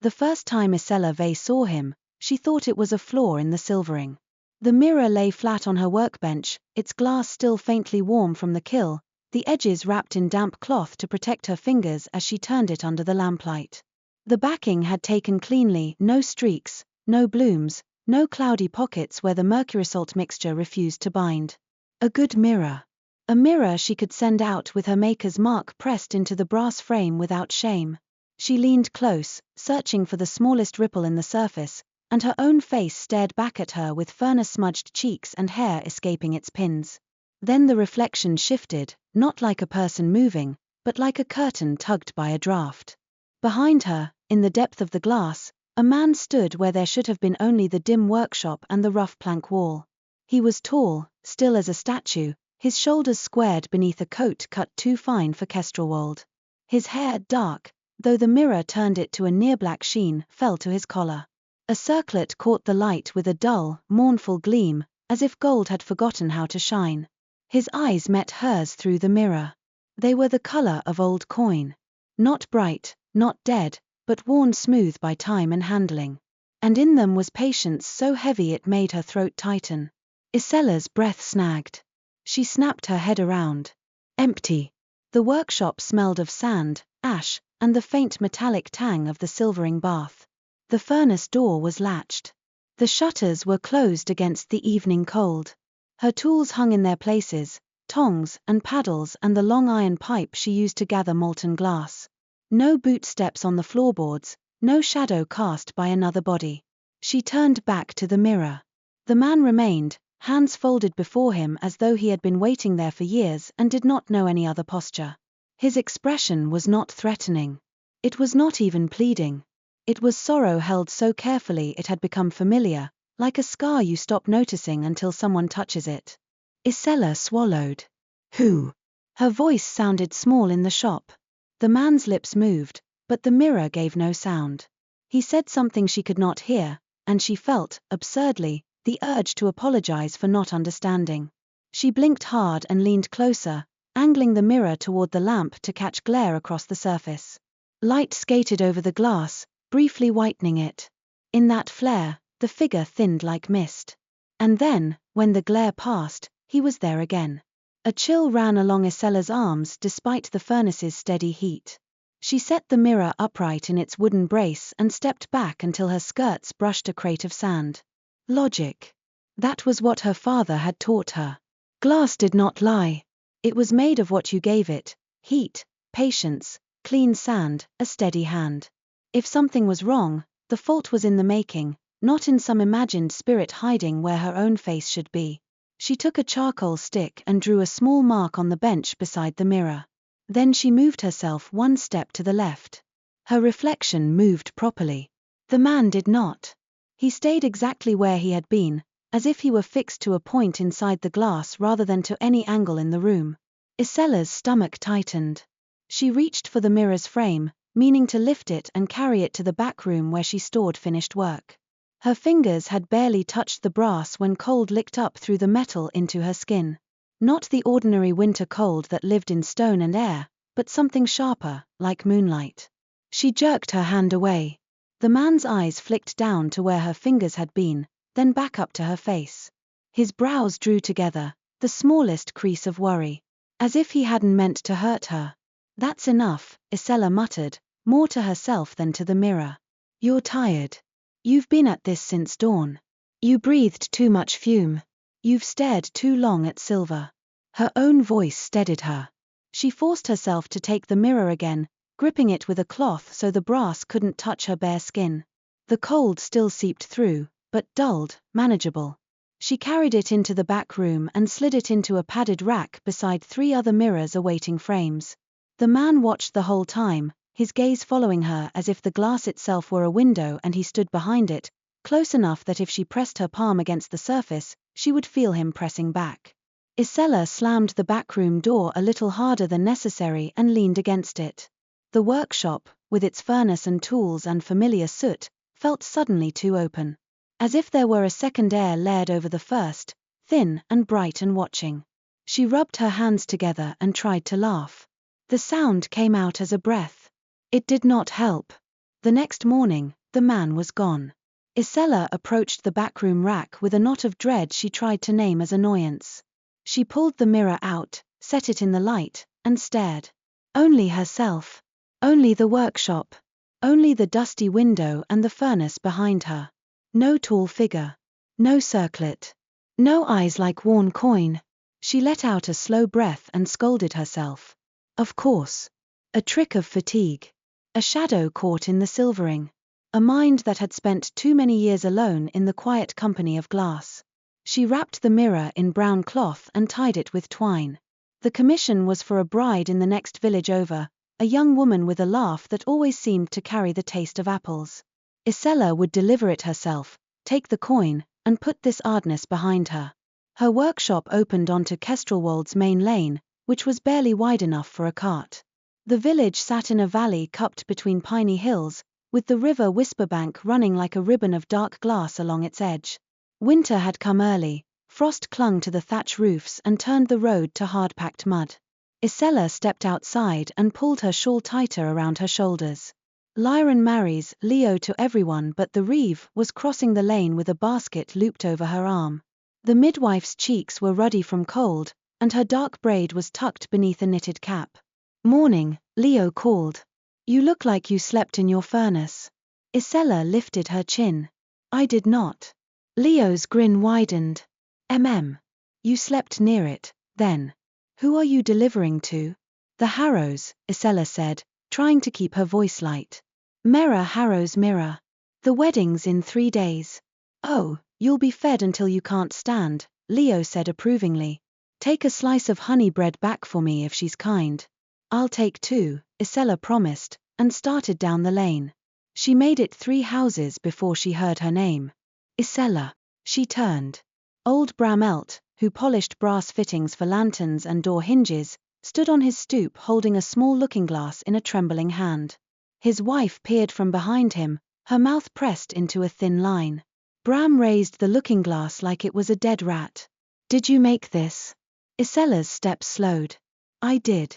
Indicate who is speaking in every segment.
Speaker 1: The first time Ysella Vey saw him, she thought it was a flaw in the silvering. The mirror lay flat on her workbench, its glass still faintly warm from the kill, the edges wrapped in damp cloth to protect her fingers as she turned it under the lamplight. The backing had taken cleanly, no streaks, no blooms, no cloudy pockets where the mercurysalt mixture refused to bind. A good mirror. A mirror she could send out with her maker's mark pressed into the brass frame without shame. She leaned close, searching for the smallest ripple in the surface, and her own face stared back at her with furnace-smudged cheeks and hair escaping its pins. Then the reflection shifted, not like a person moving, but like a curtain tugged by a draught. Behind her, in the depth of the glass, a man stood where there should have been only the dim workshop and the rough plank wall. He was tall, still as a statue, his shoulders squared beneath a coat cut too fine for Kestrelwold. His hair, dark, though the mirror turned it to a near-black sheen, fell to his collar. A circlet caught the light with a dull, mournful gleam, as if gold had forgotten how to shine. His eyes met hers through the mirror. They were the color of old coin. Not bright, not dead, but worn smooth by time and handling. And in them was patience so heavy it made her throat tighten. Ysella's breath snagged. She snapped her head around. Empty. The workshop smelled of sand, ash, and the faint metallic tang of the silvering bath. The furnace door was latched. The shutters were closed against the evening cold. Her tools hung in their places, tongs and paddles and the long iron pipe she used to gather molten glass. No boot steps on the floorboards, no shadow cast by another body. She turned back to the mirror. The man remained, hands folded before him as though he had been waiting there for years and did not know any other posture. His expression was not threatening. It was not even pleading. It was sorrow held so carefully it had become familiar, like a scar you stop noticing until someone touches it. Ysella swallowed. Who? Her voice sounded small in the shop. The man's lips moved, but the mirror gave no sound. He said something she could not hear, and she felt, absurdly, the urge to apologize for not understanding. She blinked hard and leaned closer, angling the mirror toward the lamp to catch glare across the surface. Light skated over the glass, briefly whitening it. In that flare, the figure thinned like mist. And then, when the glare passed, he was there again. A chill ran along Ysella's arms despite the furnace's steady heat. She set the mirror upright in its wooden brace and stepped back until her skirts brushed a crate of sand. Logic. That was what her father had taught her. Glass did not lie. It was made of what you gave it: heat, patience, clean sand, a steady hand. If something was wrong, the fault was in the making, not in some imagined spirit hiding where her own face should be. She took a charcoal stick and drew a small mark on the bench beside the mirror. Then she moved herself one step to the left. Her reflection moved properly. The man did not. He stayed exactly where he had been, as if he were fixed to a point inside the glass rather than to any angle in the room. Ysella's stomach tightened. She reached for the mirror's frame, meaning to lift it and carry it to the back room where she stored finished work. Her fingers had barely touched the brass when cold licked up through the metal into her skin. Not the ordinary winter cold that lived in stone and air, but something sharper, like moonlight. She jerked her hand away. The man's eyes flicked down to where her fingers had been, then back up to her face. His brows drew together, the smallest crease of worry. As if he hadn't meant to hurt her. That's enough, Ysella muttered, more to herself than to the mirror. You're tired. You've been at this since dawn. You breathed too much fume. You've stared too long at silver. Her own voice steadied her. She forced herself to take the mirror again, gripping it with a cloth so the brass couldn't touch her bare skin. The cold still seeped through, but dulled, manageable. She carried it into the back room and slid it into a padded rack beside 3 other mirrors awaiting frames. The man watched the whole time, his gaze following her as if the glass itself were a window and he stood behind it, close enough that if she pressed her palm against the surface, she would feel him pressing back. Ysella slammed the backroom door a little harder than necessary and leaned against it. The workshop, with its furnace and tools and familiar soot, felt suddenly too open. As if there were a second air layered over the first, thin and bright and watching. She rubbed her hands together and tried to laugh. The sound came out as a breath. It did not help. The next morning, the man was gone. Ysella approached the backroom rack with a knot of dread she tried to name as annoyance. She pulled the mirror out, set it in the light, and stared. Only herself. Only the workshop. Only the dusty window and the furnace behind her. No tall figure. No circlet. No eyes like worn coin. She let out a slow breath and scolded herself. Of course. A trick of fatigue. A shadow caught in the silvering. A mind that had spent too many years alone in the quiet company of glass. She wrapped the mirror in brown cloth and tied it with twine. The commission was for a bride in the next village over, a young woman with a laugh that always seemed to carry the taste of apples. Ysella would deliver it herself, take the coin, and put this Ardness behind her. Her workshop opened onto Kestrelwold's main lane, which was barely wide enough for a cart. The village sat in a valley cupped between piney hills, with the river Whisperbank running like a ribbon of dark glass along its edge. Winter had come early, frost clung to the thatch roofs and turned the road to hard-packed mud. Ysella stepped outside and pulled her shawl tighter around her shoulders. Lyran marries Leo to everyone but the Reeve was crossing the lane with a basket looped over her arm. The midwife's cheeks were ruddy from cold, and her dark braid was tucked beneath a knitted cap. "Morning," Leo called. "You look like you slept in your furnace." Ysella lifted her chin. "I did not." Leo's grin widened. You slept near it, then. Who are you delivering to?" "The Harrows," Ysella said, trying to keep her voice light. "Mirror Harrows mirror. The wedding's in 3 days." "Oh, you'll be fed until you can't stand," Leo said approvingly. "Take a slice of honey bread back for me if she's kind." "I'll take 2, Ysella promised, and started down the lane. She made it 3 houses before she heard her name. "Ysella." She turned. Old Bramelt, who polished brass fittings for lanterns and door hinges, stood on his stoop holding a small looking-glass in a trembling hand. His wife peered from behind him, her mouth pressed into a thin line. Bram raised the looking-glass like it was a dead rat. "Did you make this?" Ysella's steps slowed. "I did.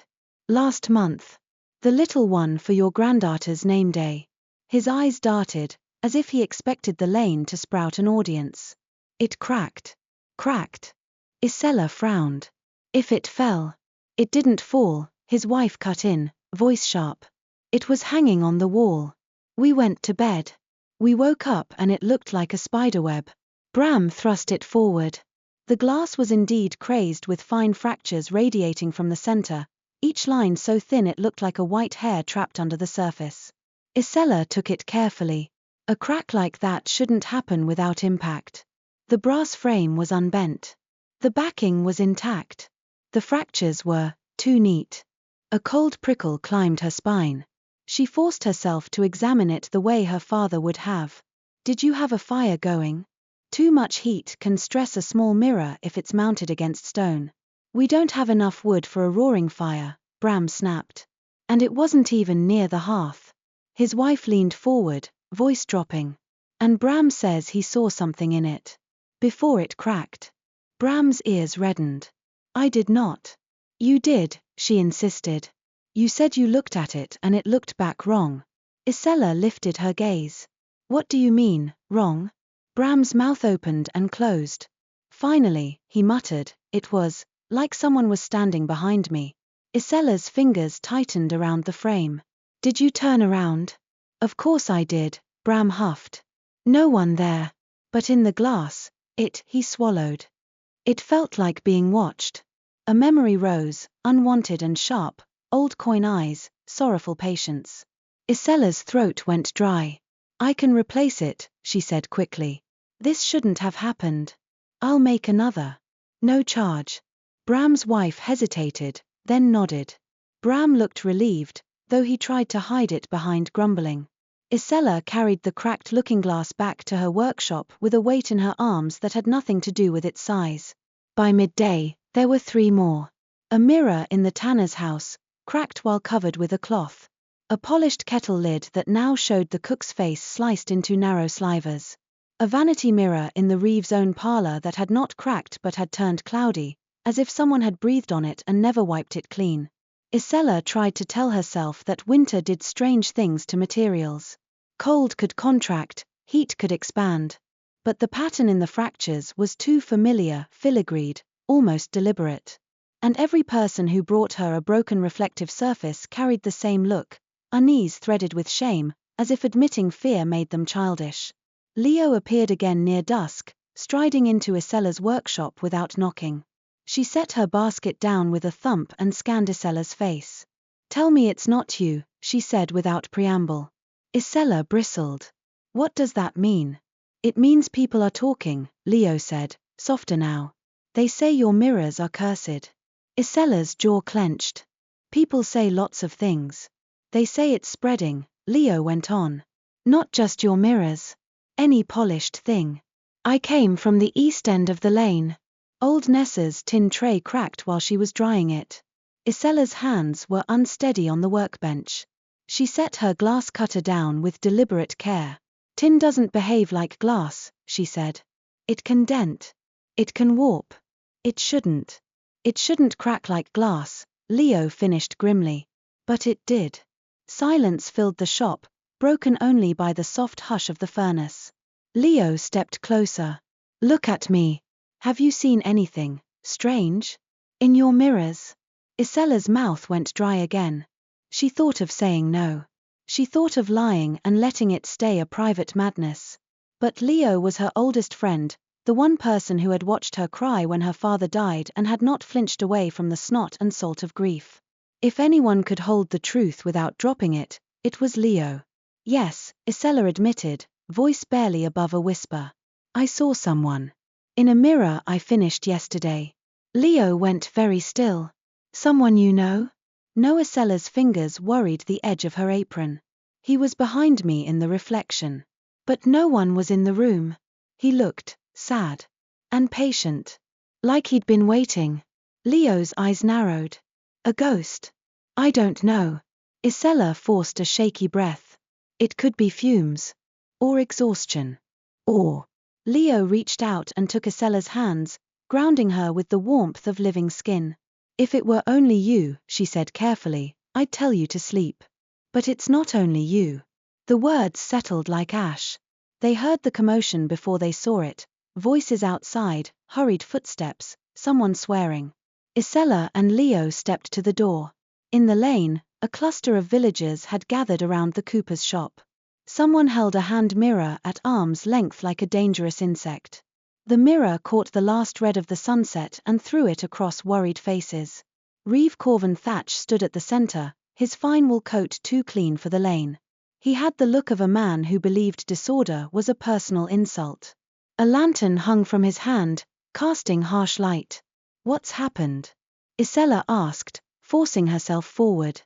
Speaker 1: Last month. The little one for your granddaughter's name day." His eyes darted, as if he expected the lane to sprout an audience. "It cracked." "Cracked?" Ysella frowned. "If it fell." "It didn't fall," his wife cut in, voice sharp. "It was hanging on the wall. We went to bed. We woke up and it looked like a spiderweb." Bram thrust it forward. The glass was indeed crazed with fine fractures radiating from the center, each line so thin it looked like a white hair trapped under the surface. Ysella took it carefully. A crack like that shouldn't happen without impact. The brass frame was unbent. The backing was intact. The fractures were too neat. A cold prickle climbed her spine. She forced herself to examine it the way her father would have. "Did you have a fire going?" "Too much heat can stress a small mirror if it's mounted against stone." "We don't have enough wood for a roaring fire," Bram snapped. "And it wasn't even near the hearth." His wife leaned forward, voice dropping. "And Bram says he saw something in it. Before it cracked." Bram's ears reddened. "I did not." "You did," she insisted. "You said you looked at it and it looked back wrong." Ysella lifted her gaze. "What do you mean, wrong?" Bram's mouth opened and closed. Finally, he muttered, "It was like someone was standing behind me." Ysella's fingers tightened around the frame. "Did you turn around?" "Of course I did," Bram huffed. "No one there. But in the glass, he swallowed. It felt like being watched." A memory rose, unwanted and sharp, old coin eyes, sorrowful patience. Ysella's throat went dry. "I can replace it," she said quickly. "This shouldn't have happened. I'll make another. No charge." Bram's wife hesitated, then nodded. Bram looked relieved, though he tried to hide it behind grumbling. Ysella carried the cracked looking-glass back to her workshop with a weight in her arms that had nothing to do with its size. By midday, there were 3 more. A mirror in the tanner's house, cracked while covered with a cloth. A polished kettle lid that now showed the cook's face sliced into narrow slivers. A vanity mirror in the Reeve's own parlor that had not cracked but had turned cloudy, as if someone had breathed on it and never wiped it clean. Ysella tried to tell herself that winter did strange things to materials. Cold could contract, heat could expand. But the pattern in the fractures was too familiar, filigreed, almost deliberate. And every person who brought her a broken reflective surface carried the same look, unease threaded with shame, as if admitting fear made them childish. Leo appeared again near dusk, striding into Ysella's workshop without knocking. She set her basket down with a thump and scanned Ysella's face. "Tell me it's not you," she said without preamble. Ysella bristled. "What does that mean?" "It means people are talking," Leo said, softer now. "They say your mirrors are cursed." Ysella's jaw clenched. "People say lots of things. They say it's spreading," Leo went on. "Not just your mirrors. Any polished thing. I came from the east end of the lane." Old Nessa's tin tray cracked while she was drying it. Ysella's hands were unsteady on the workbench. She set her glass cutter down with deliberate care. "Tin doesn't behave like glass," she said. "It can dent. It can warp. It shouldn't. It shouldn't crack like glass," Leo finished grimly. But it did. Silence filled the shop, broken only by the soft hush of the furnace. Leo stepped closer. "Look at me. Have you seen anything strange? In your mirrors?" Ysella's mouth went dry again. She thought of saying no. She thought of lying and letting it stay a private madness. But Leo was her oldest friend, the one person who had watched her cry when her father died and had not flinched away from the snot and salt of grief. If anyone could hold the truth without dropping it, it was Leo. "Yes," Ysella admitted, voice barely above a whisper. "I saw someone. In a mirror I finished yesterday." Leo went very still. "Someone you know?" No. Ysella's fingers worried the edge of her apron. "He was behind me in the reflection. But no one was in the room." He looked sad and patient, like he'd been waiting. Leo's eyes narrowed. "A ghost?" "I don't know." Ysella forced a shaky breath. "It could be fumes. Or exhaustion. Or..." Leo reached out and took Ysella's hands, grounding her with the warmth of living skin. "If it were only you," she said carefully, "I'd tell you to sleep. But it's not only you." The words settled like ash. They heard the commotion before they saw it, voices outside, hurried footsteps, someone swearing. Ysella and Leo stepped to the door. In the lane, a cluster of villagers had gathered around the cooper's shop. Someone held a hand mirror at arm's length like a dangerous insect. The mirror caught the last red of the sunset and threw it across worried faces. Reeve Corvin Thatch stood at the center, his fine wool coat too clean for the lane. He had the look of a man who believed disorder was a personal insult. A lantern hung from his hand, casting harsh light. "What's happened?" Ysella asked, forcing herself forward.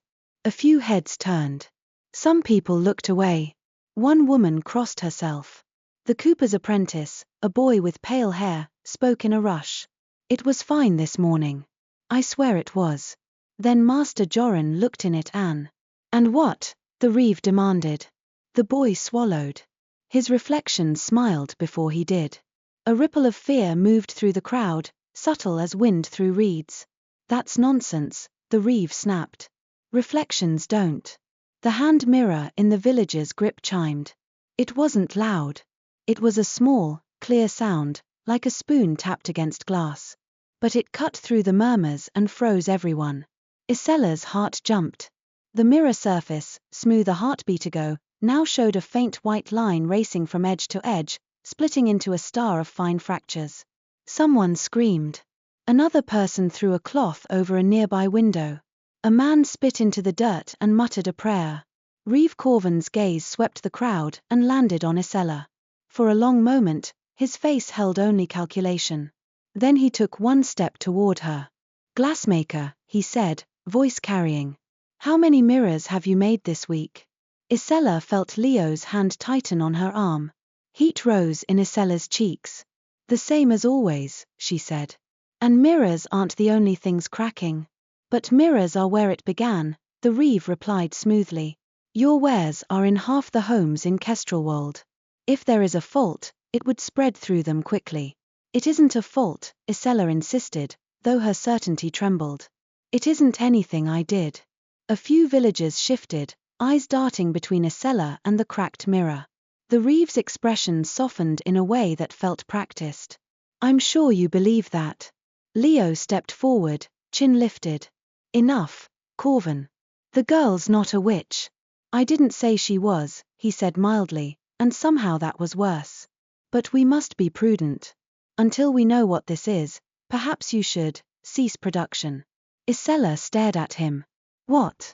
Speaker 1: A few heads turned. Some people looked away. One woman crossed herself. The cooper's apprentice, a boy with pale hair, spoke in a rush. "It was fine this morning. I swear it was." Then Master Joran looked in at Anne. "And what?" the Reeve demanded. The boy swallowed. His reflection smiled before he did. A ripple of fear moved through the crowd, subtle as wind through reeds. "That's nonsense," the Reeve snapped. "Reflections don't." The hand mirror in the villager's grip chimed. It wasn't loud. It was a small, clear sound, like a spoon tapped against glass. But it cut through the murmurs and froze everyone. Ysella's heart jumped. The mirror surface, smooth a heartbeat ago, now showed a faint white line racing from edge to edge, splitting into a star of fine fractures. Someone screamed. Another person threw a cloth over a nearby window. A man spit into the dirt and muttered a prayer. Reeve Corvin's gaze swept the crowd and landed on Ysella. For a long moment, his face held only calculation. Then he took one step toward her. "Glassmaker," he said, voice carrying. "How many mirrors have you made this week?" Ysella felt Leo's hand tighten on her arm. Heat rose in Ysella's cheeks. "The same as always," she said. "And mirrors aren't the only things cracking." "But mirrors are where it began," the Reeve replied smoothly. "Your wares are in half the homes in Kestrelwold. If there is a fault, it would spread through them quickly." "It isn't a fault," Ysella insisted, though her certainty trembled. "It isn't anything I did." A few villagers shifted, eyes darting between Ysella and the cracked mirror. The Reeve's expression softened in a way that felt practiced. I'm sure you believe that. Leo stepped forward, chin lifted. Enough, Corvin. The girl's not a witch. I didn't say she was, he said mildly, and somehow that was worse. But we must be prudent. Until we know what this is, perhaps you should cease production. Ysella stared at him. What?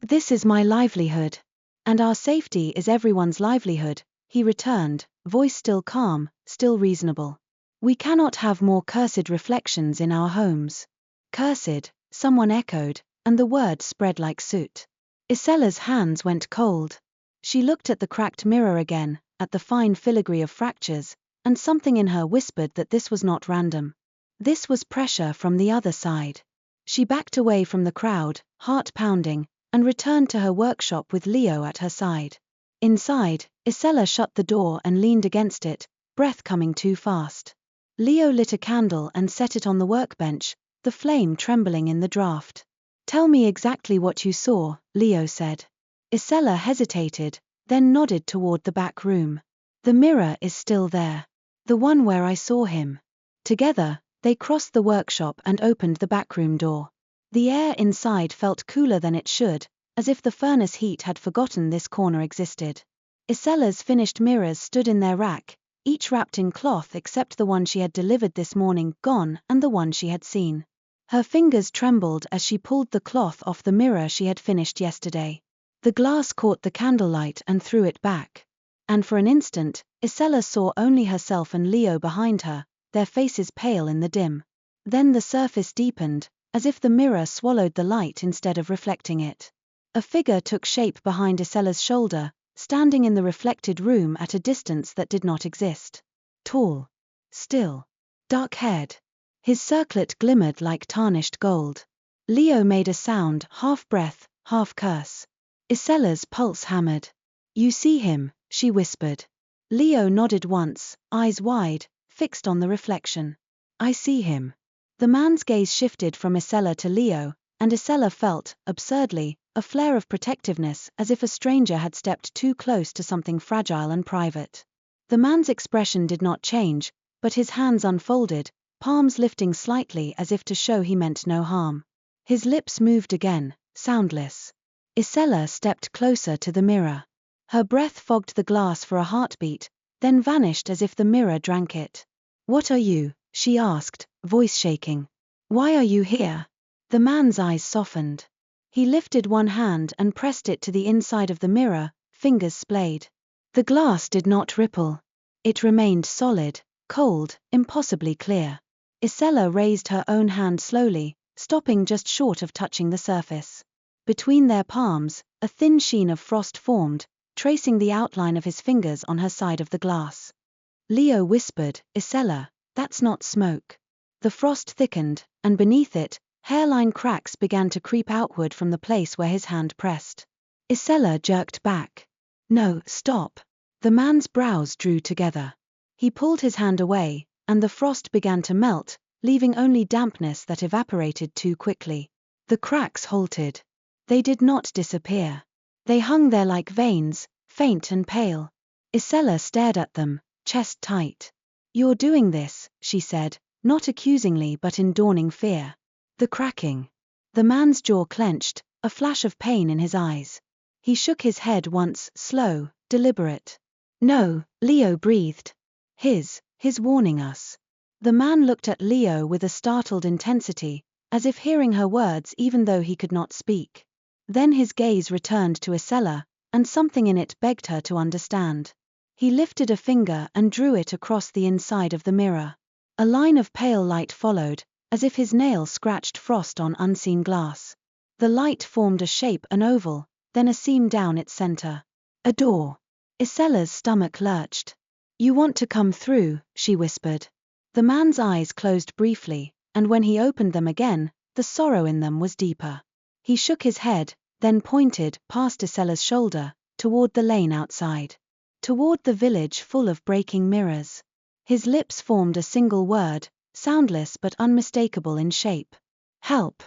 Speaker 1: This is my livelihood. And our safety is everyone's livelihood, he returned, voice still calm, still reasonable. We cannot have more cursed reflections in our homes. Cursed, someone echoed, and the word spread like soot. Ysella's hands went cold. She looked at the cracked mirror again, at the fine filigree of fractures, and something in her whispered that this was not random. This was pressure from the other side. She backed away from the crowd, heart pounding, and returned to her workshop with Leo at her side. Inside, Ysella shut the door and leaned against it, breath coming too fast. Leo lit a candle and set it on the workbench, the flame trembling in the draught. Tell me exactly what you saw, Leo said. Ysella hesitated, then nodded toward the back room. The mirror is still there. The one where I saw him. Together, they crossed the workshop and opened the backroom door. The air inside felt cooler than it should, as if the furnace heat had forgotten this corner existed. Ysella's finished mirrors stood in their rack, each wrapped in cloth except the one she had delivered this morning gone and the one she had seen. Her fingers trembled as she pulled the cloth off the mirror she had finished yesterday. The glass caught the candlelight and threw it back. And for an instant, Ysella saw only herself and Leo behind her, their faces pale in the dim. Then the surface deepened, as if the mirror swallowed the light instead of reflecting it. A figure took shape behind Ysella's shoulder, standing in the reflected room at a distance that did not exist. Tall. Still. Dark-haired. His circlet glimmered like tarnished gold. Leo made a sound, half breath, half curse. Ysella's pulse hammered. You see him, she whispered. Leo nodded once, eyes wide, fixed on the reflection. I see him. The man's gaze shifted from Ysella to Leo, and Ysella felt, absurdly, a flare of protectiveness as if a stranger had stepped too close to something fragile and private. The man's expression did not change, but his hands unfolded, palms lifting slightly as if to show he meant no harm. His lips moved again, soundless. Ysella stepped closer to the mirror. Her breath fogged the glass for a heartbeat, then vanished as if the mirror drank it. What are you? She asked, voice shaking. Why are you here? The man's eyes softened. He lifted one hand and pressed it to the inside of the mirror, fingers splayed. The glass did not ripple. It remained solid, cold, impossibly clear. Ysella raised her own hand slowly, stopping just short of touching the surface. Between their palms, a thin sheen of frost formed, tracing the outline of his fingers on her side of the glass. Leo whispered, Ysella, that's not smoke. The frost thickened, and beneath it, hairline cracks began to creep outward from the place where his hand pressed. Ysella jerked back. No, stop. The man's brows drew together. He pulled his hand away, and the frost began to melt, leaving only dampness that evaporated too quickly. The cracks halted. They did not disappear. They hung there like veins, faint and pale. Ysella stared at them, chest tight. You're doing this, she said, not accusingly but in dawning fear. The cracking. The man's jaw clenched, a flash of pain in his eyes. He shook his head once, slow, deliberate. No, Leo breathed. His warning us. The man looked at Leo with a startled intensity, as if hearing her words even though he could not speak. Then his gaze returned to Ysella, and something in it begged her to understand. He lifted a finger and drew it across the inside of the mirror. A line of pale light followed, as if his nail scratched frost on unseen glass. The light formed a shape, an oval, then a seam down its center. A door. Ysella's stomach lurched. You want to come through, she whispered. The man's eyes closed briefly, and when he opened them again, the sorrow in them was deeper. He shook his head, then pointed, past Ysella's shoulder, toward the lane outside. Toward the village full of breaking mirrors. His lips formed a single word, soundless but unmistakable in shape. Help.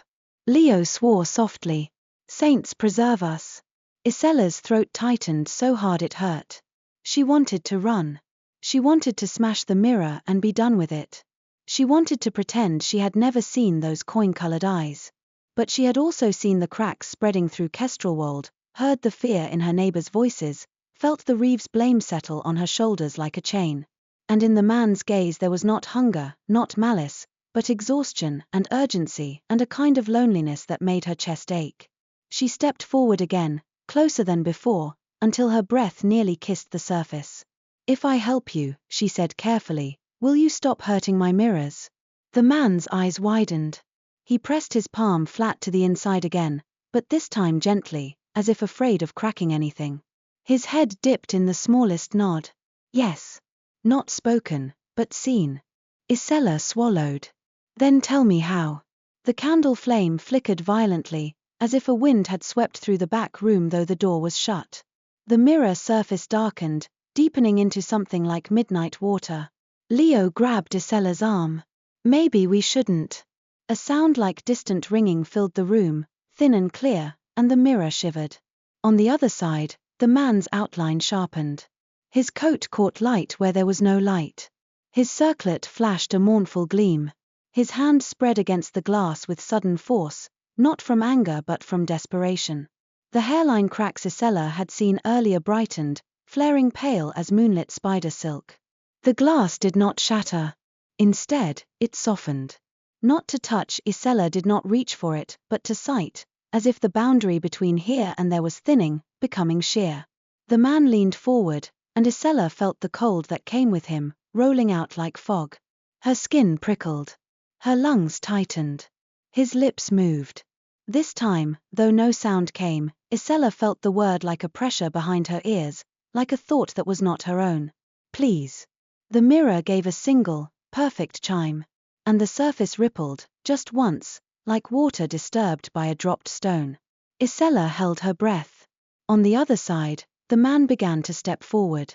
Speaker 1: Leo swore softly. Saints preserve us. Ysella's throat tightened so hard it hurt. She wanted to run. She wanted to smash the mirror and be done with it. She wanted to pretend she had never seen those coin-colored eyes. But she had also seen the cracks spreading through Kestrelwold, heard the fear in her neighbors' voices, felt the Reeve's blame settle on her shoulders like a chain. And in the man's gaze there was not hunger, not malice, but exhaustion and urgency and a kind of loneliness that made her chest ache. She stepped forward again, closer than before, until her breath nearly kissed the surface. "If I help you," she said carefully, "will you stop hurting my mirrors?" The man's eyes widened. He pressed his palm flat to the inside again, but this time gently, as if afraid of cracking anything. His head dipped in the smallest nod. "Yes." Not spoken, but seen. Ysella swallowed. "Then tell me how." The candle flame flickered violently, as if a wind had swept through the back room though the door was shut. The mirror surface darkened, deepening into something like midnight water. Leo grabbed Ysella's arm. "Maybe we shouldn't." A sound like distant ringing filled the room, thin and clear, and the mirror shivered. On the other side, the man's outline sharpened. His coat caught light where there was no light. His circlet flashed a mournful gleam. His hand spread against the glass with sudden force, not from anger but from desperation. The hairline cracks Ysella had seen earlier brightened, flaring pale as moonlit spider silk. The glass did not shatter. Instead, it softened. Not to touch, Ysella did not reach for it, but to sight, as if the boundary between here and there was thinning, becoming sheer. The man leaned forward, and Ysella felt the cold that came with him, rolling out like fog. Her skin prickled. Her lungs tightened. His lips moved. This time, though no sound came, Ysella felt the word like a pressure behind her ears, like a thought that was not her own. "Please." The mirror gave a single, perfect chime. And the surface rippled, just once, like water disturbed by a dropped stone. Ysella held her breath. On the other side, the man began to step forward.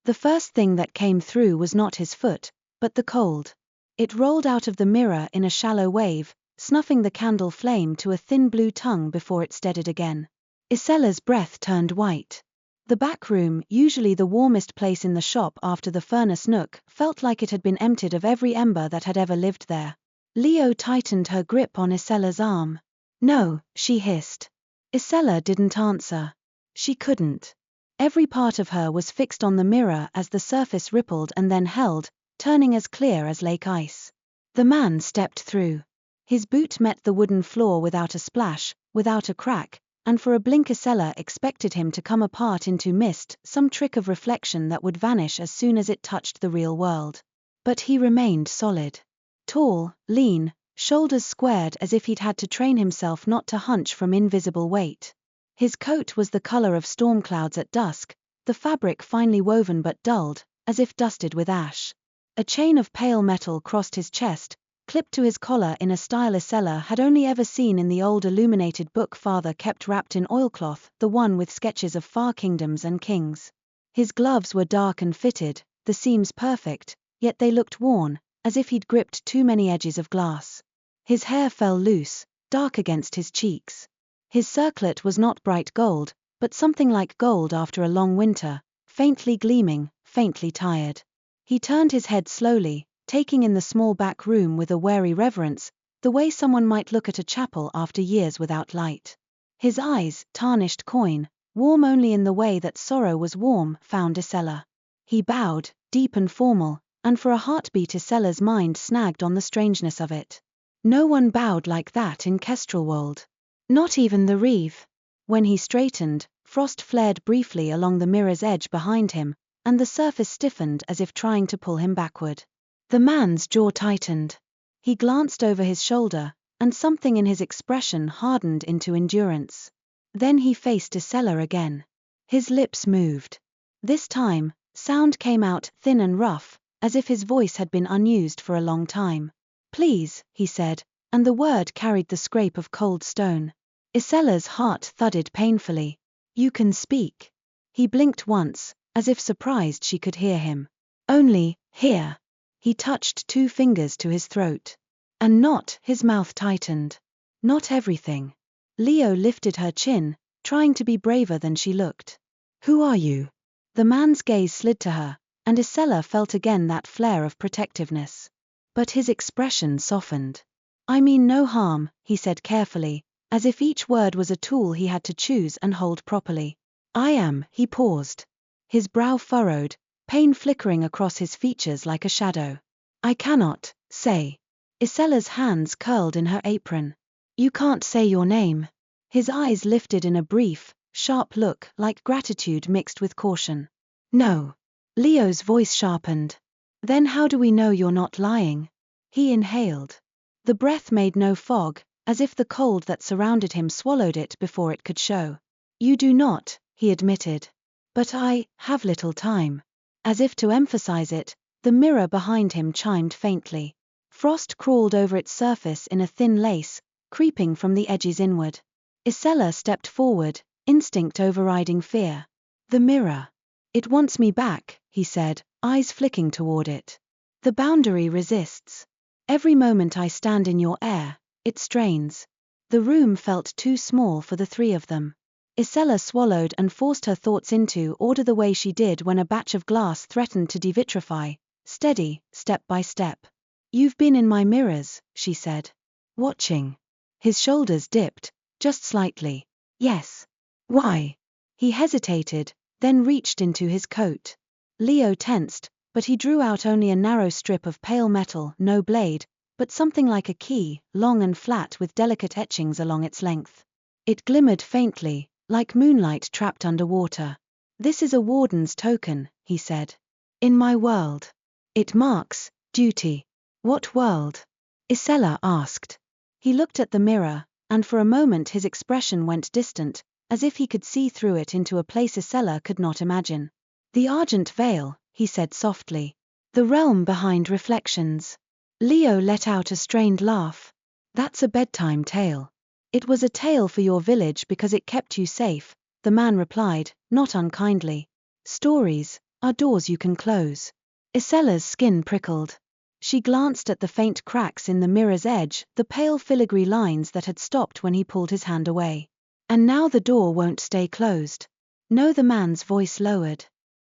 Speaker 1: The first thing that came through was not his foot, but the cold. It rolled out of the mirror in a shallow wave, snuffing the candle flame to a thin blue tongue before it steadied again. Ysella's breath turned white. The back room, usually the warmest place in the shop after the furnace nook, felt like it had been emptied of every ember that had ever lived there. Leo tightened her grip on Ysella's arm. "No," she hissed. Ysella didn't answer. She couldn't. Every part of her was fixed on the mirror as the surface rippled and then held, turning as clear as lake ice. The man stepped through. His boot met the wooden floor without a splash, without a crack, and for a blink Ysella expected him to come apart into mist, some trick of reflection that would vanish as soon as it touched the real world. But he remained solid. Tall, lean, shoulders squared as if he'd had to train himself not to hunch from invisible weight. His coat was the color of storm clouds at dusk, the fabric finely woven but dulled, as if dusted with ash. A chain of pale metal crossed his chest, clipped to his collar in a style Ysella had only ever seen in the old illuminated book father kept wrapped in oilcloth, the one with sketches of far kingdoms and kings. His gloves were dark and fitted, the seams perfect, yet they looked worn, as if he'd gripped too many edges of glass. His hair fell loose, dark against his cheeks. His circlet was not bright gold, but something like gold after a long winter, faintly gleaming, faintly tired. He turned his head slowly, taking in the small back room with a wary reverence, the way someone might look at a chapel after years without light. His eyes, tarnished coin, warm only in the way that sorrow was warm, found Ysella. He bowed, deep and formal, and for a heartbeat Ysella's mind snagged on the strangeness of it. No one bowed like that in Kestrelwold. Not even the Reeve. When he straightened, frost flared briefly along the mirror's edge behind him, and the surface stiffened as if trying to pull him backward. The man's jaw tightened. He glanced over his shoulder, and something in his expression hardened into endurance. Then he faced Ysella again. His lips moved. This time, sound came out thin and rough, as if his voice had been unused for a long time. "Please," he said, and the word carried the scrape of cold stone. Ysella's heart thudded painfully. "You can speak." He blinked once, as if surprised she could hear him. "Only, here." He touched 2 fingers to his throat. "And not," his mouth tightened. "Not everything." Leo lifted her chin, trying to be braver than she looked. Who are you? The man's gaze slid to her, and Ysella felt again that flare of protectiveness. But his expression softened. I mean no harm, he said carefully, as if each word was a tool he had to choose and hold properly. He paused. His brow furrowed, pain flickering across his features like a shadow. I cannot say. Ysella's hands curled in her apron. You can't say your name. His eyes lifted in a brief, sharp look like gratitude mixed with caution. No. Leo's voice sharpened. Then how do we know you're not lying? He inhaled. The breath made no fog, as if the cold that surrounded him swallowed it before it could show. You do not, he admitted. But I have little time. As if to emphasize it, the mirror behind him chimed faintly. Frost crawled over its surface in a thin lace, creeping from the edges inward. Ysella stepped forward, instinct overriding fear. The mirror. It wants me back, he said, eyes flicking toward it. The boundary resists. Every moment I stand in your air, it strains. The room felt too small for the three of them. Ysella swallowed and forced her thoughts into order the way she did when a batch of glass threatened to devitrify, steady, step by step. You've been in my mirrors, she said. Watching. His shoulders dipped, just slightly. Yes. Why? He hesitated, then reached into his coat. Leo tensed, but he drew out only a narrow strip of pale metal, no blade, but something like a key, long and flat with delicate etchings along its length. It glimmered faintly, like moonlight trapped underwater. This is a warden's token, he said. In my world. It marks duty. What world? Ysella asked. He looked at the mirror, and for a moment his expression went distant, as if he could see through it into a place Ysella could not imagine. The Argent Vale, he said softly. The realm behind reflections. Leo let out a strained laugh. That's a bedtime tale. It was a tale for your village because it kept you safe, the man replied, not unkindly. Stories are doors you can close. Ysella's skin prickled. She glanced at the faint cracks in the mirror's edge, the pale filigree lines that had stopped when he pulled his hand away. And now the door won't stay closed. No, the man's voice lowered.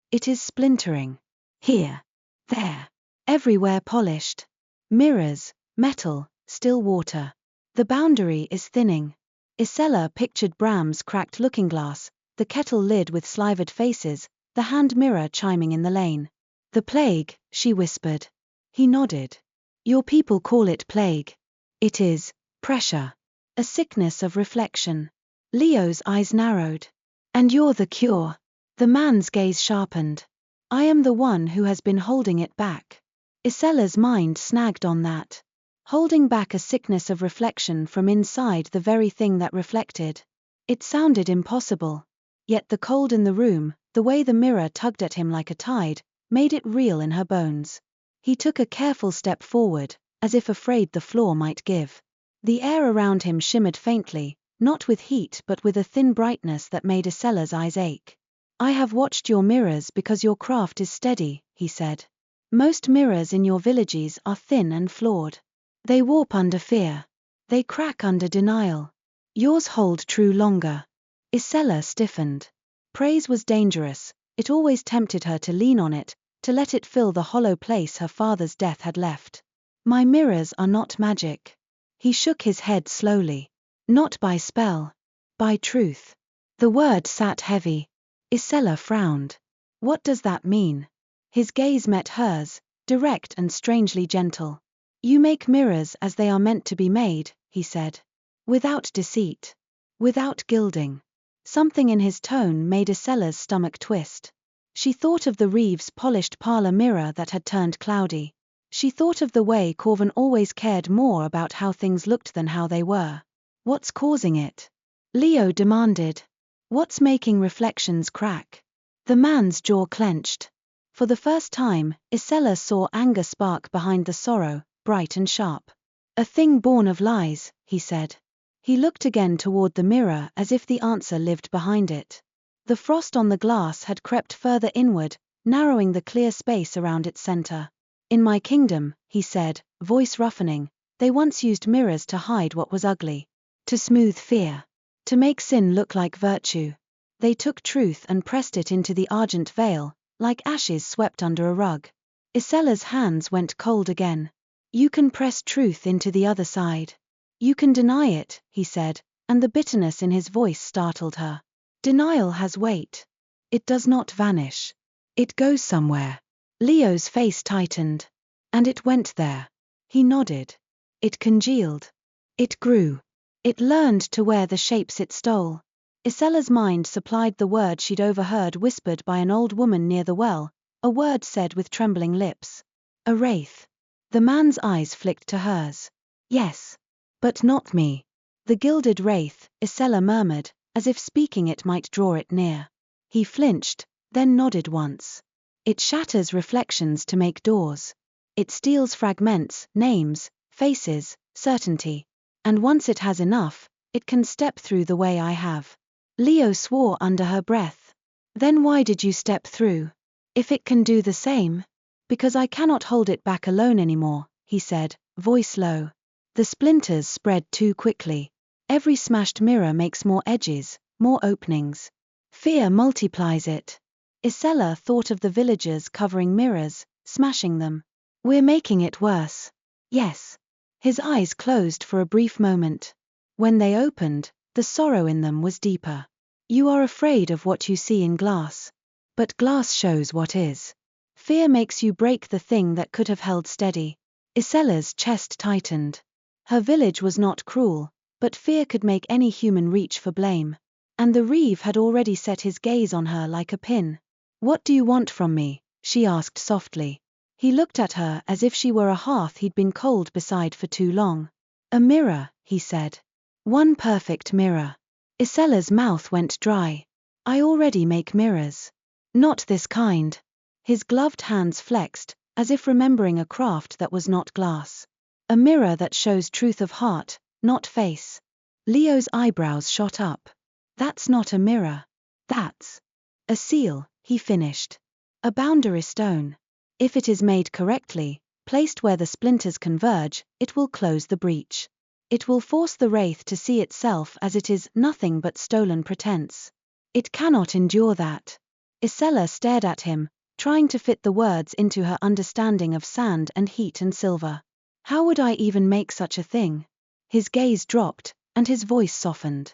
Speaker 1: It is splintering. Here. There. Everywhere polished. Mirrors, metal, still water. The boundary is thinning. Ysella pictured Bram's cracked looking-glass, the kettle lid with slivered faces, the hand mirror chiming in the lane. The plague, she whispered. He nodded. Your people call it plague. It is pressure. A sickness of reflection. Leo's eyes narrowed. And you're the cure. The man's gaze sharpened. I am the one who has been holding it back. Ysella's mind snagged on that. Holding back a sickness of reflection from inside the very thing that reflected. It sounded impossible. Yet the cold in the room, the way the mirror tugged at him like a tide, made it real in her bones. He took a careful step forward, as if afraid the floor might give. The air around him shimmered faintly, not with heat but with a thin brightness that made Ysella's eyes ache. I have watched your mirrors because your craft is steady, he said. Most mirrors in your villages are thin and flawed. They warp under fear. They crack under denial. Yours hold true longer. Ysella stiffened. Praise was dangerous, it always tempted her to lean on it, to let it fill the hollow place her father's death had left. My mirrors are not magic. He shook his head slowly. Not by spell. By truth. The word sat heavy. Ysella frowned. What does that mean? His gaze met hers, direct and strangely gentle. You make mirrors as they are meant to be made, he said. Without deceit. Without gilding. Something in his tone made Ysella's stomach twist. She thought of the Reeves' polished parlor mirror that had turned cloudy. She thought of the way Corvin always cared more about how things looked than how they were. What's causing it? Leo demanded. What's making reflections crack? The man's jaw clenched. For the first time, Ysella saw anger spark behind the sorrow, bright and sharp. A thing born of lies, he said. He looked again toward the mirror as if the answer lived behind it. The frost on the glass had crept further inward, narrowing the clear space around its center. In my kingdom, he said, voice roughening, they once used mirrors to hide what was ugly. To smooth fear. to make sin look like virtue. They took truth and pressed it into the Argent Vale, like ashes swept under a rug. Ysella's hands went cold again. You can press truth into the other side. You can deny it, he said, and the bitterness in his voice startled her. Denial has weight. It does not vanish. It goes somewhere. Leo's face tightened. And it went there. He nodded. It congealed. It grew. It learned to wear the shapes it stole. Ysella's mind supplied the word she'd overheard whispered by an old woman near the well, a word said with trembling lips. A wraith. The man's eyes flicked to hers. Yes. But not me. The Gilded Wraith, Ysella murmured, as if speaking it might draw it near. He flinched, then nodded once. It shatters reflections to make doors. It steals fragments, names, faces, certainty. And once it has enough, it can step through the way I have. Leo swore under her breath. Then why did you step through? If it can do the same? Because I cannot hold it back alone anymore, he said, voice low. The splinters spread too quickly. Every smashed mirror makes more edges, more openings. Fear multiplies it. Ysella thought of the villagers covering mirrors, smashing them. We're making it worse. Yes. His eyes closed for a brief moment. When they opened, the sorrow in them was deeper. You are afraid of what you see in glass. But glass shows what is. Fear makes you break the thing that could have held steady. Ysella's chest tightened. Her village was not cruel, but fear could make any human reach for blame. And the Reeve had already set his gaze on her like a pin. What do you want from me? She asked softly. He looked at her as if she were a hearth he'd been cold beside for too long. A mirror, he said. One perfect mirror. Ysella's mouth went dry. I already make mirrors. Not this kind. His gloved hands flexed, as if remembering a craft that was not glass. A mirror that shows truth of heart, not face. Leo's eyebrows shot up. That's not a mirror. That's a seal, he finished. A boundary stone. If it is made correctly, placed where the splinters converge, it will close the breach. It will force the wraith to see itself as it is nothing but stolen pretense. It cannot endure that. Ysella stared at him, trying to fit the words into her understanding of sand and heat and silver. How would I even make such a thing? His gaze dropped, and his voice softened.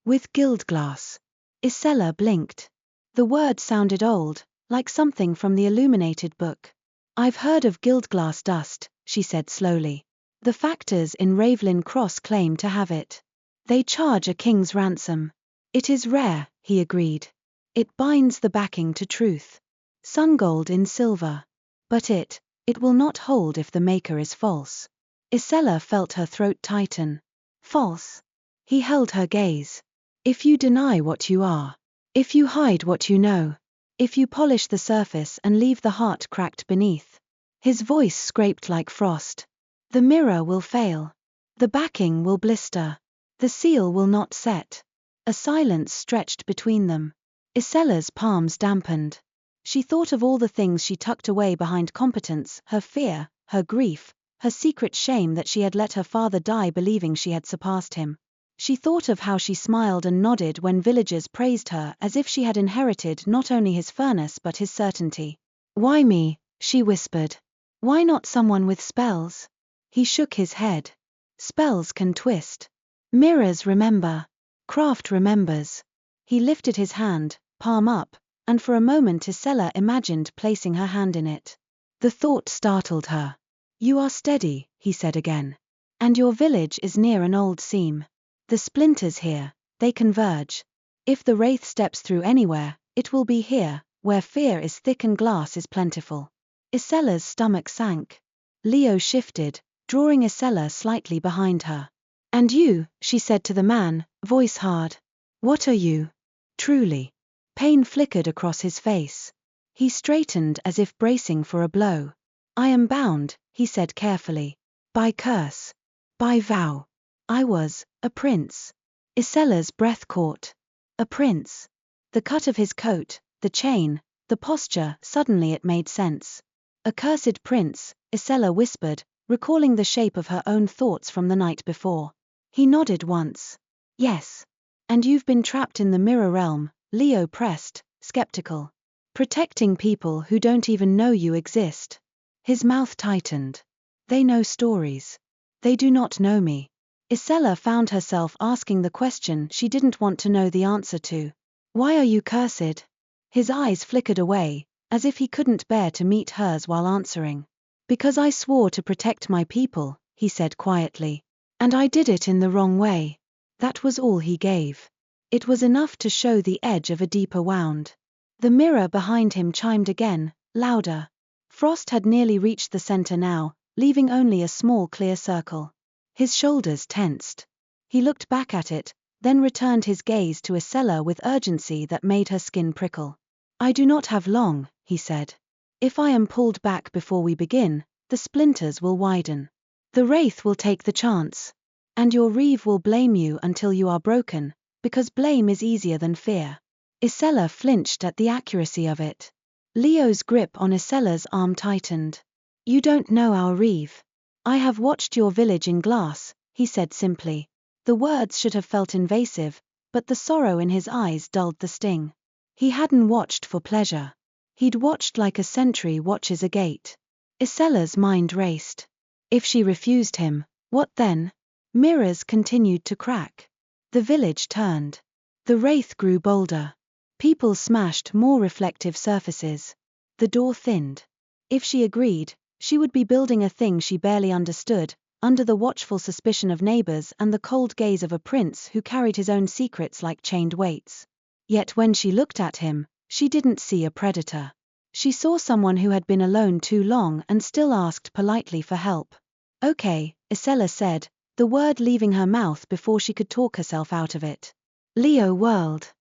Speaker 1: With gildglass. Ysella blinked. The word sounded old, like something from the illuminated book. I've heard of gildglass dust, she said slowly. The factors in Ravelin Cross claim to have it. They charge a king's ransom. It is rare, he agreed. It binds the backing to truth. Sungold in silver. But it will not hold if the maker is false. Ysella felt her throat tighten. False. He held her gaze. If you deny what you are. If you hide what you know. If you polish the surface and leave the heart cracked beneath. His voice scraped like frost. The mirror will fail. The backing will blister. The seal will not set. A silence stretched between them. Ysella's palms dampened. She thought of all the things she tucked away behind competence, her fear, her grief, her secret shame that she had let her father die believing she had surpassed him. She thought of how she smiled and nodded when villagers praised her as if she had inherited not only his furnace but his certainty. Why me? She whispered. Why not someone with spells? He shook his head. Spells can twist. Mirrors remember. Craft remembers. He lifted his hand, palm up, and for a moment Ysella imagined placing her hand in it. The thought startled her. You are steady, he said again. And your village is near an old seam. The splinters here, they converge. If the wraith steps through anywhere, it will be here, where fear is thick and glass is plentiful. Ysella's stomach sank. Leo shifted, drawing Ysella slightly behind her. And you, she said to the man, voice hard. What are you? Truly. Pain flickered across his face. He straightened as if bracing for a blow. I am bound, he said carefully. By curse. By vow. I was a prince. Ysella's breath caught. A prince. The cut of his coat, the chain, the posture, suddenly it made sense. A cursed prince, Ysella whispered, recalling the shape of her own thoughts from the night before. He nodded once. Yes. And you've been trapped in the mirror realm, Leo pressed, skeptical. Protecting people who don't even know you exist. His mouth tightened. They know stories. They do not know me. Ysella found herself asking the question she didn't want to know the answer to. Why are you cursed? His eyes flickered away, as if he couldn't bear to meet hers while answering. Because I swore to protect my people, he said quietly. And I did it in the wrong way. That was all he gave. It was enough to show the edge of a deeper wound. The mirror behind him chimed again, louder. Frost had nearly reached the center now, leaving only a small clear circle. His shoulders tensed. He looked back at it, then returned his gaze to Ysella with urgency that made her skin prickle. I do not have long, he said. If I am pulled back before we begin, the splinters will widen. The Wraith will take the chance. And your Reeve will blame you until you are broken, because blame is easier than fear. Ysella flinched at the accuracy of it. Leo's grip on Ysella's arm tightened. You don't know our Reeve. I have watched your village in glass, he said simply. The words should have felt invasive, but the sorrow in his eyes dulled the sting. He hadn't watched for pleasure. He'd watched like a sentry watches a gate. Ysella's mind raced. If she refused him, what then? Mirrors continued to crack. The village turned. The Wraith grew bolder. People smashed more reflective surfaces. The door thinned. If she agreed, she would be building a thing she barely understood, under the watchful suspicion of neighbors and the cold gaze of a prince who carried his own secrets like chained weights. Yet when she looked at him, she didn't see a predator. She saw someone who had been alone too long and still asked politely for help. Okay, Ysella said, the word leaving her mouth before she could talk herself out of it. Leo whirled.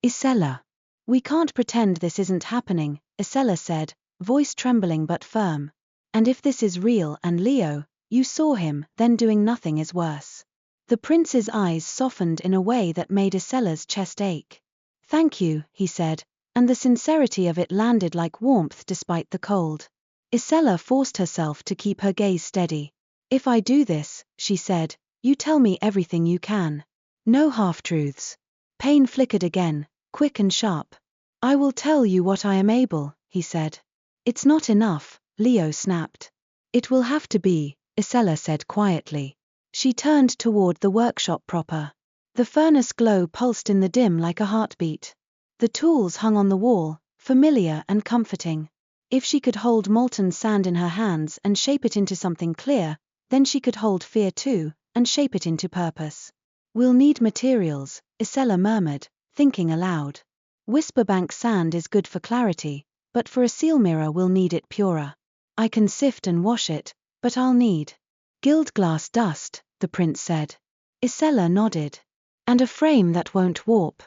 Speaker 1: Ysella. We can't pretend this isn't happening, Ysella said, voice trembling but firm. And if this is real and Leo, you saw him, then doing nothing is worse. The prince's eyes softened in a way that made Ysella's chest ache. Thank you, he said, and the sincerity of it landed like warmth despite the cold. Ysella forced herself to keep her gaze steady. If I do this, she said, you tell me everything you can. No half-truths. Pain flickered again, quick and sharp. I will tell you what I am able, he said. It's not enough, Leo snapped. It will have to be, Ysella said quietly. She turned toward the workshop proper. The furnace glow pulsed in the dim like a heartbeat. The tools hung on the wall, familiar and comforting. If she could hold molten sand in her hands and shape it into something clear, then she could hold fear too, and shape it into purpose. We'll need materials, Ysella murmured, thinking aloud. Whisperbank sand is good for clarity, but for a seal mirror we'll need it purer. I can sift and wash it, but I'll need gild glass dust, the prince said. Ysella nodded. And a frame that won't warp.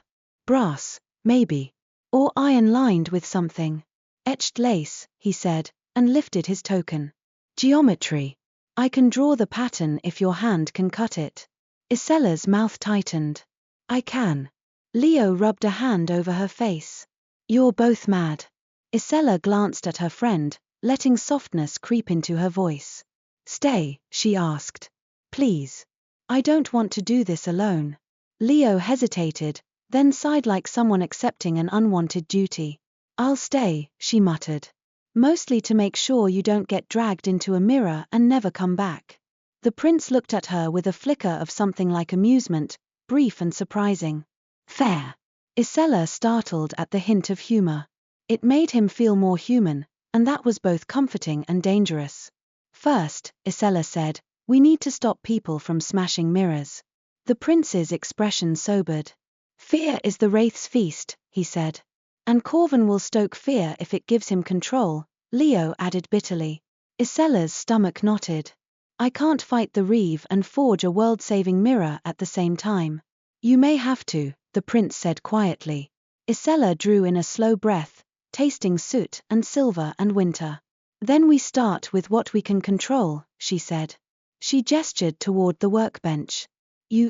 Speaker 1: Brass, maybe. Or iron lined with something. Etched lace, he said, and lifted his token. Geometry. I can draw the pattern if your hand can cut it. Ysella's mouth tightened. I can. Leo rubbed a hand over her face. You're both mad. Ysella glanced at her friend, letting softness creep into her voice. Stay, she asked. Please. I don't want to do this alone. Leo hesitated, then sighed like someone accepting an unwanted duty. I'll stay, she muttered. Mostly to make sure you don't get dragged into a mirror and never come back. The prince looked at her with a flicker of something like amusement, brief and surprising. Fair. Ysella startled at the hint of humor. It made him feel more human, and that was both comforting and dangerous. First, Ysella said, we need to stop people from smashing mirrors. The prince's expression sobered. Fear is the Wraith's feast, he said. And Corvin will stoke fear if it gives him control, Leo added bitterly. Ysella's stomach knotted. I can't fight the Reeve and forge a world-saving mirror at the same time. You may have to, the prince said quietly. Ysella drew in a slow breath, tasting soot and silver and winter. Then we start with what we can control, she said. She gestured toward the workbench.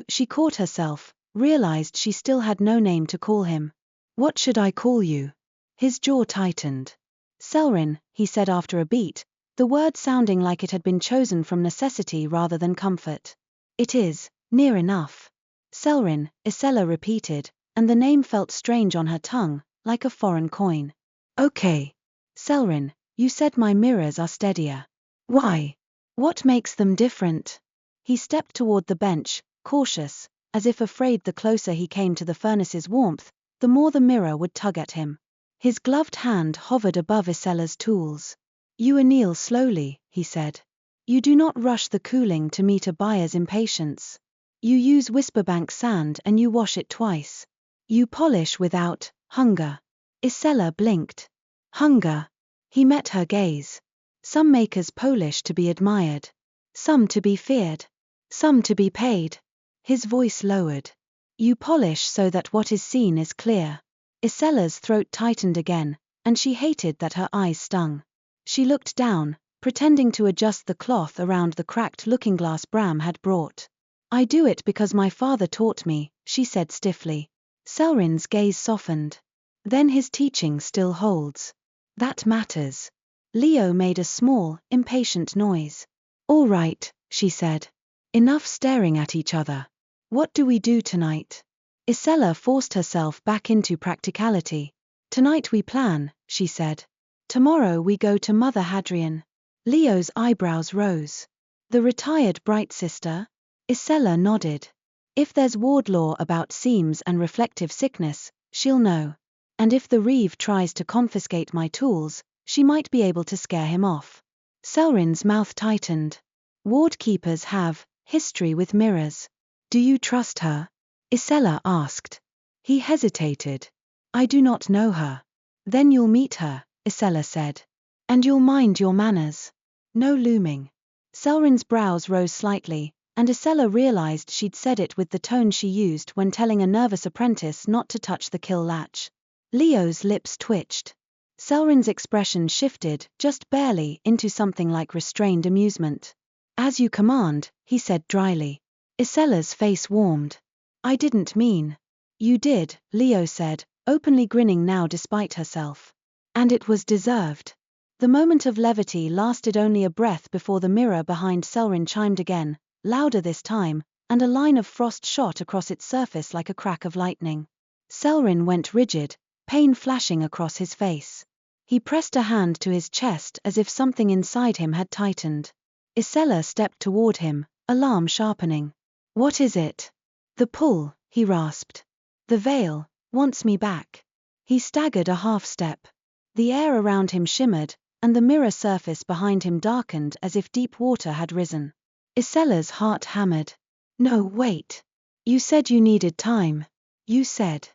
Speaker 1: She caught herself, realized she still had no name to call him. What should I call you? His jaw tightened. Caelrin, he said after a beat, the word sounding like it had been chosen from necessity rather than comfort. It is, near enough. Caelrin, Ysella repeated, and the name felt strange on her tongue, like a foreign coin. Okay. Caelrin, you said my mirrors are steadier. Why? What makes them different? He stepped toward the bench, cautious, as if afraid the closer he came to the furnace's warmth, the more the mirror would tug at him. His gloved hand hovered above Ysella's tools. You anneal slowly, he said. You do not rush the cooling to meet a buyer's impatience. You use whisperbank sand and you wash it twice. You polish without hunger. Ysella blinked. Hunger. He met her gaze. Some makers polish to be admired. Some to be feared. Some to be paid. His voice lowered. You polish so that what is seen is clear. Ysella's throat tightened again, and she hated that her eyes stung. She looked down, pretending to adjust the cloth around the cracked looking-glass Bram had brought. I do it because my father taught me, she said stiffly. Caelrin's gaze softened. Then his teaching still holds. That matters. Leo made a small, impatient noise. All right, she said. Enough staring at each other. What do we do tonight? Ysella forced herself back into practicality. Tonight we plan, she said. Tomorrow we go to Mother Hadrian. Leo's eyebrows rose. The retired bright sister? Ysella nodded. If there's ward law about seams and reflective sickness, she'll know. And if the Reeve tries to confiscate my tools, she might be able to scare him off. Caelrin's mouth tightened. Ward keepers have history with mirrors. Do you trust her? Ysella asked. He hesitated. I do not know her. Then you'll meet her, Ysella said. And you'll mind your manners. No looming. Caelrin's brows rose slightly, and Ysella realized she'd said it with the tone she used when telling a nervous apprentice not to touch the kill latch. Leo's lips twitched. Caelrin's expression shifted, just barely, into something like restrained amusement. As you command, he said dryly. Ysella's face warmed. I didn't mean. You did, Leo said, openly grinning now despite herself. And it was deserved. The moment of levity lasted only a breath before the mirror behind Caelrin chimed again, louder this time, and a line of frost shot across its surface like a crack of lightning. Caelrin went rigid, pain flashing across his face. He pressed a hand to his chest as if something inside him had tightened. Ysella stepped toward him, alarm sharpening. What is it? The pull, he rasped. The veil wants me back. He staggered a half step. The air around him shimmered, and the mirror surface behind him darkened as if deep water had risen. Ysella's heart hammered. No, wait. You said you needed time. You said.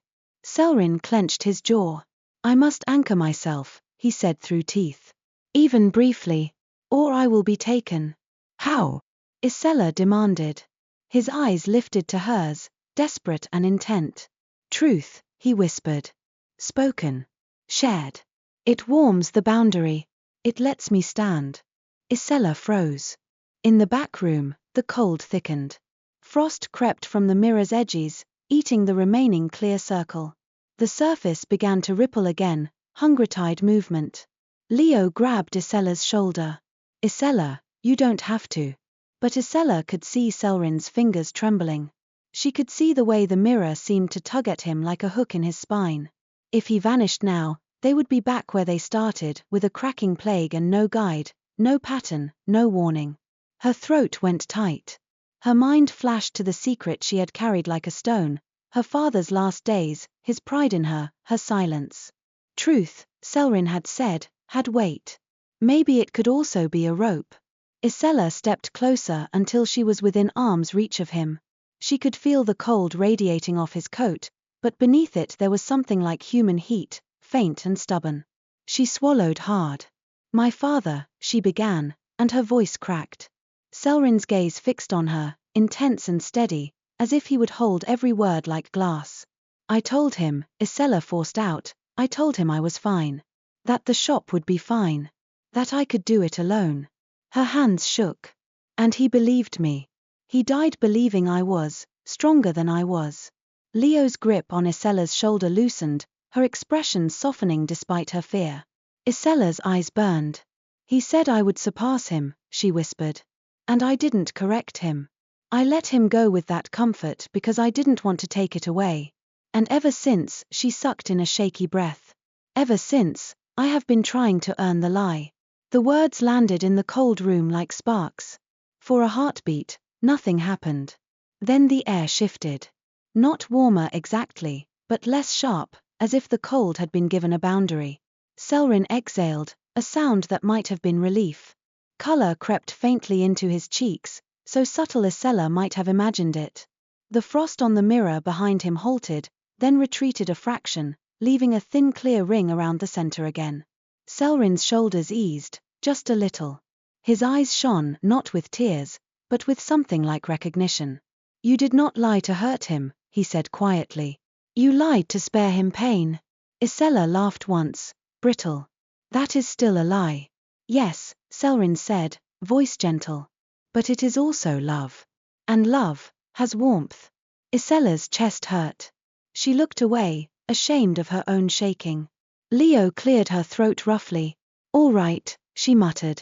Speaker 1: Caelrin clenched his jaw. I must anchor myself, he said through teeth. Even briefly. Or I will be taken. How? Ysella demanded. His eyes lifted to hers, desperate and intent. Truth, he whispered. Spoken. Shared. It warms the boundary. It lets me stand. Ysella froze. In the back room, the cold thickened. Frost crept from the mirror's edges, eating the remaining clear circle. The surface began to ripple again, hungry-tide movement. Leo grabbed Ysella's shoulder. Ysella, you don't have to. But Ysella could see Caelrin's fingers trembling. She could see the way the mirror seemed to tug at him like a hook in his spine. If he vanished now, they would be back where they started, with a cracking plague and no guide, no pattern, no warning. Her throat went tight. Her mind flashed to the secret she had carried like a stone, her father's last days, his pride in her, her silence. Truth, Caelrin had said, had weight. Maybe it could also be a rope. Ysella stepped closer until she was within arm's reach of him. She could feel the cold radiating off his coat, but beneath it there was something like human heat, faint and stubborn. She swallowed hard. My father, she began, and her voice cracked. Caelrin's gaze fixed on her, intense and steady, as if he would hold every word like glass. I told him, Ysella forced out, I told him I was fine. That the shop would be fine. That I could do it alone. Her hands shook. And he believed me. He died believing I was stronger than I was. Leo's grip on Ysella's shoulder loosened, her expression softening despite her fear. Ysella's eyes burned. He said I would surpass him, she whispered. And I didn't correct him. I let him go with that comfort because I didn't want to take it away. And ever since, she sucked in a shaky breath. Ever since, I have been trying to earn the lie. The words landed in the cold room like sparks. For a heartbeat, nothing happened. Then the air shifted. Not warmer exactly, but less sharp, as if the cold had been given a boundary. Caelrin exhaled, a sound that might have been relief. Color crept faintly into his cheeks, so subtle Ysella might have imagined it. The frost on the mirror behind him halted, then retreated a fraction, leaving a thin clear ring around the center again. Caelrin's shoulders eased, just a little. His eyes shone not with tears, but with something like recognition. You did not lie to hurt him, he said quietly. You lied to spare him pain. Ysella laughed once, brittle. That is still a lie. Yes, Caelrin said, voice gentle. But it is also love. And love has warmth. Ysella's chest hurt. She looked away, ashamed of her own shaking. Leo cleared her throat roughly. All right, she muttered.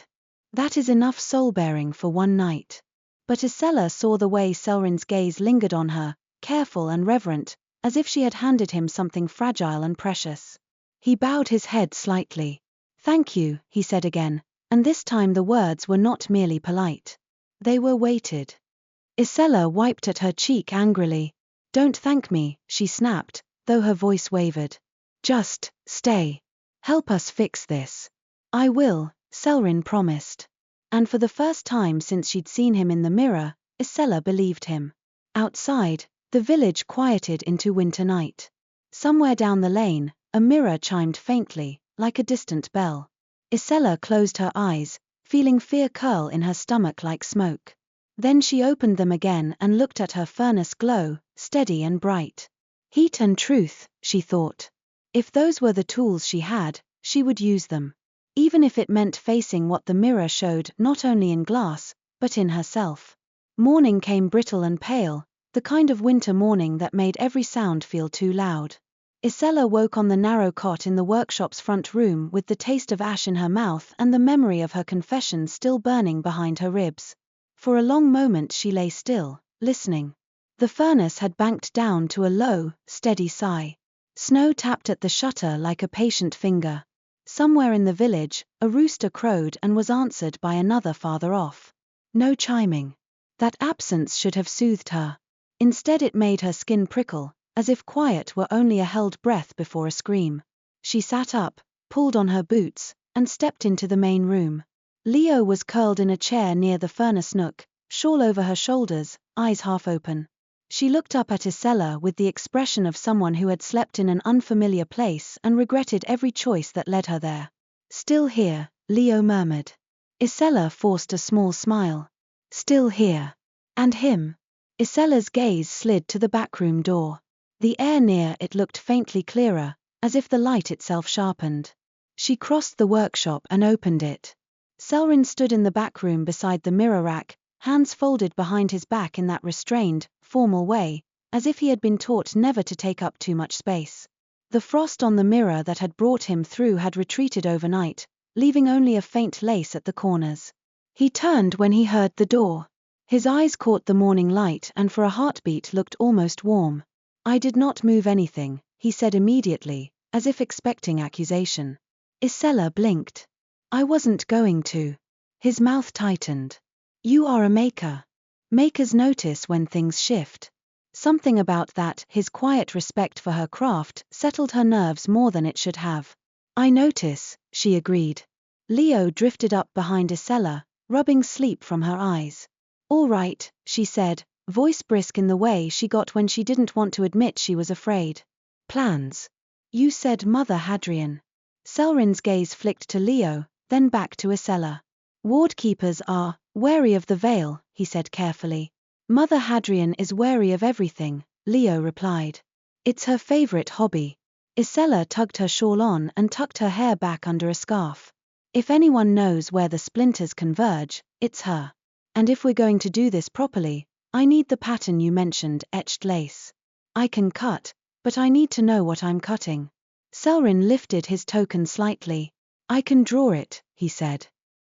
Speaker 1: That is enough soul-bearing for one night. But Ysella saw the way Caelrin's gaze lingered on her, careful and reverent, as if she had handed him something fragile and precious. He bowed his head slightly. Thank you, he said again, and this time the words were not merely polite. They were weighted. Ysella wiped at her cheek angrily. Don't thank me, she snapped, though her voice wavered. Just stay. Help us fix this. I will, Caelrin promised. And for the first time since she'd seen him in the mirror, Ysella believed him. Outside, the village quieted into winter night. Somewhere down the lane, a mirror chimed faintly, like a distant bell. Ysella closed her eyes, feeling fear curl in her stomach like smoke. Then she opened them again and looked at her furnace glow, steady and bright. Heat and truth, she thought. If those were the tools she had, she would use them. Even if it meant facing what the mirror showed not only in glass, but in herself. Morning came brittle and pale, the kind of winter morning that made every sound feel too loud. Ysella woke on the narrow cot in the workshop's front room with the taste of ash in her mouth and the memory of her confession still burning behind her ribs. For a long moment she lay still, listening. The furnace had banked down to a low, steady sigh. Snow tapped at the shutter like a patient finger. Somewhere in the village, a rooster crowed and was answered by another farther off. No chiming. That absence should have soothed her. Instead it made her skin prickle, as if quiet were only a held breath before a scream. She sat up, pulled on her boots, and stepped into the main room. Leo was curled in a chair near the furnace nook, shawl over her shoulders, eyes half open. She looked up at Ysella with the expression of someone who had slept in an unfamiliar place and regretted every choice that led her there. Still here, Leo murmured. Ysella forced a small smile. Still here. And him. Ysella's gaze slid to the backroom door. The air near it looked faintly clearer, as if the light itself sharpened. She crossed the workshop and opened it. Caelrin stood in the back room beside the mirror rack, hands folded behind his back in that restrained, formal way, as if he had been taught never to take up too much space. The frost on the mirror that had brought him through had retreated overnight, leaving only a faint lace at the corners. He turned when he heard the door. His eyes caught the morning light and for a heartbeat looked almost warm. I did not move anything, he said immediately, as if expecting accusation. Ysella blinked. I wasn't going to. His mouth tightened. You are a maker. Makers notice when things shift. Something about that, his quiet respect for her craft, settled her nerves more than it should have. I notice, she agreed. Leo drifted up behind Ysella, rubbing sleep from her eyes. All right, she said, voice brisk in the way she got when she didn't want to admit she was afraid. Plans. You said Mother Hadrian. Caelrin's gaze flicked to Leo, then back to Ysella. Wardkeepers are wary of the veil, he said carefully. Mother Hadrian is wary of everything, Leo replied. It's her favorite hobby. Ysella tugged her shawl on and tucked her hair back under a scarf. If anyone knows where the splinters converge, it's her. And if we're going to do this properly, I need the pattern you mentioned, etched lace. I can cut, but I need to know what I'm cutting. Caelrin lifted his token slightly. I can draw it, he said.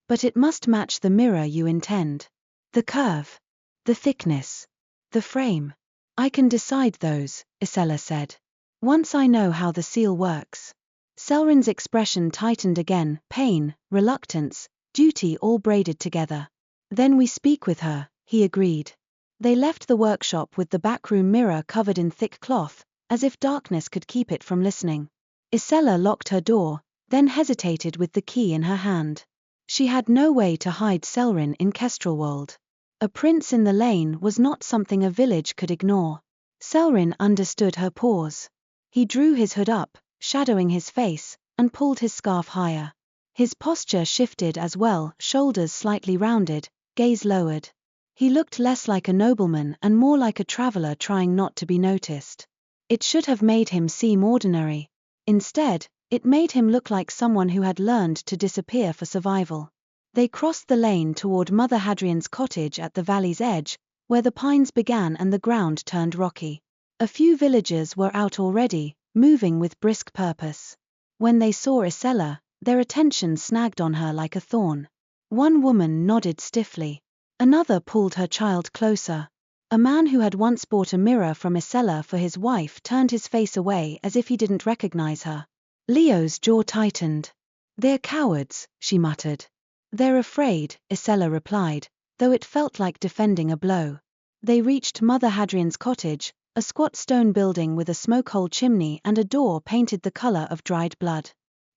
Speaker 1: But it must match the mirror you intend. The curve. The thickness. The frame. I can decide those, Ysella said. Once I know how the seal works. Caelrin's expression tightened again, pain, reluctance, duty all braided together. Then we speak with her, he agreed. They left the workshop with the backroom mirror covered in thick cloth, as if darkness could keep it from listening. Ysella locked her door, then hesitated with the key in her hand. She had no way to hide Caelrin in Kestrelwold. A prince in the lane was not something a village could ignore. Caelrin understood her pause. He drew his hood up, shadowing his face, and pulled his scarf higher. His posture shifted as well, shoulders slightly rounded, gaze lowered. He looked less like a nobleman and more like a traveler trying not to be noticed. It should have made him seem ordinary. Instead, it made him look like someone who had learned to disappear for survival. They crossed the lane toward Mother Hadrian's cottage at the valley's edge, where the pines began and the ground turned rocky. A few villagers were out already, moving with brisk purpose. When they saw Ysella, their attention snagged on her like a thorn. One woman nodded stiffly. Another pulled her child closer. A man who had once bought a mirror from Ysella for his wife turned his face away as if he didn't recognize her. Leo's jaw tightened. They're cowards, she muttered. They're afraid, Ysella replied, though it felt like defending a blow. They reached Mother Hadrian's cottage, a squat stone building with a smoke-hole chimney and a door painted the color of dried blood.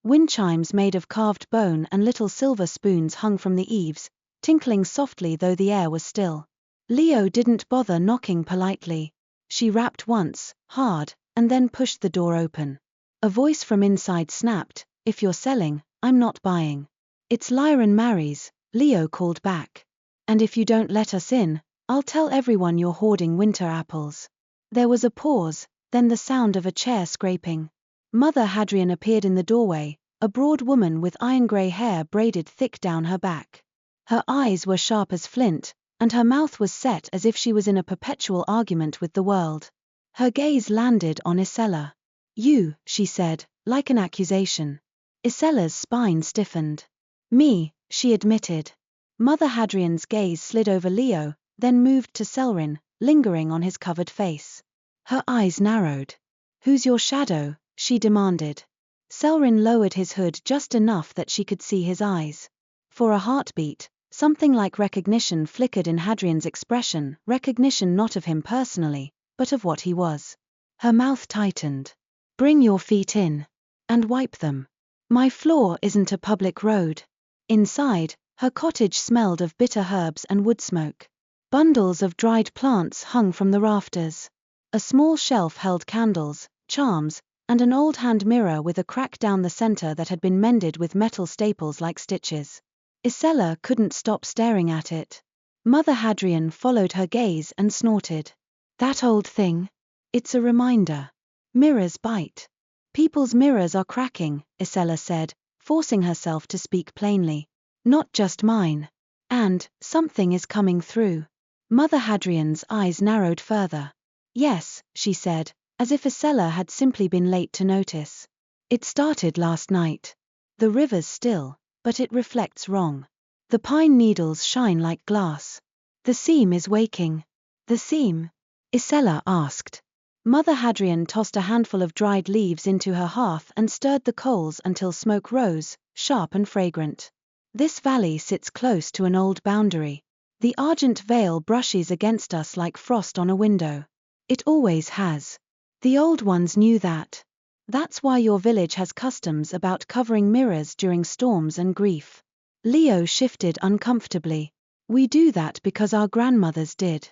Speaker 1: Wind chimes made of carved bone and little silver spoons hung from the eaves, tinkling softly though the air was still. Leo didn't bother knocking politely. She rapped once, hard, and then pushed the door open. A voice from inside snapped, "If you're selling, I'm not buying." "It's Lyran marries," Leo called back. "And if you don't let us in, I'll tell everyone you're hoarding winter apples." There was a pause, then the sound of a chair scraping. Mother Hadrian appeared in the doorway, a broad woman with iron-grey hair braided thick down her back. Her eyes were sharp as flint, and her mouth was set as if she was in a perpetual argument with the world. Her gaze landed on Ysella. "You," she said, like an accusation. Ysella's spine stiffened. "Me," she admitted. Mother Hadrian's gaze slid over Leo, then moved to Caelrin, lingering on his covered face. Her eyes narrowed. "Who's your shadow?" she demanded. Caelrin lowered his hood just enough that she could see his eyes. For a heartbeat, something like recognition flickered in Hadrian's expression, recognition not of him personally, but of what he was. Her mouth tightened. "Bring your feet in. And wipe them. My floor isn't a public road." Inside, her cottage smelled of bitter herbs and wood smoke. Bundles of dried plants hung from the rafters. A small shelf held candles, charms, and an old hand mirror with a crack down the center that had been mended with metal staples like stitches. Ysella couldn't stop staring at it. Mother Hadrian followed her gaze and snorted. "That old thing? It's a reminder. Mirrors bite. People's mirrors are cracking," Ysella said, forcing herself to speak plainly. "Not just mine. And something is coming through." Mother Hadrian's eyes narrowed further. "Yes," she said, as if Ysella had simply been late to notice. "It started last night. The river's still, but it reflects wrong. The pine needles shine like glass. The seam is waking." "The seam?" Ysella asked. Mother Hadrian tossed a handful of dried leaves into her hearth and stirred the coals until smoke rose, sharp and fragrant. "This valley sits close to an old boundary. The Argent Vale brushes against us like frost on a window. It always has. The old ones knew that. That's why your village has customs about covering mirrors during storms and grief." Leo shifted uncomfortably. "We do that because our grandmothers did.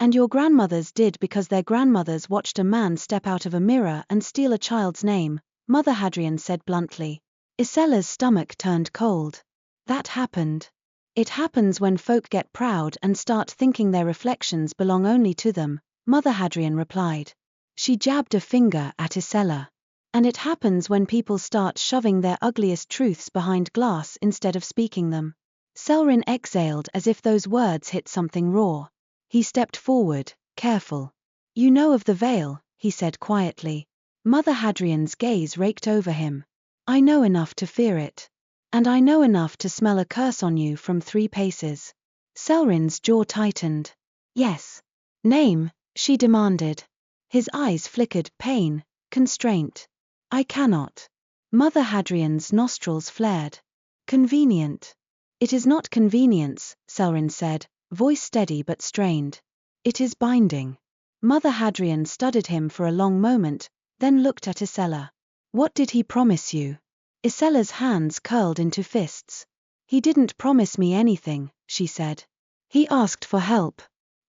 Speaker 1: And your grandmothers did because their grandmothers watched a man step out of a mirror and steal a child's name," Mother Hadrian said bluntly. Ysella's stomach turned cold. "That happened. It happens when folk get proud and start thinking their reflections belong only to them," Mother Hadrian replied. She jabbed a finger at Ysella. "And it happens when people start shoving their ugliest truths behind glass instead of speaking them." Caelrin exhaled as if those words hit something raw. He stepped forward, careful. "You know of the veil," he said quietly. Mother Hadrian's gaze raked over him. "I know enough to fear it. And I know enough to smell a curse on you from 3 paces." Caelrin's jaw tightened. Yes. Name, she demanded. His eyes flickered pain, constraint. I cannot. Mother Hadrian's nostrils flared. Convenient. It is not convenience, Caelrin said, voice steady but strained. It is binding. Mother Hadrian studied him for a long moment, then looked at Ysella. What did he promise you? Ysella's hands curled into fists. He didn't promise me anything, she said. He asked for help.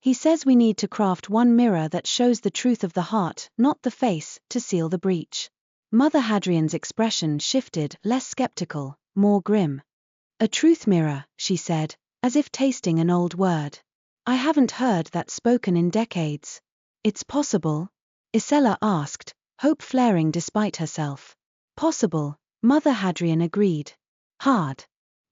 Speaker 1: He says we need to craft one mirror that shows the truth of the heart, not the face, to seal the breach. Mother Hadrian's expression shifted, less skeptical, more grim. A truth mirror, she said, as if tasting an old word. I haven't heard that spoken in decades. It's possible? Ysella asked, hope flaring despite herself. Possible, Mother Hadrian agreed. Hard.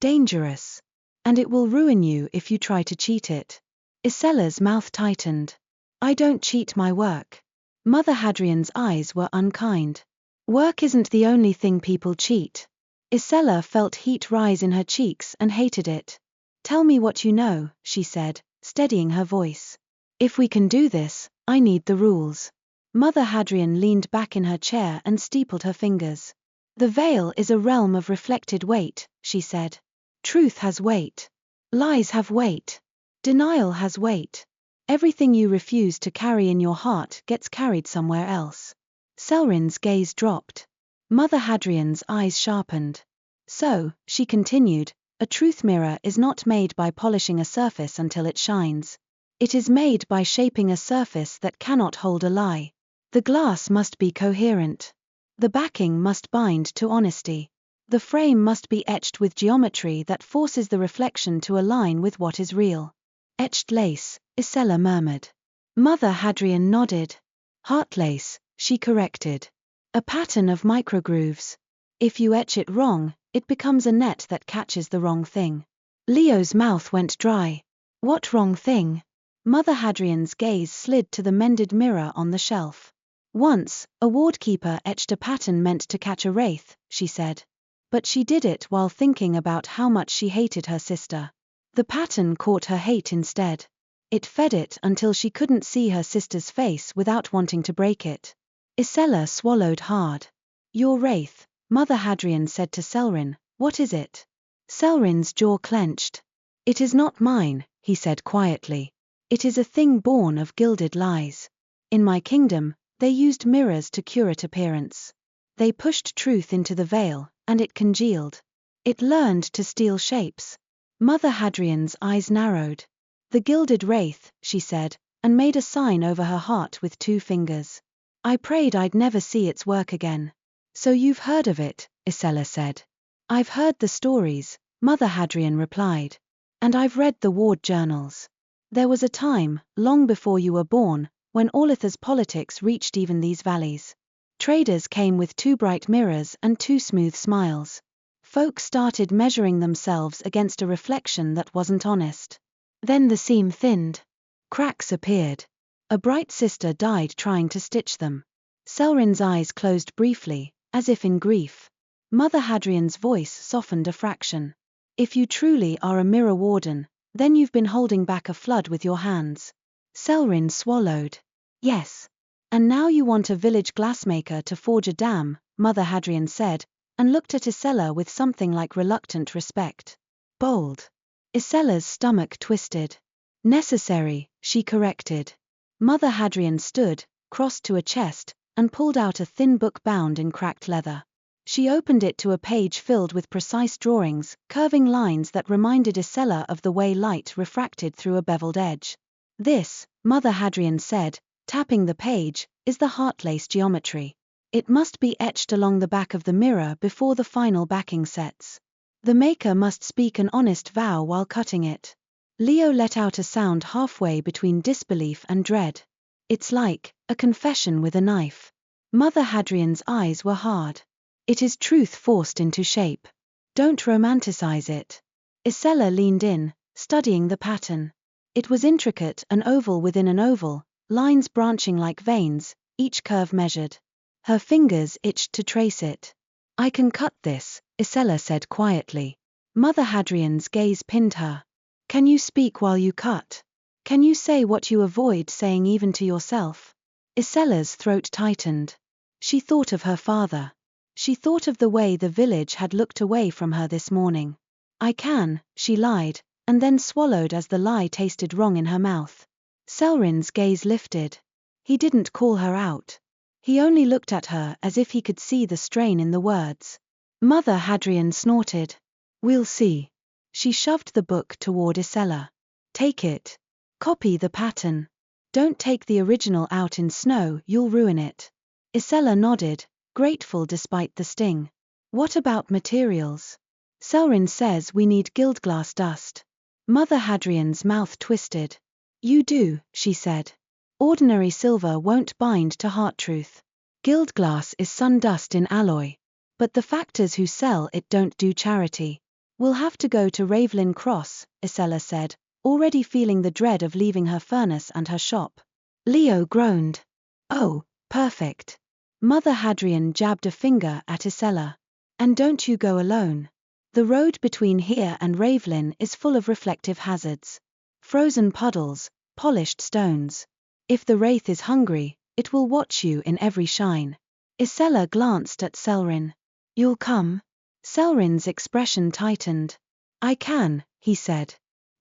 Speaker 1: Dangerous. And it will ruin you if you try to cheat it. Ysella's mouth tightened. I don't cheat my work. Mother Hadrian's eyes were unkind. Work isn't the only thing people cheat. Ysella felt heat rise in her cheeks and hated it. Tell me what you know, she said, steadying her voice. If we can do this, I need the rules. Mother Hadrian leaned back in her chair and steepled her fingers. The veil is a realm of reflected weight, she said. Truth has weight. Lies have weight. Denial has weight. Everything you refuse to carry in your heart gets carried somewhere else. Caelrin's gaze dropped. Mother Hadrian's eyes sharpened. So, she continued, a truth mirror is not made by polishing a surface until it shines. It is made by shaping a surface that cannot hold a lie. The glass must be coherent. The backing must bind to honesty. The frame must be etched with geometry that forces the reflection to align with what is real. Etched lace, Ysella murmured. Mother Hadrian nodded. Heart lace, she corrected. A pattern of microgrooves. If you etch it wrong, it becomes a net that catches the wrong thing. Leo's mouth went dry. What wrong thing? Mother Hadrian's gaze slid to the mended mirror on the shelf. Once, a wardkeeper etched a pattern meant to catch a wraith, she said. But she did it while thinking about how much she hated her sister. The pattern caught her hate instead. It fed it until she couldn't see her sister's face without wanting to break it. Ysella swallowed hard. Your wraith, Mother Hadrian said to Caelrin, what is it? Caelrin's jaw clenched. It is not mine, he said quietly. It is a thing born of gilded lies. In my kingdom, they used mirrors to curate appearance. They pushed truth into the veil, and it congealed. It learned to steal shapes. Mother Hadrian's eyes narrowed. The Gilded Wraith, she said, and made a sign over her heart with 2 fingers. I prayed I'd never see its work again. So you've heard of it, Ysella said. I've heard the stories, Mother Hadrian replied. And I've read the ward journals. There was a time, long before you were born, when Auletha's politics reached even these valleys. Traders came with 2 bright mirrors and 2 smooth smiles. Folk started measuring themselves against a reflection that wasn't honest. Then the seam thinned. Cracks appeared. A bright sister died trying to stitch them. Caelrin's eyes closed briefly, as if in grief. Mother Hadrian's voice softened a fraction. If you truly are a mirror warden, then you've been holding back a flood with your hands. Caelrin swallowed. Yes. And now you want a village glassmaker to forge a dam, Mother Hadrian said, and looked at Ysella with something like reluctant respect. Bold. Ysella's stomach twisted. Necessary, she corrected. Mother Hadrian stood, crossed to a chest, and pulled out a thin book bound in cracked leather. She opened it to a page filled with precise drawings, curving lines that reminded Ysella of the way light refracted through a beveled edge. This, Mother Hadrian said, tapping the page, is the heartlace geometry. It must be etched along the back of the mirror before the final backing sets. The maker must speak an honest vow while cutting it. Leo let out a sound halfway between disbelief and dread. It's like a confession with a knife. Mother Hadrian's eyes were hard. It is truth forced into shape. Don't romanticize it. Ysella leaned in, studying the pattern. It was intricate, an oval within an oval, lines branching like veins, each curve measured. Her fingers itched to trace it. I can cut this, Ysella said quietly. Mother Hadrian's gaze pinned her. Can you speak while you cut? Can you say what you avoid saying even to yourself? Ysella's throat tightened. She thought of her father. She thought of the way the village had looked away from her this morning. I can, she lied, and then swallowed as the lie tasted wrong in her mouth. Caelrin's gaze lifted. He didn't call her out. He only looked at her as if he could see the strain in the words. Mother Hadrian snorted. We'll see. She shoved the book toward Ysella. Take it. Copy the pattern. Don't take the original out in snow, you'll ruin it. Ysella nodded, grateful despite the sting. What about materials? Caelrin says we need gildglass dust. Mother Hadrian's mouth twisted. You do, she said. Ordinary silver won't bind to heart-truth. Gildglass is sun dust in alloy. But the factors who sell it don't do charity. We'll have to go to Ravelin Cross, Ysella said, already feeling the dread of leaving her furnace and her shop. Leo groaned. Oh, perfect. Mother Hadrian jabbed a finger at Ysella. And don't you go alone. The road between here and Ravelin is full of reflective hazards. Frozen puddles, polished stones. If the wraith is hungry, it will watch you in every shine. Ysella glanced at Caelrin. You'll come? Caelrin's expression tightened. I can, he said.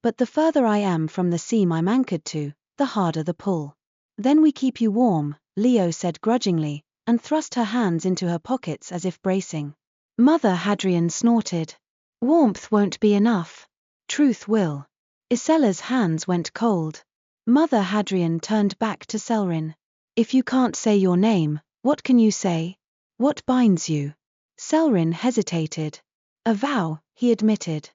Speaker 1: But the further I am from the seam I'm anchored to, the harder the pull. Then we keep you warm, Leo said grudgingly, and thrust her hands into her pockets as if bracing. Mother Hadrian snorted. Warmth won't be enough. Truth will. Ysella's hands went cold. Mother Hadrian turned back to Caelrin. If you can't say your name, what can you say? What binds you? Caelrin hesitated. A vow, he admitted.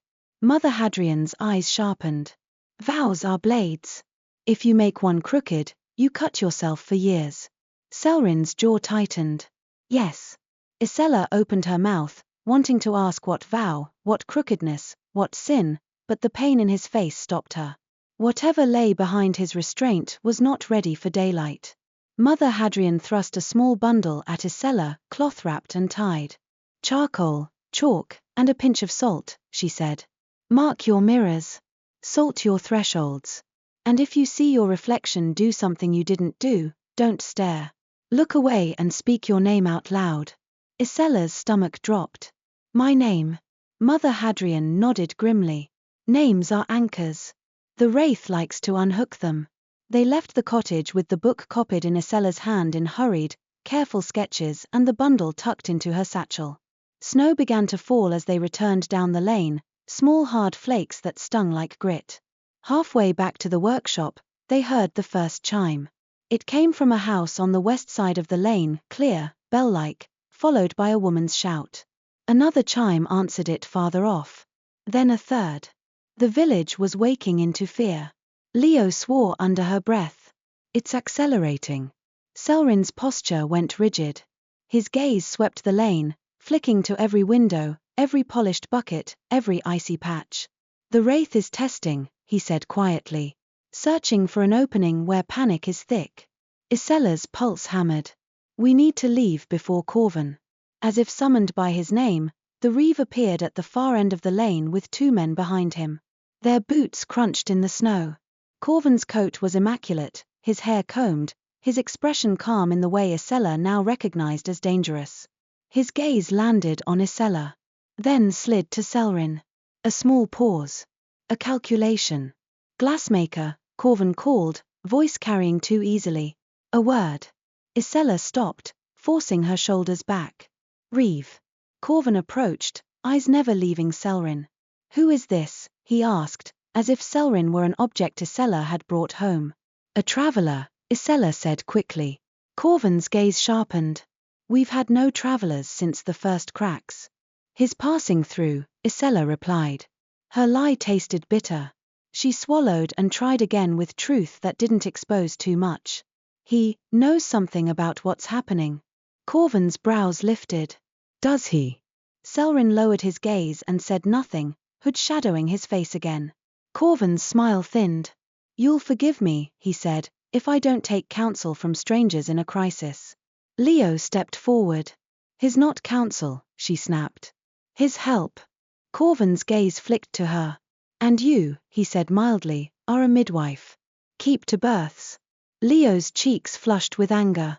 Speaker 1: Mother Hadrian's eyes sharpened. Vows are blades. If you make one crooked, you cut yourself for years. Caelrin's jaw tightened. Yes. Ysella opened her mouth, wanting to ask what vow, what crookedness, what sin, but the pain in his face stopped her. Whatever lay behind his restraint was not ready for daylight. Mother Hadrian thrust a small bundle at Ysella, cloth-wrapped and tied. Charcoal, chalk, and a pinch of salt, she said. Mark your mirrors. Salt your thresholds. And if you see your reflection do something you didn't do, don't stare. Look away and speak your name out loud. Ysella's stomach dropped. My name. Mother Hadrian nodded grimly. Names are anchors. The wraith likes to unhook them. They left the cottage with the book copied in Ysella's hand in hurried, careful sketches and the bundle tucked into her satchel. Snow began to fall as they returned down the lane, small hard flakes that stung like grit. Halfway back to the workshop, they heard the first chime. It came from a house on the west side of the lane, clear, bell-like, followed by a woman's shout. Another chime answered it farther off. Then a third. The village was waking into fear. Leo swore under her breath. It's accelerating. Caelrin's posture went rigid. His gaze swept the lane, flicking to every window, every polished bucket, every icy patch. The wraith is testing, he said quietly. Searching for an opening where panic is thick. Ysella's pulse hammered. We need to leave before Corvin. As if summoned by his name, the reeve appeared at the far end of the lane with two men behind him. Their boots crunched in the snow. Corvin's coat was immaculate, his hair combed, his expression calm in the way Ysella now recognized as dangerous. His gaze landed on Ysella. Then slid to Caelrin. A small pause. A calculation. Glassmaker, Corvin called, voice carrying too easily. A word. Ysella stopped, forcing her shoulders back. Reeve. Corvin approached, eyes never leaving Caelrin. Who is this? He asked, as if Caelrin were an object Ysella had brought home. A traveler, Ysella said quickly. Corvin's gaze sharpened. We've had no travelers since the first cracks. His passing through, Ysella replied. Her lie tasted bitter. She swallowed and tried again with truth that didn't expose too much. He knows something about what's happening. Corvin's brows lifted. Does he? Caelrin lowered his gaze and said nothing, hood shadowing his face again. Corvin's smile thinned. You'll forgive me, he said, if I don't take counsel from strangers in a crisis. Leo stepped forward. His not counsel, she snapped. His help. Corvin's gaze flicked to her. And you, he said mildly, are a midwife. Keep to births. Leo's cheeks flushed with anger.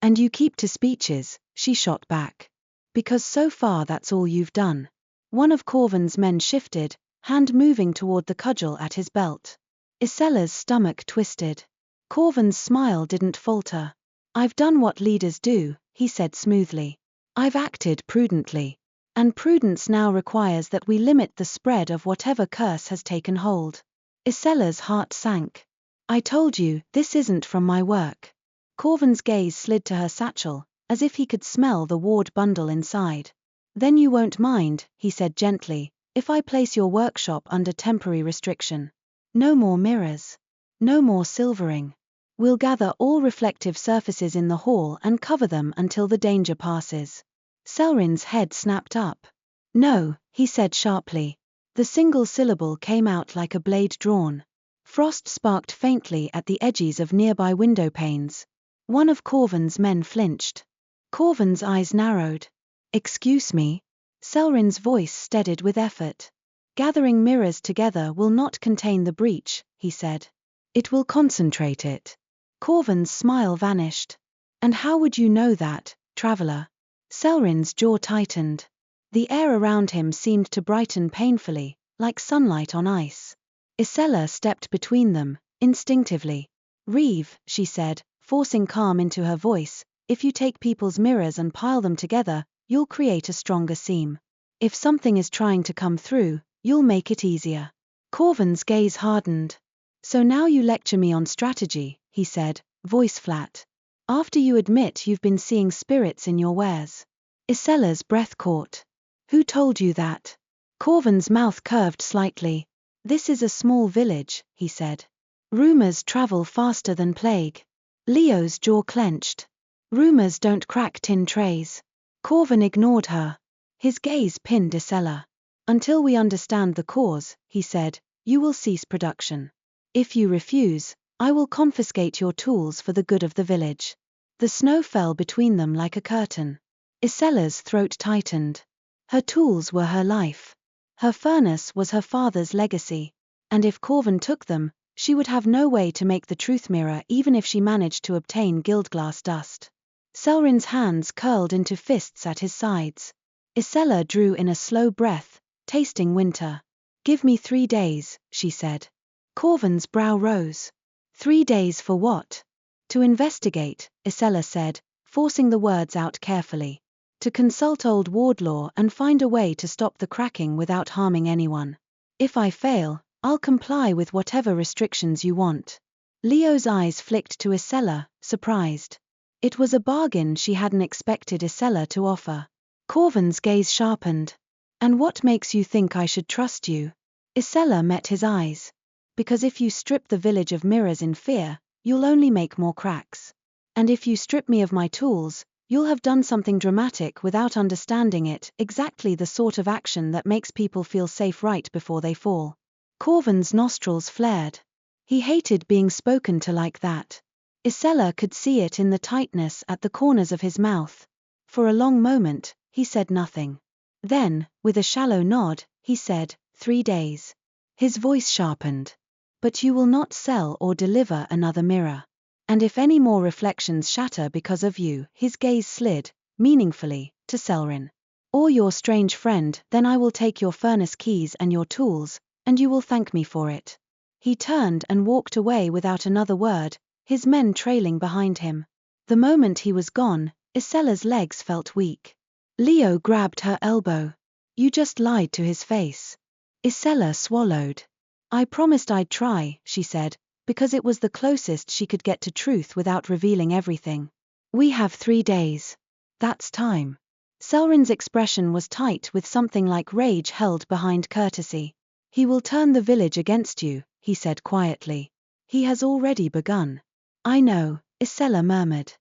Speaker 1: And you keep to speeches, she shot back. Because so far that's all you've done. One of Corvin's men shifted, hand moving toward the cudgel at his belt. Ysella's stomach twisted. Corvin's smile didn't falter. I've done what leaders do, he said smoothly. I've acted prudently. And prudence now requires that we limit the spread of whatever curse has taken hold. Ysella's heart sank. I told you, this isn't from my work. Corvin's gaze slid to her satchel, as if he could smell the ward bundle inside. Then you won't mind, he said gently, if I place your workshop under temporary restriction. No more mirrors. No more silvering. We'll gather all reflective surfaces in the hall and cover them until the danger passes. Caelrin's head snapped up. No, he said sharply. The single syllable came out like a blade drawn. Frost sparked faintly at the edges of nearby window panes. One of Corvin's men flinched. Corvin's eyes narrowed. Excuse me? Caelrin's voice steadied with effort. Gathering mirrors together will not contain the breach, he said. It will concentrate it. Corvin's smile vanished. And how would you know that, traveler? Caelrin's jaw tightened. The air around him seemed to brighten painfully, like sunlight on ice. Ysella stepped between them, instinctively. Reeve, she said, forcing calm into her voice, if you take people's mirrors and pile them together, you'll create a stronger seam. If something is trying to come through, you'll make it easier. Corvin's gaze hardened. So now you lecture me on strategy, he said, voice flat. After you admit you've been seeing spirits in your wares. Ysella's breath caught. Who told you that? Corvin's mouth curved slightly. This is a small village, he said. Rumors travel faster than plague. Leo's jaw clenched. Rumors don't crack tin trays. Corvin ignored her. His gaze pinned Ysella. Until we understand the cause, he said, you will cease production. If you refuse, I will confiscate your tools for the good of the village. The snow fell between them like a curtain. Ysella's throat tightened. Her tools were her life. Her furnace was her father's legacy. And if Corvin took them, she would have no way to make the truth mirror even if she managed to obtain guildglass dust. Caelrin's hands curled into fists at his sides. Ysella drew in a slow breath, tasting winter. Give me 3 days, she said. Corvin's brow rose. 3 days for what? To investigate, Ysella said, forcing the words out carefully. To consult old ward law and find a way to stop the cracking without harming anyone. If I fail, I'll comply with whatever restrictions you want. Leo's eyes flicked to Ysella, surprised. It was a bargain she hadn't expected Ysella to offer. Corvin's gaze sharpened. And what makes you think I should trust you? Ysella met his eyes. Because if you strip the village of mirrors in fear, you'll only make more cracks. And if you strip me of my tools, you'll have done something dramatic without understanding it, exactly the sort of action that makes people feel safe right before they fall. Corvin's nostrils flared. He hated being spoken to like that. Ysella could see it in the tightness at the corners of his mouth. For a long moment, he said nothing. Then, with a shallow nod, he said, 3 days. His voice sharpened. But you will not sell or deliver another mirror. And if any more reflections shatter because of you, his gaze slid, meaningfully, to Caelrin. Or your strange friend, then I will take your furnace keys and your tools, and you will thank me for it. He turned and walked away without another word, his men trailing behind him. The moment he was gone, Ysella's legs felt weak. Leo grabbed her elbow. You just lied to his face. Ysella swallowed. I promised I'd try, she said, because it was the closest she could get to truth without revealing everything. We have 3 days. That's time. Caelrin's expression was tight with something like rage held behind courtesy. He will turn the village against you, he said quietly. He has already begun. I know, Ysella murmured.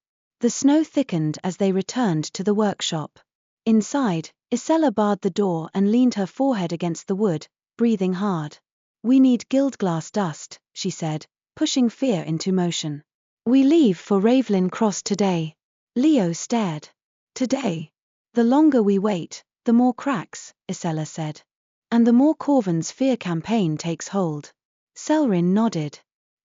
Speaker 1: The snow thickened as they returned to the workshop. Inside, Ysella barred the door and leaned her forehead against the wood, breathing hard. We need guildglass dust, she said, pushing fear into motion. We leave for Ravelin Cross today. Leo stared. Today? The longer we wait, the more cracks, Ysella said. And the more Corvin's fear campaign takes hold. Caelrin nodded.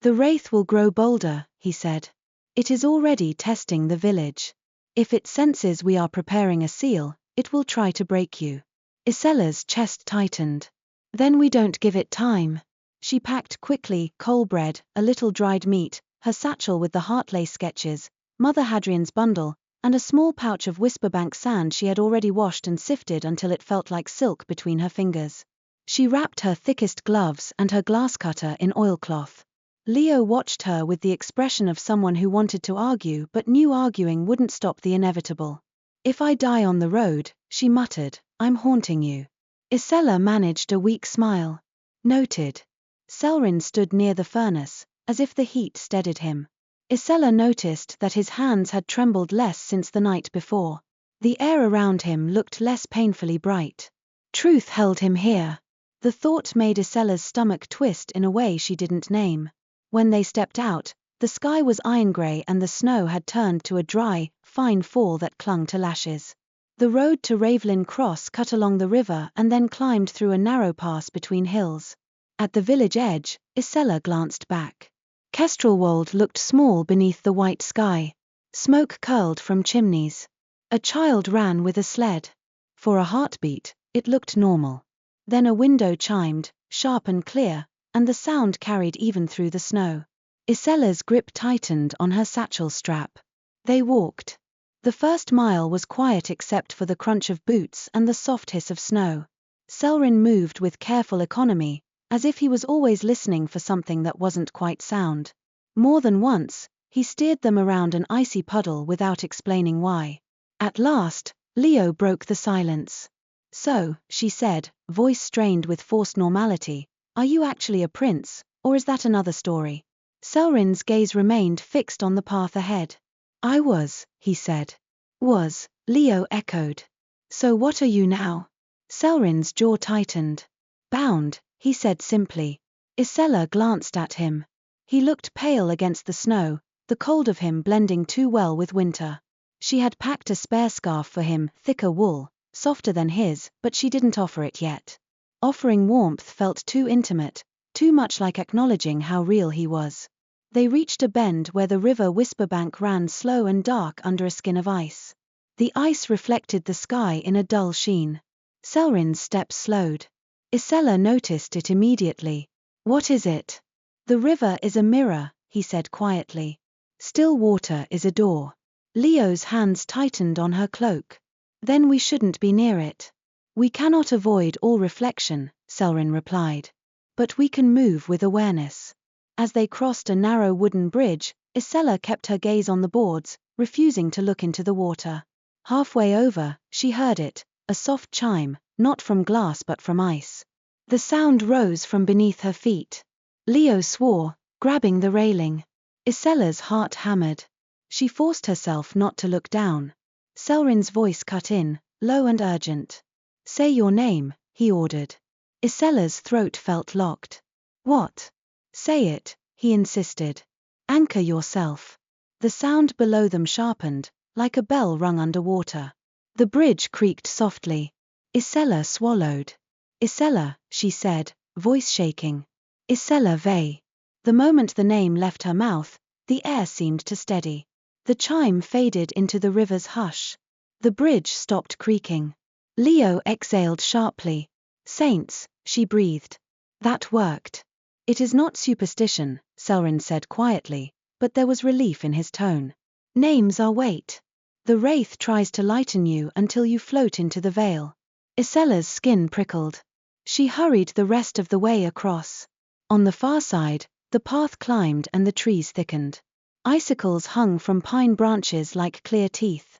Speaker 1: The wraith will grow bolder, he said. It is already testing the village. If it senses we are preparing a seal, it will try to break you. Ysella's chest tightened. Then we don't give it time. She packed quickly, coal bread, a little dried meat, her satchel with the heartlace sketches, Mother Hadrian's bundle, and a small pouch of Whisperbank sand she had already washed and sifted until it felt like silk between her fingers. She wrapped her thickest gloves and her glass cutter in oilcloth. Leo watched her with the expression of someone who wanted to argue but knew arguing wouldn't stop the inevitable. If I die on the road, she muttered, I'm haunting you. Ysella managed a weak smile. Noted. Caelrin stood near the furnace, as if the heat steadied him. Ysella noticed that his hands had trembled less since the night before. The air around him looked less painfully bright. Truth held him here. The thought made Ysella's stomach twist in a way she didn't name. When they stepped out, the sky was iron-grey and the snow had turned to a dry, fine fall that clung to lashes. The road to Ravelin Cross cut along the river and then climbed through a narrow pass between hills. At the village edge, Ysella glanced back. Kestrelwold looked small beneath the white sky. Smoke curled from chimneys. A child ran with a sled. For a heartbeat, it looked normal. Then a window chimed, sharp and clear, and the sound carried even through the snow. Ysella's grip tightened on her satchel strap. They walked. The first mile was quiet except for the crunch of boots and the soft hiss of snow. Caelrin moved with careful economy, as if he was always listening for something that wasn't quite sound. More than once, he steered them around an icy puddle without explaining why. At last, Leo broke the silence. So, she said, voice strained with forced normality, are you actually a prince, or is that another story? Caelrin's gaze remained fixed on the path ahead. I was, he said. Was, Leo echoed. So what are you now? Caelrin's jaw tightened. Bound, he said simply. Ysella glanced at him. He looked pale against the snow, the cold of him blending too well with winter. She had packed a spare scarf for him, thicker wool, softer than his, but she didn't offer it yet. Offering warmth felt too intimate, too much like acknowledging how real he was. They reached a bend where the river Whisperbank ran slow and dark under a skin of ice. The ice reflected the sky in a dull sheen. Caelrin's steps slowed. Ysella noticed it immediately. What is it? The river is a mirror, he said quietly. Still water is a door. Leo's hands tightened on her cloak. Then we shouldn't be near it. We cannot avoid all reflection, Caelrin replied. But we can move with awareness. As they crossed a narrow wooden bridge, Ysella kept her gaze on the boards, refusing to look into the water. Halfway over, she heard it, a soft chime, not from glass but from ice. The sound rose from beneath her feet. Leo swore, grabbing the railing. Ysella's heart hammered. She forced herself not to look down. Caelrin's voice cut in, low and urgent. Say your name, he ordered. Ysella's throat felt locked. What? Say it, he insisted. Anchor yourself. The sound below them sharpened, like a bell rung underwater. The bridge creaked softly. Ysella swallowed. Ysella, she said, voice shaking. Ysella Vey. The moment the name left her mouth, the air seemed to steady. The chime faded into the river's hush. The bridge stopped creaking. Leo exhaled sharply. Saints, she breathed. That worked. It is not superstition, Caelrin said quietly, but there was relief in his tone. Names are weight. The wraith tries to lighten you until you float into the veil. Ysella's skin prickled. She hurried the rest of the way across. On the far side, the path climbed and the trees thickened. Icicles hung from pine branches like clear teeth.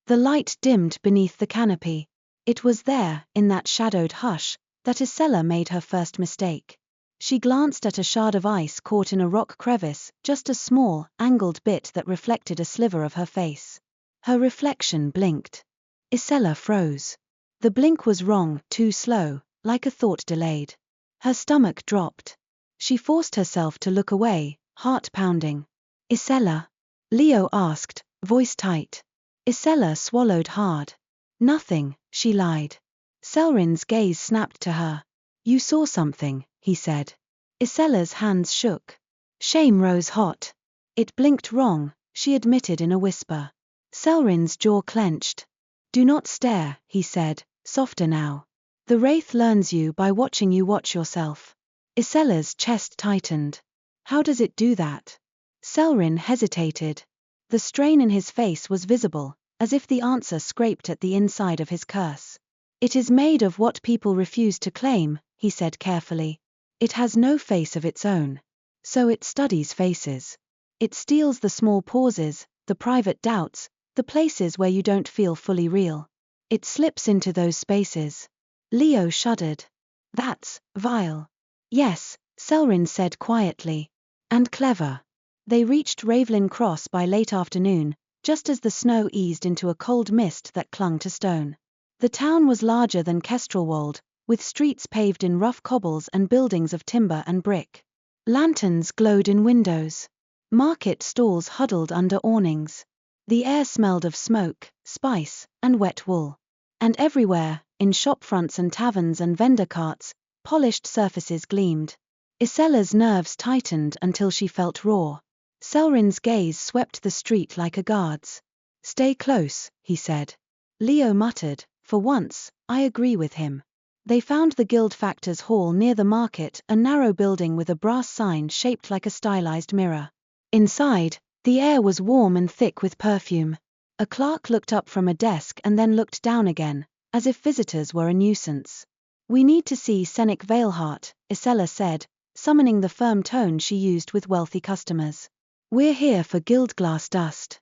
Speaker 1: The light dimmed beneath the canopy. It was there, in that shadowed hush, that Ysella made her first mistake. She glanced at a shard of ice caught in a rock crevice, just a small, angled bit that reflected a sliver of her face. Her reflection blinked. Ysella froze. The blink was wrong, too slow, like a thought delayed. Her stomach dropped. She forced herself to look away, heart pounding. Ysella? Leo asked, voice tight. Ysella swallowed hard. Nothing, she lied. Caelrin's gaze snapped to her. You saw something, he said. Ysella's hands shook. Shame rose hot. It blinked wrong, she admitted in a whisper. Caelrin's jaw clenched. Do not stare, he said, softer now. The wraith learns you by watching you watch yourself. Ysella's chest tightened. How does it do that? Caelrin hesitated. The strain in his face was visible, as if the answer scraped at the inside of his curse. It is made of what people refuse to claim, he said carefully. It has no face of its own. So it studies faces. It steals the small pauses, the private doubts, the places where you don't feel fully real. It slips into those spaces. Leo shuddered. That's vile. Yes, Caelrin said quietly. And clever. They reached Ravelin Cross by late afternoon, just as the snow eased into a cold mist that clung to stone. The town was larger than Kestrelwold, with streets paved in rough cobbles and buildings of timber and brick. Lanterns glowed in windows. Market stalls huddled under awnings. The air smelled of smoke, spice, and wet wool. And everywhere, in shop fronts and taverns and vendor carts, polished surfaces gleamed. Ysella's nerves tightened until she felt raw. Caelrin's gaze swept the street like a guard's. Stay close, he said. Leo muttered, for once, I agree with him. They found the guild factor's hall near the market, a narrow building with a brass sign shaped like a stylized mirror. Inside, the air was warm and thick with perfume. A clerk looked up from a desk and then looked down again, as if visitors were a nuisance. We need to see Senec Valeheart, Ysella said, summoning the firm tone she used with wealthy customers. We're here for guild glass dust.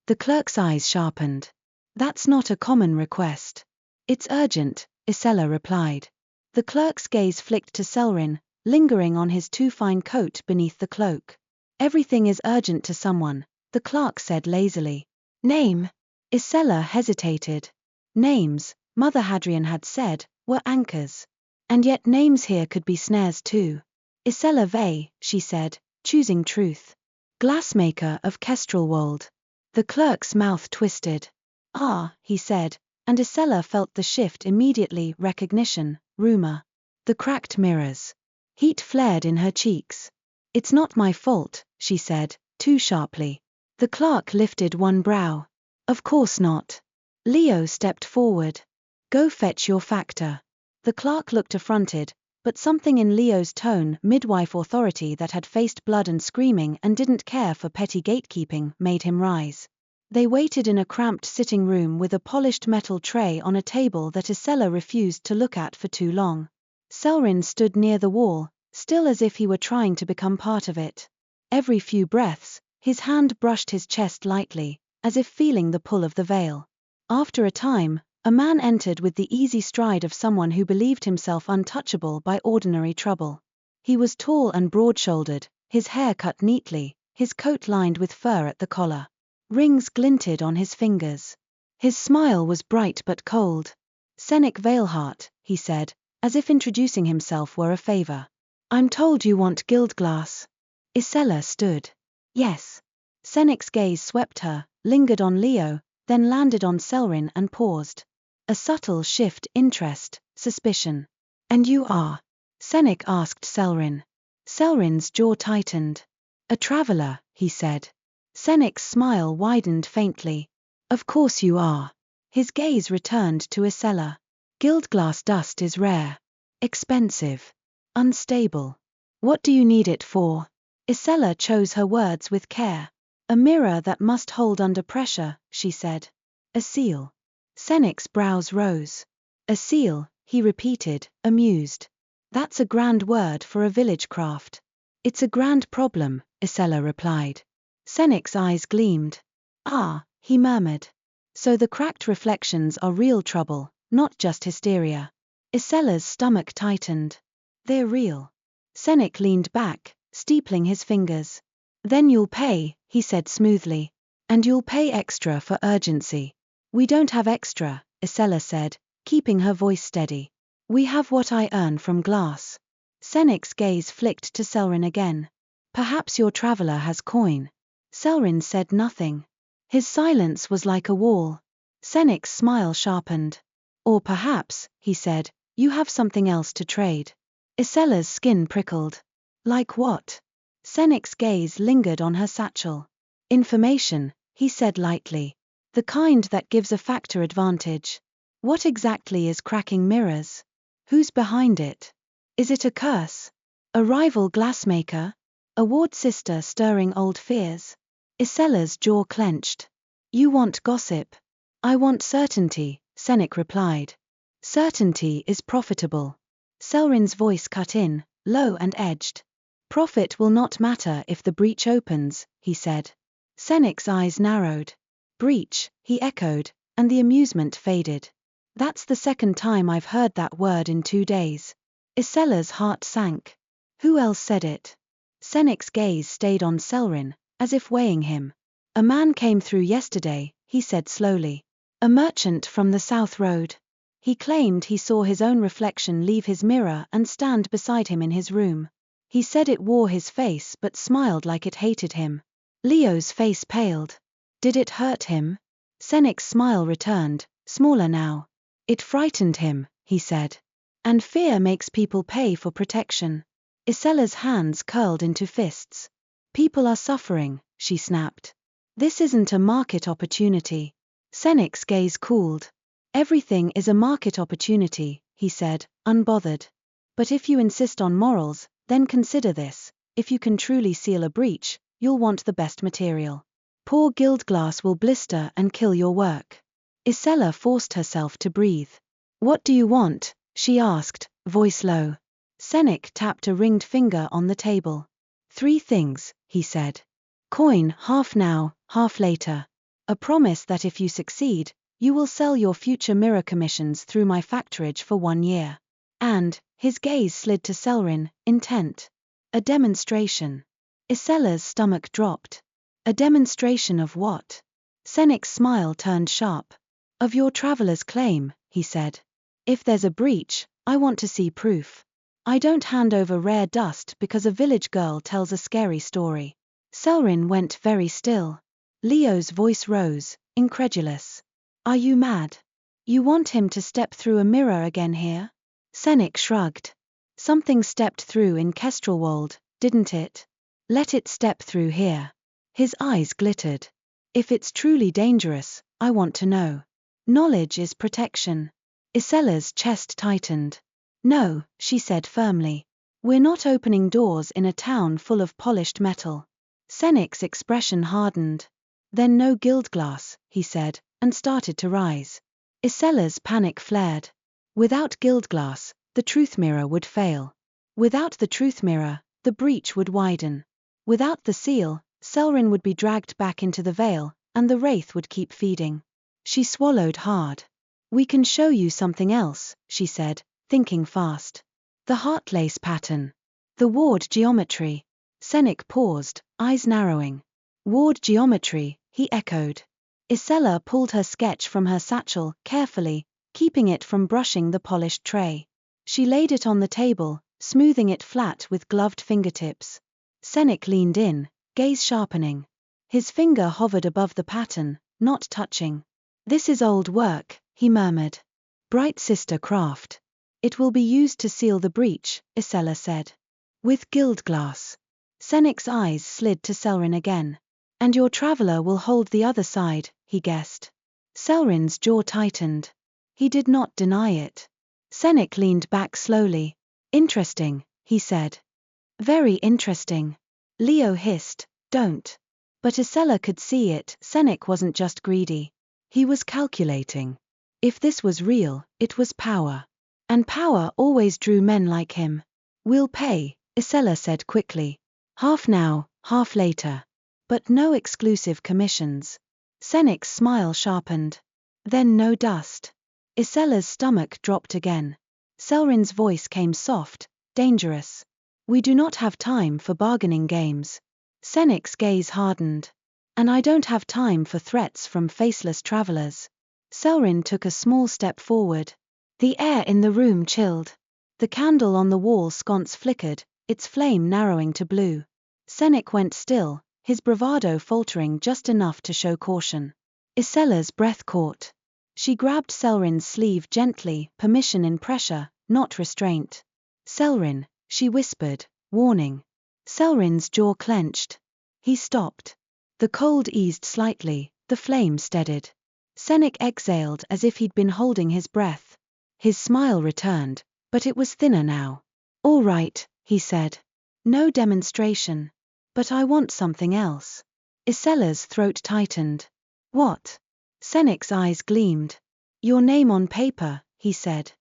Speaker 1: The clerk's eyes sharpened. That's not a common request. It's urgent, Ysella replied. The clerk's gaze flicked to Caelrin, lingering on his too fine coat beneath the cloak. Everything is urgent to someone, the clerk said lazily. Name? Ysella hesitated. Names, Mother Hadrian had said, were anchors. And yet names here could be snares too. Ysella Vey, she said, choosing truth. Glassmaker of Kestrelwold. The clerk's mouth twisted. Ah, he said, and Ysella felt the shift immediately, recognition, rumor. The cracked mirrors. Heat flared in her cheeks. It's not my fault, she said, too sharply. The clerk lifted one brow. Of course not. Leo stepped forward. Go fetch your factor. The clerk looked affronted, but something in Leo's tone, midwife authority that had faced blood and screaming and didn't care for petty gatekeeping, made him rise. They waited in a cramped sitting room with a polished metal tray on a table that Ysella refused to look at for too long. Caelrin stood near the wall, still as if he were trying to become part of it. Every few breaths, his hand brushed his chest lightly, as if feeling the pull of the veil. After a time, a man entered with the easy stride of someone who believed himself untouchable by ordinary trouble. He was tall and broad-shouldered, his hair cut neatly, his coat lined with fur at the collar. Rings glinted on his fingers. His smile was bright but cold. Senec Valeheart, he said, as if introducing himself were a favor. I'm told you want guild glass. Ysella stood. Yes. Senec's gaze swept her, lingered on Leo, then landed on Caelrin and paused. A subtle shift, interest, suspicion. And you are? Senec asked Caelrin. Caelrin's jaw tightened. A traveler, he said. Senec's smile widened faintly. Of course you are. His gaze returned to Ysella. Guild glass dust is rare. Expensive. Unstable. What do you need it for? Ysella chose her words with care. A mirror that must hold under pressure, she said. A seal. Senec's brows rose. A seal, he repeated, amused. That's a grand word for a village craft. It's a grand problem, Ysella replied. Senec's eyes gleamed. Ah, he murmured. So the cracked reflections are real trouble, not just hysteria. Ysella's stomach tightened. They're real. Senec leaned back, steepling his fingers. Then you'll pay, he said smoothly. And you'll pay extra for urgency. We don't have extra, Ysella said, keeping her voice steady. We have what I earn from glass. Senec's gaze flicked to Caelrin again. Perhaps your traveler has coin. Caelrin said nothing. His silence was like a wall. Senec's smile sharpened. Or perhaps, he said, you have something else to trade. Ysella's skin prickled. Like what? Senec's gaze lingered on her satchel. Information, he said lightly. The kind that gives a factor advantage. What exactly is cracking mirrors? Who's behind it? Is it a curse? A rival glassmaker? A ward sister stirring old fears? Ysella's jaw clenched. You want gossip? I want certainty, Senec replied. Certainty is profitable. Caelrin's voice cut in, low and edged. Profit will not matter if the breach opens, he said. Senec's eyes narrowed. Breach, he echoed, and the amusement faded. That's the second time I've heard that word in 2 days. Ysella's heart sank. Who else said it? Senec's gaze stayed on Caelrin, as if weighing him. A man came through yesterday, he said slowly. A merchant from the South Road. He claimed he saw his own reflection leave his mirror and stand beside him in his room. He said it wore his face but smiled like it hated him. Leo's face paled. Did it hurt him? Senec's smile returned, smaller now. It frightened him, he said. And fear makes people pay for protection. Ysella's hands curled into fists. People are suffering, she snapped. This isn't a market opportunity. Senec's gaze cooled. Everything is a market opportunity, he said, unbothered. But if you insist on morals, then consider this. If you can truly seal a breach, you'll want the best material. Poor gild glass will blister and kill your work. Ysella forced herself to breathe. What do you want? She asked, voice low. Senec tapped a ringed finger on the table. 3 things, he said. Coin, half now, half later. A promise that if you succeed, you will sell your future mirror commissions through my factorage for 1 year. And, his gaze slid to Caelrin, intent. A demonstration. Ysella's stomach dropped. A demonstration of what? Senec's smile turned sharp. Of your traveler's claim, he said. If there's a breach, I want to see proof. I don't hand over rare dust because a village girl tells a scary story. Caelrin went very still. Leo's voice rose, incredulous. Are you mad? You want him to step through a mirror again here? Senec shrugged. Something stepped through in Kestrelwold, didn't it? Let it step through here. His eyes glittered. If it's truly dangerous, I want to know. Knowledge is protection. Ysella's chest tightened. No, she said firmly. We're not opening doors in a town full of polished metal. Senec's expression hardened. Then no gild glass, he said, and started to rise. Ysella's panic flared. Without gild glass, the truth mirror would fail. Without the truth mirror, the breach would widen. Without the seal, Caelrin would be dragged back into the Vale, and the Wraith would keep feeding. She swallowed hard. We can show you something else, she said, thinking fast. The heartlace pattern. The ward geometry. Senec paused, eyes narrowing. Ward geometry, he echoed. Ysella pulled her sketch from her satchel, carefully, keeping it from brushing the polished tray. She laid it on the table, smoothing it flat with gloved fingertips. Senec leaned in, gaze sharpening. His finger hovered above the pattern, not touching. This is old work, he murmured. Bright sister craft. It will be used to seal the breach, Ysella said. With gild glass. Senec's eyes slid to Caelrin again. And your traveler will hold the other side, he guessed. Caelrin's jaw tightened. He did not deny it. Senec leaned back slowly. Interesting, he said. Very interesting. Leo hissed, don't. But Ysella could see it. Senec wasn't just greedy. He was calculating. If this was real, it was power. And power always drew men like him. We'll pay, Ysella said quickly. Half now, half later. But no exclusive commissions. Senec's smile sharpened. Then no dust. Ysella's stomach dropped again. Caelrin's voice came soft, dangerous. We do not have time for bargaining games. Senec's gaze hardened. And I don't have time for threats from faceless travelers. Caelrin took a small step forward. The air in the room chilled. The candle on the wall sconce flickered, its flame narrowing to blue. Senec went still, his bravado faltering just enough to show caution. Ysella's breath caught. She grabbed Caelrin's sleeve gently, permission in pressure, not restraint. Caelrin, she whispered, warning. Caelrin's jaw clenched. He stopped. The cold eased slightly, the flame steadied. Senec exhaled as if he'd been holding his breath. His smile returned, but it was thinner now. "All right," he said. "No demonstration. But I want something else." Ysella's throat tightened. "What?" Senec's eyes gleamed. "Your name on paper," he said.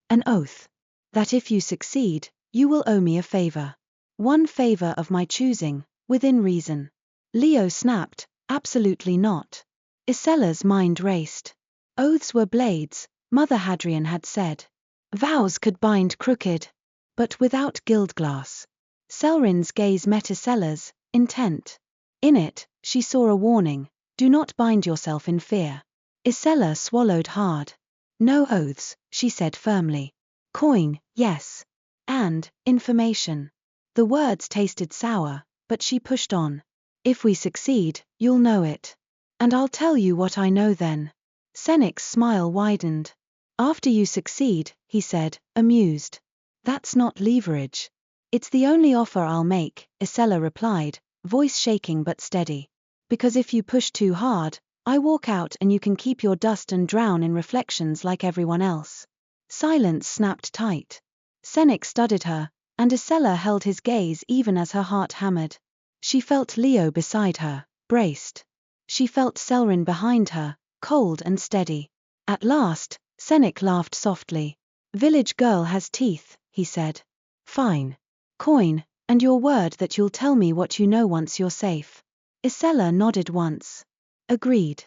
Speaker 1: "An oath. That if you succeed, you will owe me a favor. One favor of my choosing, within reason." Leo snapped, "Absolutely not." Ysella's mind raced. Oaths were blades, Mother Hadrian had said. Vows could bind crooked. But without gildglass. Caelrin's gaze met Ysella's, intent. In it, she saw a warning: do not bind yourself in fear. Ysella swallowed hard. "No oaths," she said firmly. "Coin, yes. And information." The words tasted sour, but she pushed on. "If we succeed, you'll know it. And I'll tell you what I know then." Senec's smile widened. "After you succeed," he said, amused. "That's not leverage." "It's the only offer I'll make," Ysella replied, voice shaking but steady. "Because if you push too hard, I walk out and you can keep your dust and drown in reflections like everyone else." Silence snapped tight. Senec studied her, and Ysella held his gaze even as her heart hammered. She felt Leo beside her, braced. She felt Caelrin behind her, cold and steady. At last, Senec laughed softly. "Village girl has teeth," he said. "Fine. Coin, and your word that you'll tell me what you know once you're safe." Ysella nodded once. "Agreed."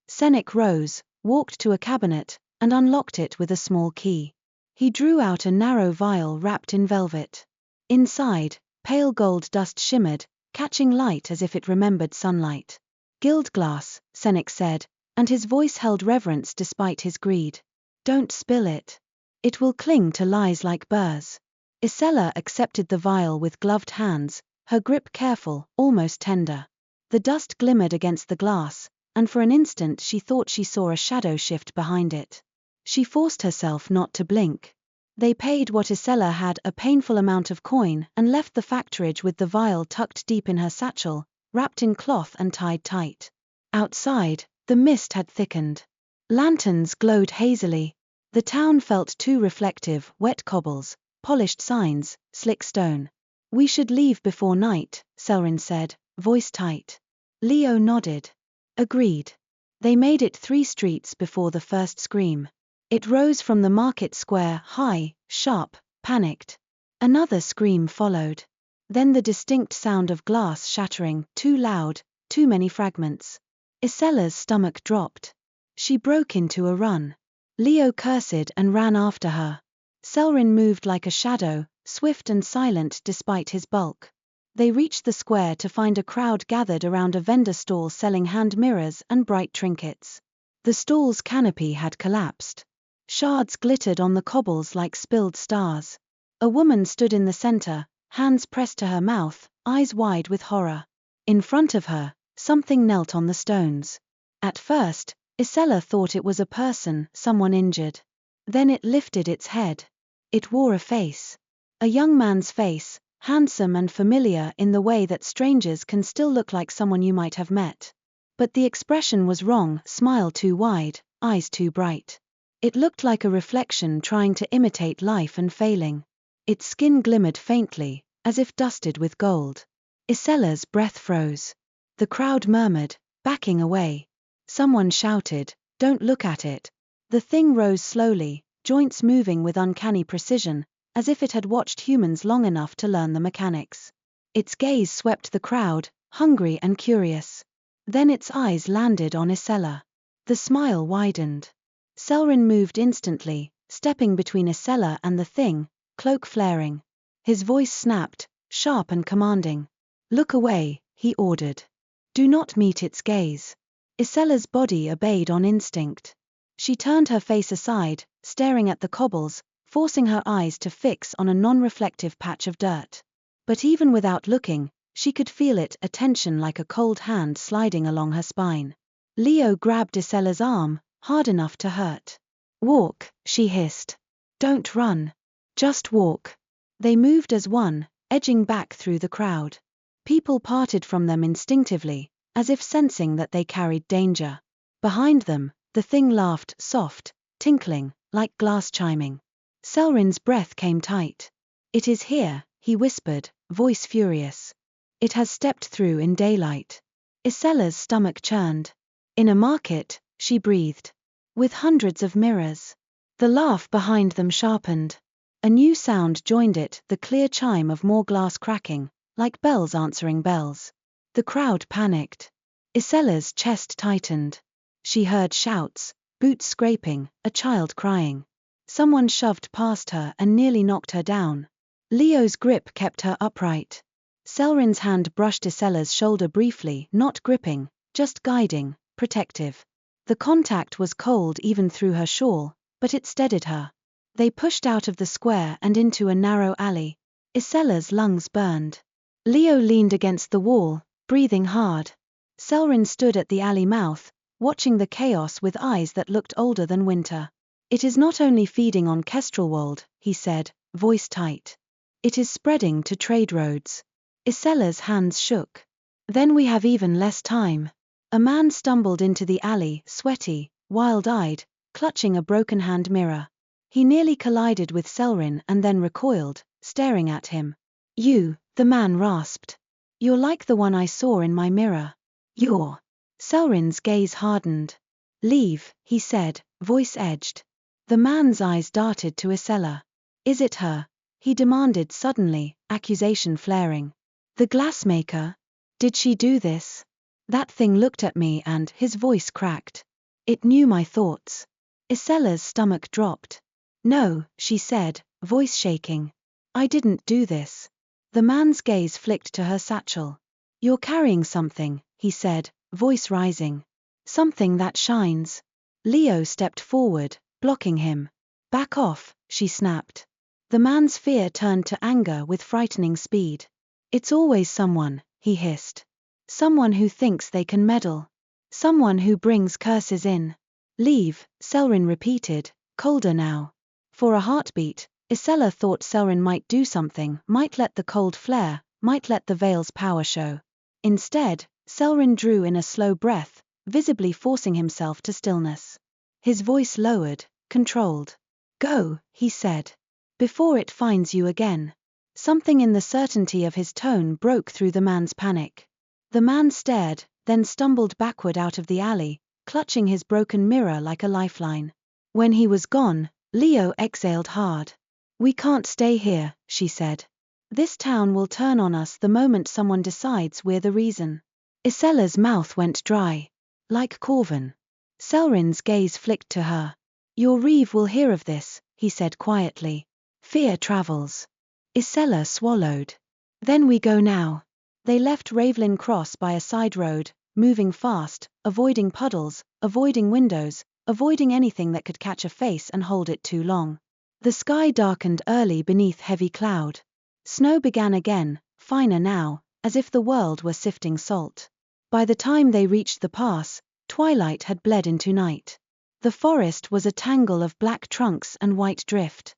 Speaker 1: Senec rose, walked to a cabinet, and unlocked it with a small key. He drew out a narrow vial wrapped in velvet. Inside, pale gold dust shimmered, catching light as if it remembered sunlight. "Gildglass," Senec said, and his voice held reverence despite his greed. "Don't spill it. It will cling to lies like burrs." Ysella accepted the vial with gloved hands, her grip careful, almost tender. The dust glimmered against the glass, and for an instant she thought she saw a shadow shift behind it. She forced herself not to blink. They paid what Ysella had, a painful amount of coin, and left the factorage with the vial tucked deep in her satchel, wrapped in cloth and tied tight. Outside, the mist had thickened. Lanterns glowed hazily. The town felt too reflective: wet cobbles, polished signs, slick stone. "We should leave before night," Caelrin said, voice tight. Leo nodded. "Agreed." They made it 3 streets before the first scream. It rose from the market square, high, sharp, panicked. Another scream followed. Then the distinct sound of glass shattering, too loud, too many fragments. Ysella's stomach dropped. She broke into a run. Leo cursed and ran after her. Caelrin moved like a shadow, swift and silent despite his bulk. They reached the square to find a crowd gathered around a vendor stall selling hand mirrors and bright trinkets. The stall's canopy had collapsed. Shards glittered on the cobbles like spilled stars. A woman stood in the center, hands pressed to her mouth, eyes wide with horror. In front of her, something knelt on the stones. At first, Ysella thought it was a person, someone injured. Then it lifted its head. It wore a face. A young man's face, handsome and familiar in the way that strangers can still look like someone you might have met. But the expression was wrong: smile too wide, eyes too bright. It looked like a reflection trying to imitate life and failing. Its skin glimmered faintly, as if dusted with gold. Ysella's breath froze. The crowd murmured, backing away. Someone shouted, "Don't look at it." The thing rose slowly, joints moving with uncanny precision, as if it had watched humans long enough to learn the mechanics. Its gaze swept the crowd, hungry and curious. Then its eyes landed on Ysella. The smile widened. Caelrin moved instantly, stepping between Ysella and the thing, cloak flaring. His voice snapped, sharp and commanding. "Look away," he ordered. "Do not meet its gaze." Ysella's body obeyed on instinct. She turned her face aside, staring at the cobbles, forcing her eyes to fix on a non-reflective patch of dirt. But even without looking, she could feel it, a tension like a cold hand sliding along her spine. Leo grabbed Ysella's arm, hard enough to hurt. "Walk," she hissed. "Don't run. Just walk." They moved as one, edging back through the crowd. People parted from them instinctively, as if sensing that they carried danger. Behind them, the thing laughed, soft, tinkling, like glass chiming. Caelrin's breath came tight. "It is here," he whispered, voice furious. "It has stepped through in daylight." Ysella's stomach churned. "In a market," she breathed. "With hundreds of mirrors." The laugh behind them sharpened. A new sound joined it, the clear chime of more glass cracking, like bells answering bells. The crowd panicked. Ysella's chest tightened. She heard shouts, boots scraping, a child crying. Someone shoved past her and nearly knocked her down. Leo's grip kept her upright. Caelrin's hand brushed Ysella's shoulder briefly, not gripping, just guiding, protective. The contact was cold even through her shawl, but it steadied her. They pushed out of the square and into a narrow alley. Ysella's lungs burned. Leo leaned against the wall, breathing hard. Caelrin stood at the alley mouth, watching the chaos with eyes that looked older than winter. "It is not only feeding on Kestrelwold," he said, voice tight. "It is spreading to trade roads." Ysella's hands shook. "Then we have even less time." A man stumbled into the alley, sweaty, wild-eyed, clutching a broken hand mirror. He nearly collided with Caelrin and then recoiled, staring at him. "You," the man rasped. "You're like the one I saw in my mirror." "You're..." Caelrin's gaze hardened. "Leave," he said, voice edged. The man's eyes darted to Ysella. "Is it her?" he demanded suddenly, accusation flaring. "The Glassmaker? Did she do this?" "That thing looked at me and..." his voice cracked. "It knew my thoughts." Ysella's stomach dropped. "No," she said, voice shaking. "I didn't do this." The man's gaze flicked to her satchel. "You're carrying something," he said, voice rising. "Something that shines." Leo stepped forward, blocking him. "Back off," she snapped. The man's fear turned to anger with frightening speed. "It's always someone," he hissed. "Someone who thinks they can meddle. Someone who brings curses in." "Leave," Caelrin repeated, colder now. For a heartbeat, Ysella thought Caelrin might do something, might let the cold flare, might let the veil's power show. Instead, Caelrin drew in a slow breath, visibly forcing himself to stillness. His voice lowered, controlled. "Go," he said. "Before it finds you again." Something in the certainty of his tone broke through the man's panic. The man stared, then stumbled backward out of the alley, clutching his broken mirror like a lifeline. When he was gone, Leo exhaled hard. "We can't stay here," she said. "This town will turn on us the moment someone decides we're the reason." Ysella's mouth went dry. "Like Corvin." Caelrin's gaze flicked to her. "Your Reeve will hear of this," he said quietly. "Fear travels." Ysella swallowed. "Then we go now." They left Ravelin Cross by a side road, moving fast, avoiding puddles, avoiding windows, avoiding anything that could catch a face and hold it too long. The sky darkened early beneath heavy cloud. Snow began again, finer now, as if the world were sifting salt. By the time they reached the pass, twilight had bled into night. The forest was a tangle of black trunks and white drift.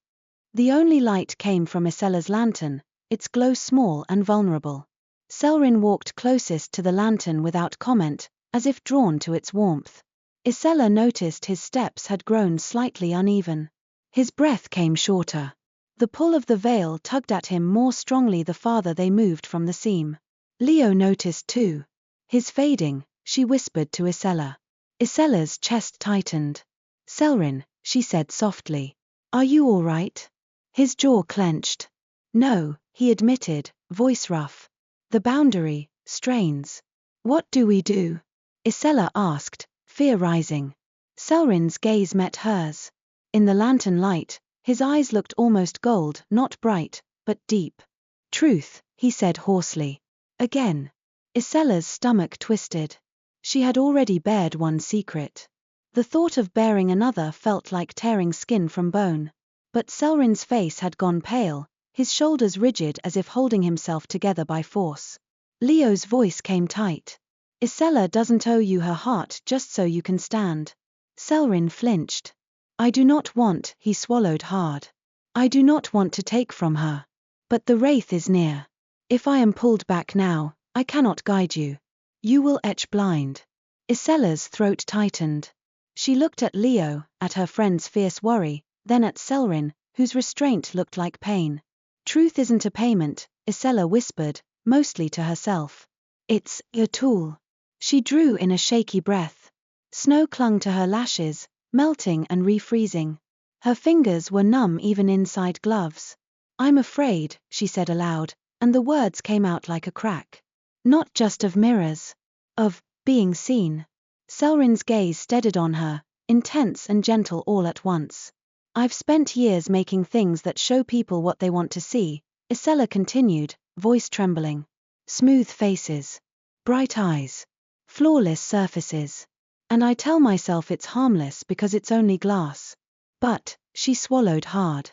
Speaker 1: The only light came from Ysella's lantern, its glow small and vulnerable. Caelrin walked closest to the lantern without comment, as if drawn to its warmth. Ysella noticed his steps had grown slightly uneven. His breath came shorter. The pull of the veil tugged at him more strongly the farther they moved from the seam. Leo noticed too. "His fading," she whispered to Ysella. Ysella's chest tightened. "Caelrin," she said softly. "Are you all right?" His jaw clenched. "No," he admitted, voice rough. "The boundary strains." "What do we do?" Ysella asked, fear rising. Caelrin's gaze met hers. In the lantern light, his eyes looked almost gold, not bright, but deep. "Truth," he said hoarsely. "Again." Ysella's stomach twisted. She had already bared one secret. The thought of bearing another felt like tearing skin from bone. But Caelrin's face had gone pale, his shoulders rigid as if holding himself together by force. Leo's voice came tight. "Ysella doesn't owe you her heart just so you can stand." Caelrin flinched. "I do not want," he swallowed hard. "I do not want to take from her." But the wraith is near. If I am pulled back now, I cannot guide you. You will etch blind. Ysella's throat tightened. She looked at Leo, at her friend's fierce worry, then at Caelrin, whose restraint looked like pain. Truth isn't a payment, Ysella whispered, mostly to herself. It's a tool. She drew in a shaky breath. Snow clung to her lashes, melting and refreezing. Her fingers were numb even inside gloves. I'm afraid, she said aloud, and the words came out like a crack. Not just of mirrors. Of being seen. Caelrin's gaze steadied on her, intense and gentle all at once. I've spent years making things that show people what they want to see, Ysella continued, voice trembling. Smooth faces. Bright eyes. Flawless surfaces. And I tell myself it's harmless because it's only glass. But, she swallowed hard.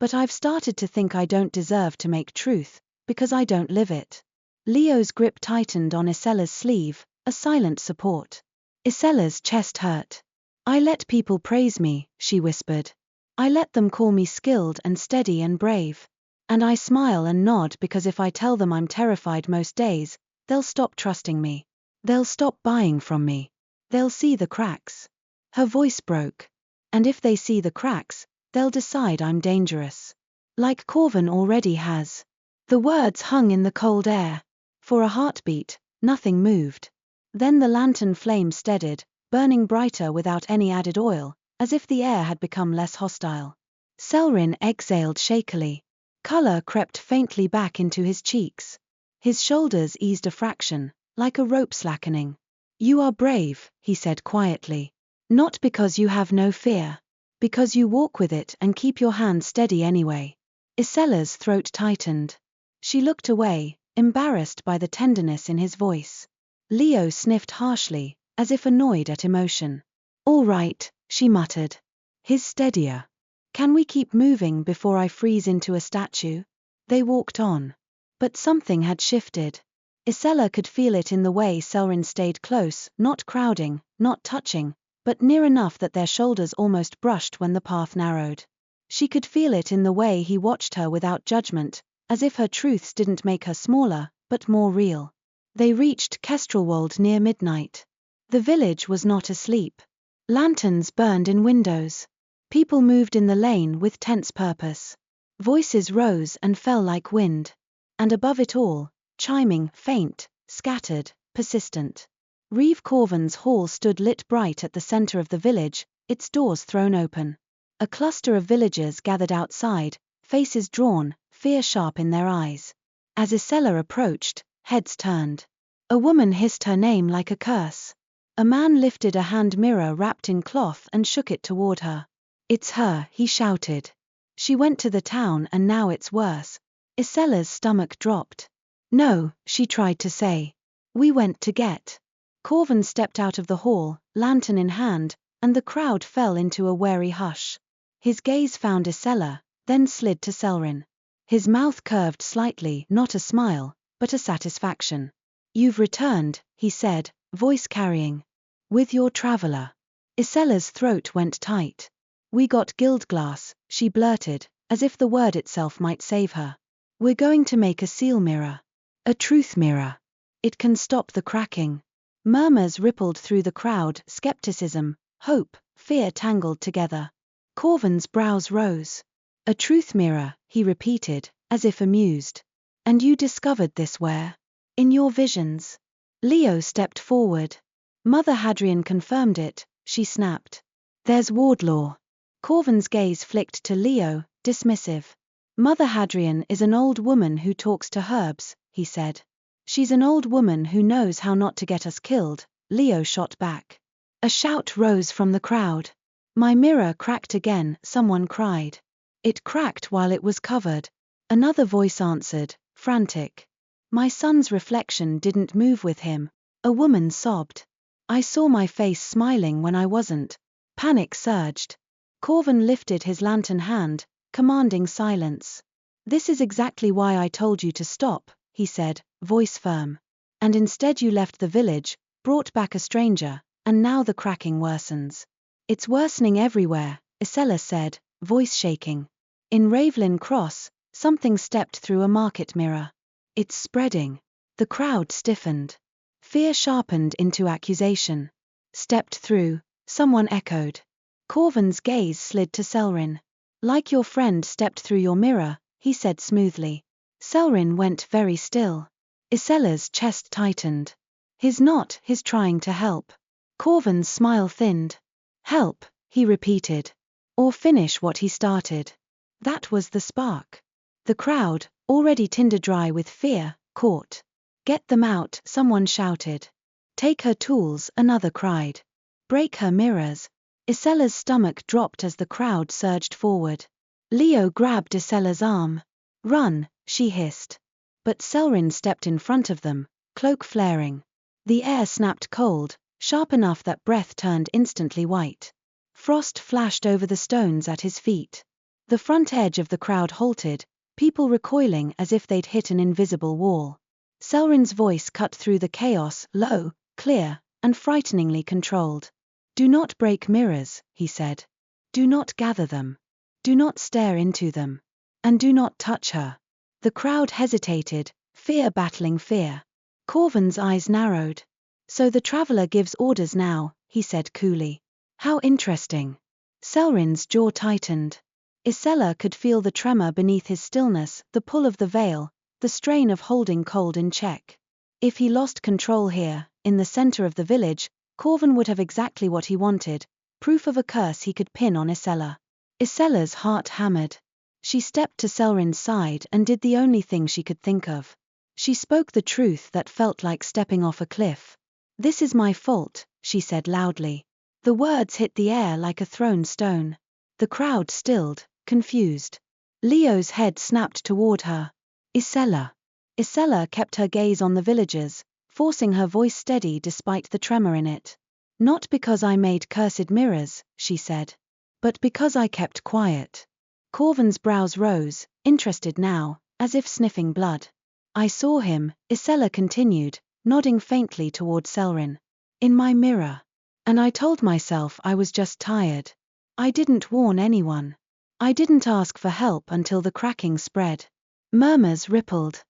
Speaker 1: But I've started to think I don't deserve to make truth, because I don't live it. Leo's grip tightened on Ysella's sleeve, a silent support. Ysella's chest hurt. I let people praise me, she whispered. I let them call me skilled and steady and brave. And I smile and nod because if I tell them I'm terrified most days, they'll stop trusting me. They'll stop buying from me. They'll see the cracks. Her voice broke. And if they see the cracks, they'll decide I'm dangerous. Like Caelrin already has. The words hung in the cold air. For a heartbeat, nothing moved. Then the lantern flame steadied, burning brighter without any added oil, as if the air had become less hostile. Caelrin exhaled shakily. Color crept faintly back into his cheeks. His shoulders eased a fraction, like a rope slackening. You are brave, he said quietly. Not because you have no fear. Because you walk with it and keep your hand steady anyway. Ysella's throat tightened. She looked away, embarrassed by the tenderness in his voice. Leo sniffed harshly, as if annoyed at emotion. All right, she muttered. He's steadier. Can we keep moving before I freeze into a statue? They walked on. But something had shifted. Ysella could feel it in the way Caelrin stayed close, not crowding, not touching, but near enough that their shoulders almost brushed when the path narrowed. She could feel it in the way he watched her without judgment, as if her truths didn't make her smaller, but more real. They reached Kestrelwold near midnight. The village was not asleep. Lanterns burned in windows. People moved in the lane with tense purpose. Voices rose and fell like wind. And above it all, chiming, faint, scattered, persistent. Reeve Corvin's hall stood lit bright at the center of the village, its doors thrown open. A cluster of villagers gathered outside, faces drawn, fear sharp in their eyes. As Ysella approached, heads turned. A woman hissed her name like a curse. A man lifted a hand mirror wrapped in cloth and shook it toward her. It's her, he shouted. She went to the town and now it's worse. Ysella's stomach dropped. No, she tried to say. We went to get. Caelrin stepped out of the hall, lantern in hand, and the crowd fell into a wary hush. His gaze found Ysella, then slid to Caelrin. His mouth curved slightly, not a smile, but a satisfaction. You've returned, he said, voice carrying. With your traveler. Ysella's throat went tight. We got Gildglass, she blurted, as if the word itself might save her. We're going to make a seal mirror. A truth mirror. It can stop the cracking. Murmurs rippled through the crowd, skepticism, hope, fear tangled together. Corvin's brows rose. A truth mirror, he repeated, as if amused. And you discovered this where? In your visions. Leo stepped forward. Mother Hadrian confirmed it, she snapped. There's Wardlaw. Corvin's gaze flicked to Leo, dismissive. Mother Hadrian is an old woman who talks to herbs, he said. She's an old woman who knows how not to get us killed, Leo shot back. A shout rose from the crowd. My mirror cracked again, someone cried. It cracked while it was covered. Another voice answered, frantic. My son's reflection didn't move with him, a woman sobbed. I saw my face smiling when I wasn't. Panic surged. Caelrin lifted his lantern hand, commanding silence. This is exactly why I told you to stop, he said, voice firm. And instead you left the village, brought back a stranger, and now the cracking worsens. It's worsening everywhere, Ysella said, voice shaking. In Ravelin Cross, Something stepped through a market mirror. It's spreading. The crowd stiffened. Fear sharpened into accusation. Stepped through, someone echoed. Corvin's gaze slid to Caelrin. Like your friend stepped through your mirror, he said smoothly. Caelrin went very still. Ysella's chest tightened. His trying to help. Corvin's smile thinned. Help, he repeated. Or finish what he started. That was the spark. The crowd, already tinder dry with fear, caught. Get them out, someone shouted. Take her tools, another cried. Break her mirrors. Ysella's stomach dropped as the crowd surged forward. Leo grabbed Ysella's arm. Run, she hissed. But Caelrin stepped in front of them, cloak flaring. The air snapped cold, sharp enough that breath turned instantly white. Frost flashed over the stones at his feet. The front edge of the crowd halted, people recoiling as if they'd hit an invisible wall. Caelrin's voice cut through the chaos, low, clear, and frighteningly controlled. Do not break mirrors, he said. Do not gather them. Do not stare into them. And do not touch her. The crowd hesitated, fear battling fear. Corvin's eyes narrowed. So the traveler gives orders now, he said coolly. How interesting. Caelrin's jaw tightened. Ysella could feel the tremor beneath his stillness, the pull of the veil, the strain of holding cold in check. If he lost control here, in the center of the village, Corvin would have exactly what he wanted, proof of a curse he could pin on Ysella. Ysella's heart hammered. She stepped to Caelrin's side and did the only thing she could think of. She spoke the truth that felt like stepping off a cliff. This is my fault, she said loudly. The words hit the air like a thrown stone. The crowd stilled, confused. Leo's head snapped toward her. Ysella. Ysella kept her gaze on the villagers, forcing her voice steady despite the tremor in it. Not because I made cursed mirrors, she said. But because I kept quiet. Corvin's brows rose, interested now, as if sniffing blood. I saw him, Ysella continued, nodding faintly toward Caelrin. In my mirror. And I told myself I was just tired. I didn't warn anyone. I didn't ask for help until the cracking spread. Murmurs rippled.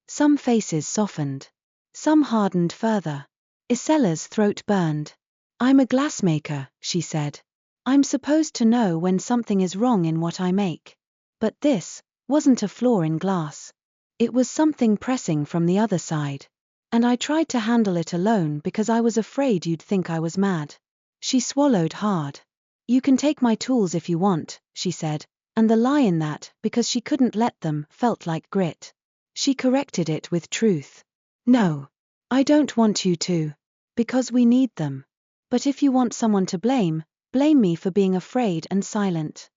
Speaker 1: Some faces softened. Some hardened further. Ysella's throat burned. I'm a glassmaker, she said. I'm supposed to know when something is wrong in what I make. But this wasn't a flaw in glass. It was something pressing from the other side. And I tried to handle it alone because I was afraid you'd think I was mad. She swallowed hard. You can take my tools if you want, she said, and the lie in that, because she couldn't let them, felt like grit. She corrected it with truth. No. I don't want you to. Because we need them. But if you want someone to blame me for being afraid and silent.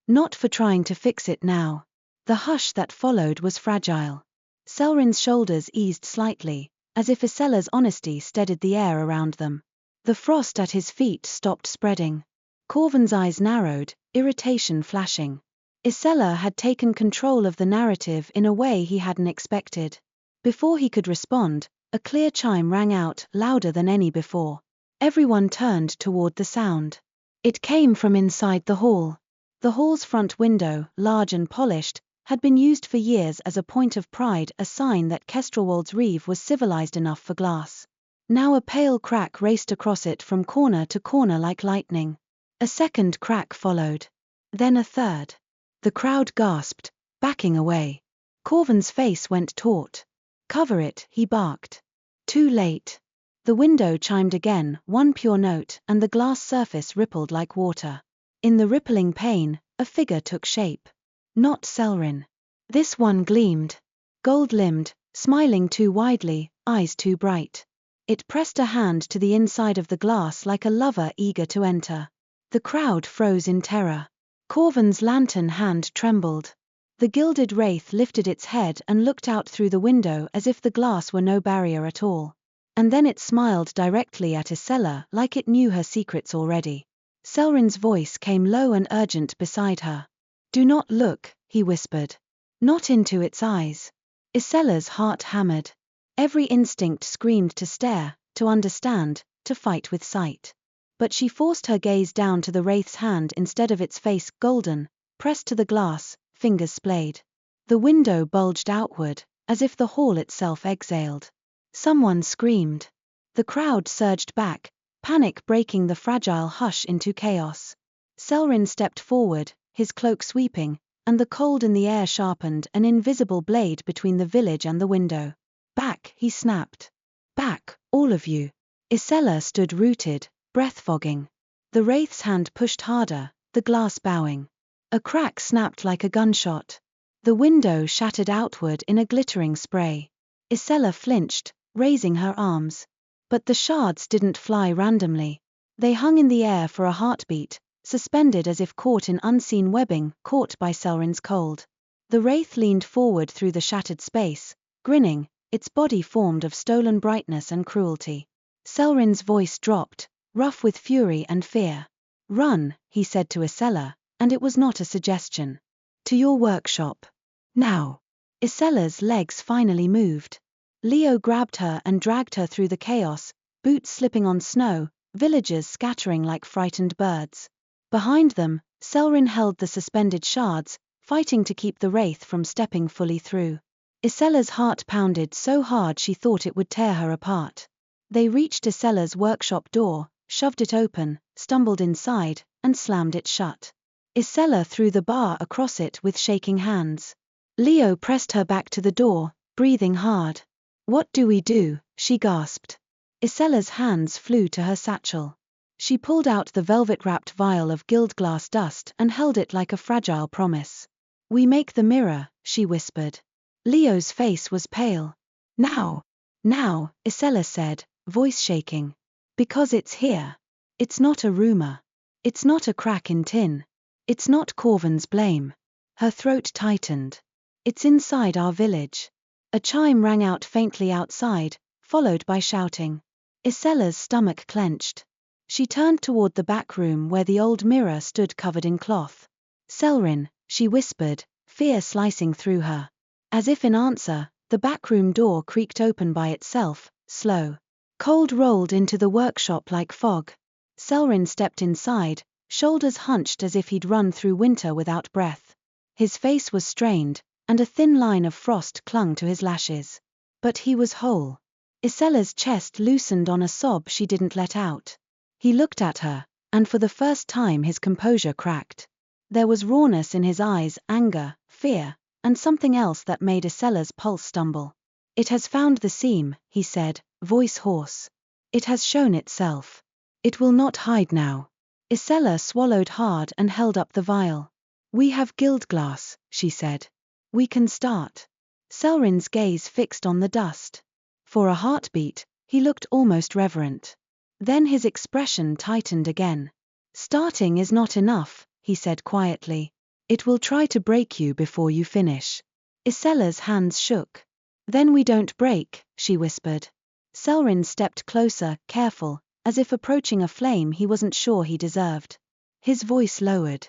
Speaker 1: Not for trying to fix it now. The hush that followed was fragile. Caelrin's shoulders eased slightly, as if Ysella's honesty steadied the air around them. The frost at his feet stopped spreading. Corvin's eyes narrowed, irritation flashing. Ysella had taken control of the narrative in a way he hadn't expected. Before he could respond, a clear chime rang out, louder than any before. Everyone turned toward the sound. It came from inside the hall. The hall's front window, large and polished, had been used for years as a point of pride, a sign that Kestrelwold's reeve was civilized enough for glass. Now a pale crack raced across it from corner to corner like lightning. A second crack followed. Then a third. The crowd gasped, backing away. Corvin's face went taut. Cover it, he barked. Too late. The window chimed again, one pure note, and the glass surface rippled like water. In the rippling pain, a figure took shape. Not Caelrin. This one gleamed. Gold-limbed, smiling too widely, eyes too bright. It pressed a hand to the inside of the glass like a lover eager to enter. The crowd froze in terror. Corvin's lantern hand trembled. The Gilded Wraith lifted its head and looked out through the window as if the glass were no barrier at all. And then it smiled directly at Ysella like it knew her secrets already. Caelrin's voice came low and urgent beside her. Do not look, he whispered. Not into its eyes. Ysella's heart hammered. Every instinct screamed to stare, to understand, to fight with sight. But she forced her gaze down to the wraith's hand instead of its face, golden, pressed to the glass, fingers splayed. The window bulged outward, as if the hall itself exhaled. Someone screamed. The crowd surged back, panic breaking the fragile hush into chaos. Caelrin stepped forward, his cloak sweeping, and the cold in the air sharpened an invisible blade between the village and the window. Back, he snapped. Back, all of you. Ysella stood rooted, breath fogging. The wraith's hand pushed harder, the glass bowing. A crack snapped like a gunshot. The window shattered outward in a glittering spray. Ysella flinched, raising her arms. But the shards didn't fly randomly. They hung in the air for a heartbeat, suspended as if caught in unseen webbing, caught by Caelrin's cold. The wraith leaned forward through the shattered space, grinning, its body formed of stolen brightness and cruelty. Caelrin's voice dropped, rough with fury and fear. "Run," he said to Ysella, and it was not a suggestion. "To your workshop. Now." Ysella's legs finally moved. Leo grabbed her and dragged her through the chaos, boots slipping on snow, villagers scattering like frightened birds. Behind them, Caelrin held the suspended shards, fighting to keep the wraith from stepping fully through. Ysella's heart pounded so hard she thought it would tear her apart. They reached Ysella's workshop door, shoved it open, stumbled inside, and slammed it shut. Ysella threw the bar across it with shaking hands. Leo pressed her back to the door, breathing hard. "What do we do?" she gasped. Ysella's hands flew to her satchel. She pulled out the velvet-wrapped vial of gilded glass dust and held it like a fragile promise. "We make the mirror," she whispered. Leo's face was pale. Now, Ysella said, voice shaking. "Because it's here. It's not a rumor. It's not a crack in tin. It's not Corvin's blame." Her throat tightened. "It's inside our village." A chime rang out faintly outside, followed by shouting. Ysella's stomach clenched. She turned toward the back room where the old mirror stood covered in cloth. "Caelrin," she whispered, fear slicing through her. As if in answer, the backroom door creaked open by itself, slow. Cold rolled into the workshop like fog. Caelrin stepped inside, shoulders hunched as if he'd run through winter without breath. His face was strained, and a thin line of frost clung to his lashes. But he was whole. Ysella's chest loosened on a sob she didn't let out. He looked at her, and for the first time his composure cracked. There was rawness in his eyes, anger, fear, and something else that made Ysella's pulse stumble. "It has found the seam," he said, voice hoarse. "It has shown itself. It will not hide now." Ysella swallowed hard and held up the vial. "We have gilded glass," she said. "We can start." Caelrin's gaze fixed on the dust. For a heartbeat, he looked almost reverent. Then his expression tightened again. "Starting is not enough," he said quietly. "It will try to break you before you finish." Ysella's hands shook. "Then we don't break," she whispered. Caelrin stepped closer, careful, as if approaching a flame he wasn't sure he deserved. His voice lowered.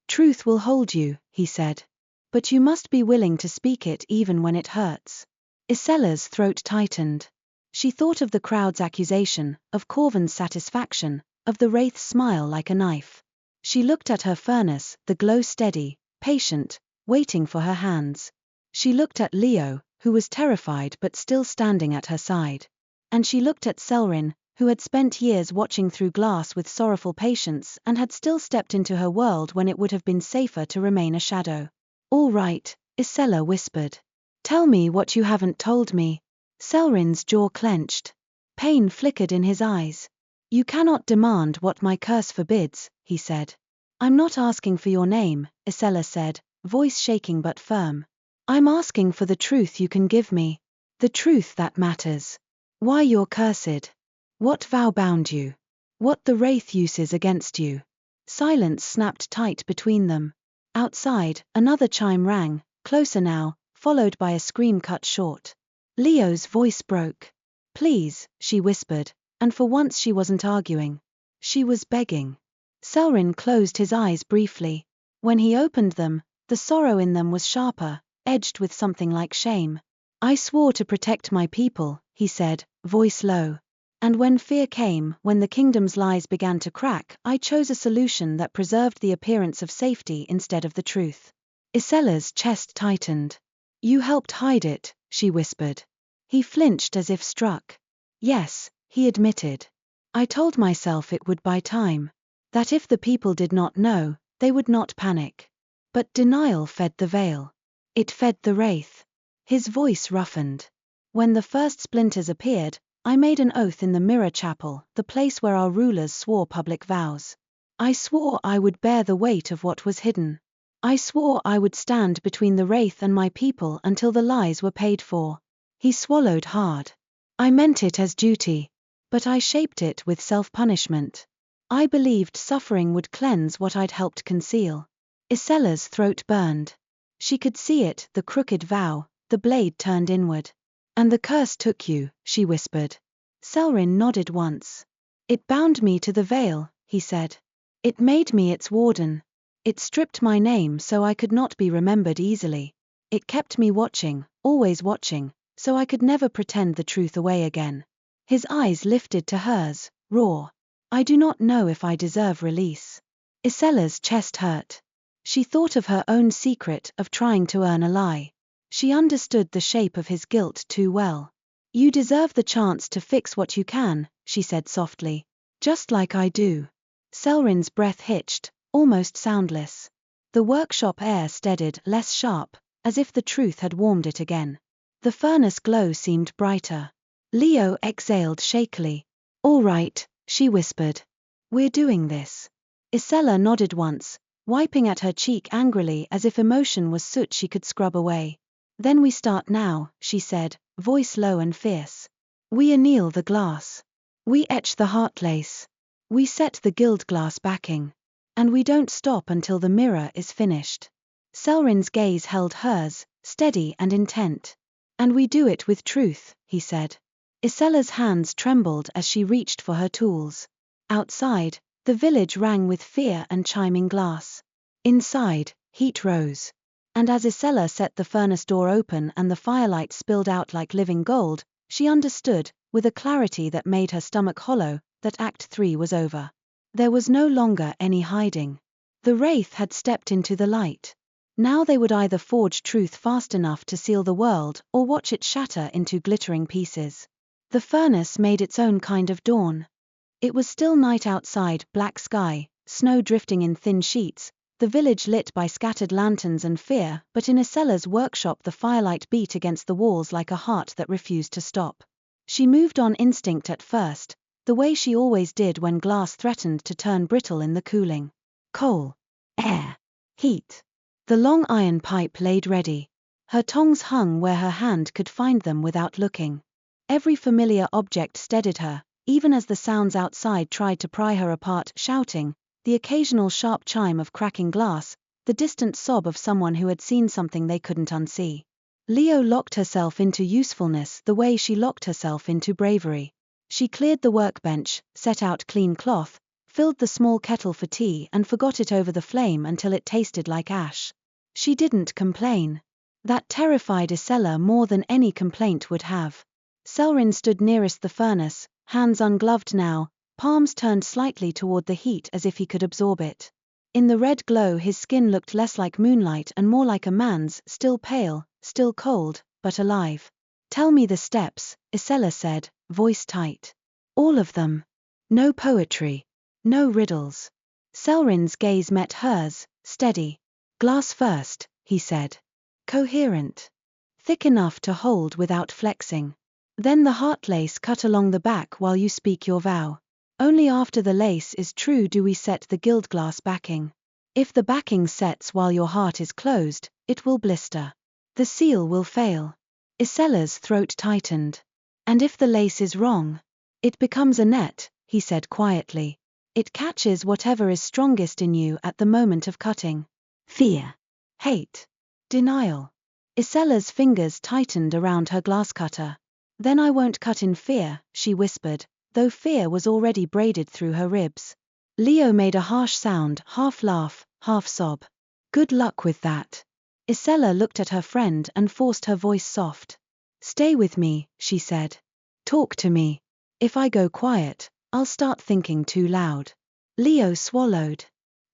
Speaker 1: "Truth will hold you," he said. "But you must be willing to speak it even when it hurts." Ysella's throat tightened. She thought of the crowd's accusation, of Corvin's satisfaction, of the wraith's smile like a knife. She looked at her furnace, the glow steady, patient, waiting for her hands. She looked at Leo, who was terrified but still standing at her side. And she looked at Caelrin, who had spent years watching through glass with sorrowful patience and had still stepped into her world when it would have been safer to remain a shadow. "All right," Ysella whispered. "Tell me what you haven't told me." Caelrin's jaw clenched. Pain flickered in his eyes. "You cannot demand what my curse forbids," he said. "I'm not asking for your name," Ysella said, voice shaking but firm. "I'm asking for the truth you can give me. The truth that matters. Why you're cursed. What vow bound you. What the wraith uses against you." Silence snapped tight between them. Outside, another chime rang, closer now, followed by a scream cut short. Leo's voice broke. "Please," she whispered, and for once she wasn't arguing. She was begging. Caelrin closed his eyes briefly. When he opened them, the sorrow in them was sharper, edged with something like shame. "I swore to protect my people," he said, voice low. "And when fear came, when the kingdom's lies began to crack, I chose a solution that preserved the appearance of safety instead of the truth." Ysella's chest tightened. You helped hide it, she whispered. He flinched as if struck. Yes, he admitted. I told myself it would buy time. That if the people did not know, they would not panic. But denial fed the veil. It fed the wraith. His voice roughened. When the first splinters appeared, I made an oath in the mirror chapel, the place where our rulers swore public vows. I swore I would bear the weight of what was hidden. I swore I would stand between the wraith and my people until the lies were paid for. He swallowed hard. I meant it as duty. But I shaped it with self-punishment. I believed suffering would cleanse what I'd helped conceal. Ysella's throat burned. She could see it, the crooked vow, the blade turned inward. And the curse took you, she whispered. Caelrin nodded once. It bound me to the veil, he said. It made me its warden. It stripped my name so I could not be remembered easily. It kept me watching, always watching, so I could never pretend the truth away again. His eyes lifted to hers, raw. I do not know if I deserve release. Ysella's chest hurt. She thought of her own secret of trying to earn a lie. She understood the shape of his guilt too well. You deserve the chance to fix what you can, she said softly. Just like I do. Caelrin's breath hitched, almost soundless. The workshop air steadied, less sharp, as if the truth had warmed it again. The furnace glow seemed brighter. Leo exhaled shakily. All right, she whispered. We're doing this. Ysella nodded once, wiping at her cheek angrily as if emotion was soot she could scrub away. Then we start now, she said, voice low and fierce. We anneal the glass. We etch the heartlace. We set the gild glass backing. And we don't stop until the mirror is finished. Caelrin's gaze held hers, steady and intent. And we do it with truth, he said. Ysella's hands trembled as she reached for her tools. Outside, the village rang with fear and chiming glass. Inside, heat rose. And as Ysella set the furnace door open and the firelight spilled out like living gold, she understood, with a clarity that made her stomach hollow, that Act 3 was over. There was no longer any hiding. The wraith had stepped into the light. Now they would either forge truth fast enough to seal the world or watch it shatter into glittering pieces. The furnace made its own kind of dawn. It was still night outside, black sky, snow drifting in thin sheets, the village lit by scattered lanterns and fear, but in Ysella's workshop the firelight beat against the walls like a heart that refused to stop. She moved on instinct at first, the way she always did when glass threatened to turn brittle in the cooling. Coal. Air. Heat. The long iron pipe laid ready. Her tongs hung where her hand could find them without looking. Every familiar object steadied her, even as the sounds outside tried to pry her apart, shouting, the occasional sharp chime of cracking glass, the distant sob of someone who had seen something they couldn't unsee. Leo locked herself into usefulness the way she locked herself into bravery. She cleared the workbench, set out clean cloth, filled the small kettle for tea and forgot it over the flame until it tasted like ash. She didn't complain. That terrified Ysella more than any complaint would have. Caelrin stood nearest the furnace, hands ungloved now, palms turned slightly toward the heat as if he could absorb it. In the red glow his skin looked less like moonlight and more like a man's, still pale, still cold, but alive. Tell me the steps, Ysella said, voice tight. All of them. No poetry. No riddles. Caelrin's gaze met hers, steady. Glass first, he said. Coherent. Thick enough to hold without flexing. Then the heart lace cut along the back while you speak your vow. Only after the lace is true do we set the gild glass backing. If the backing sets while your heart is closed, it will blister. The seal will fail. Ysella's throat tightened. And if the lace is wrong? It becomes a net, he said quietly. It catches whatever is strongest in you at the moment of cutting. Fear. Hate. Denial. Ysella's fingers tightened around her glass cutter. Then I won't cut in fear, she whispered, though fear was already braided through her ribs. Leo made a harsh sound, half laugh, half sob. Good luck with that. Ysella looked at her friend and forced her voice soft. Stay with me, she said. Talk to me. If I go quiet, I'll start thinking too loud. Leo swallowed.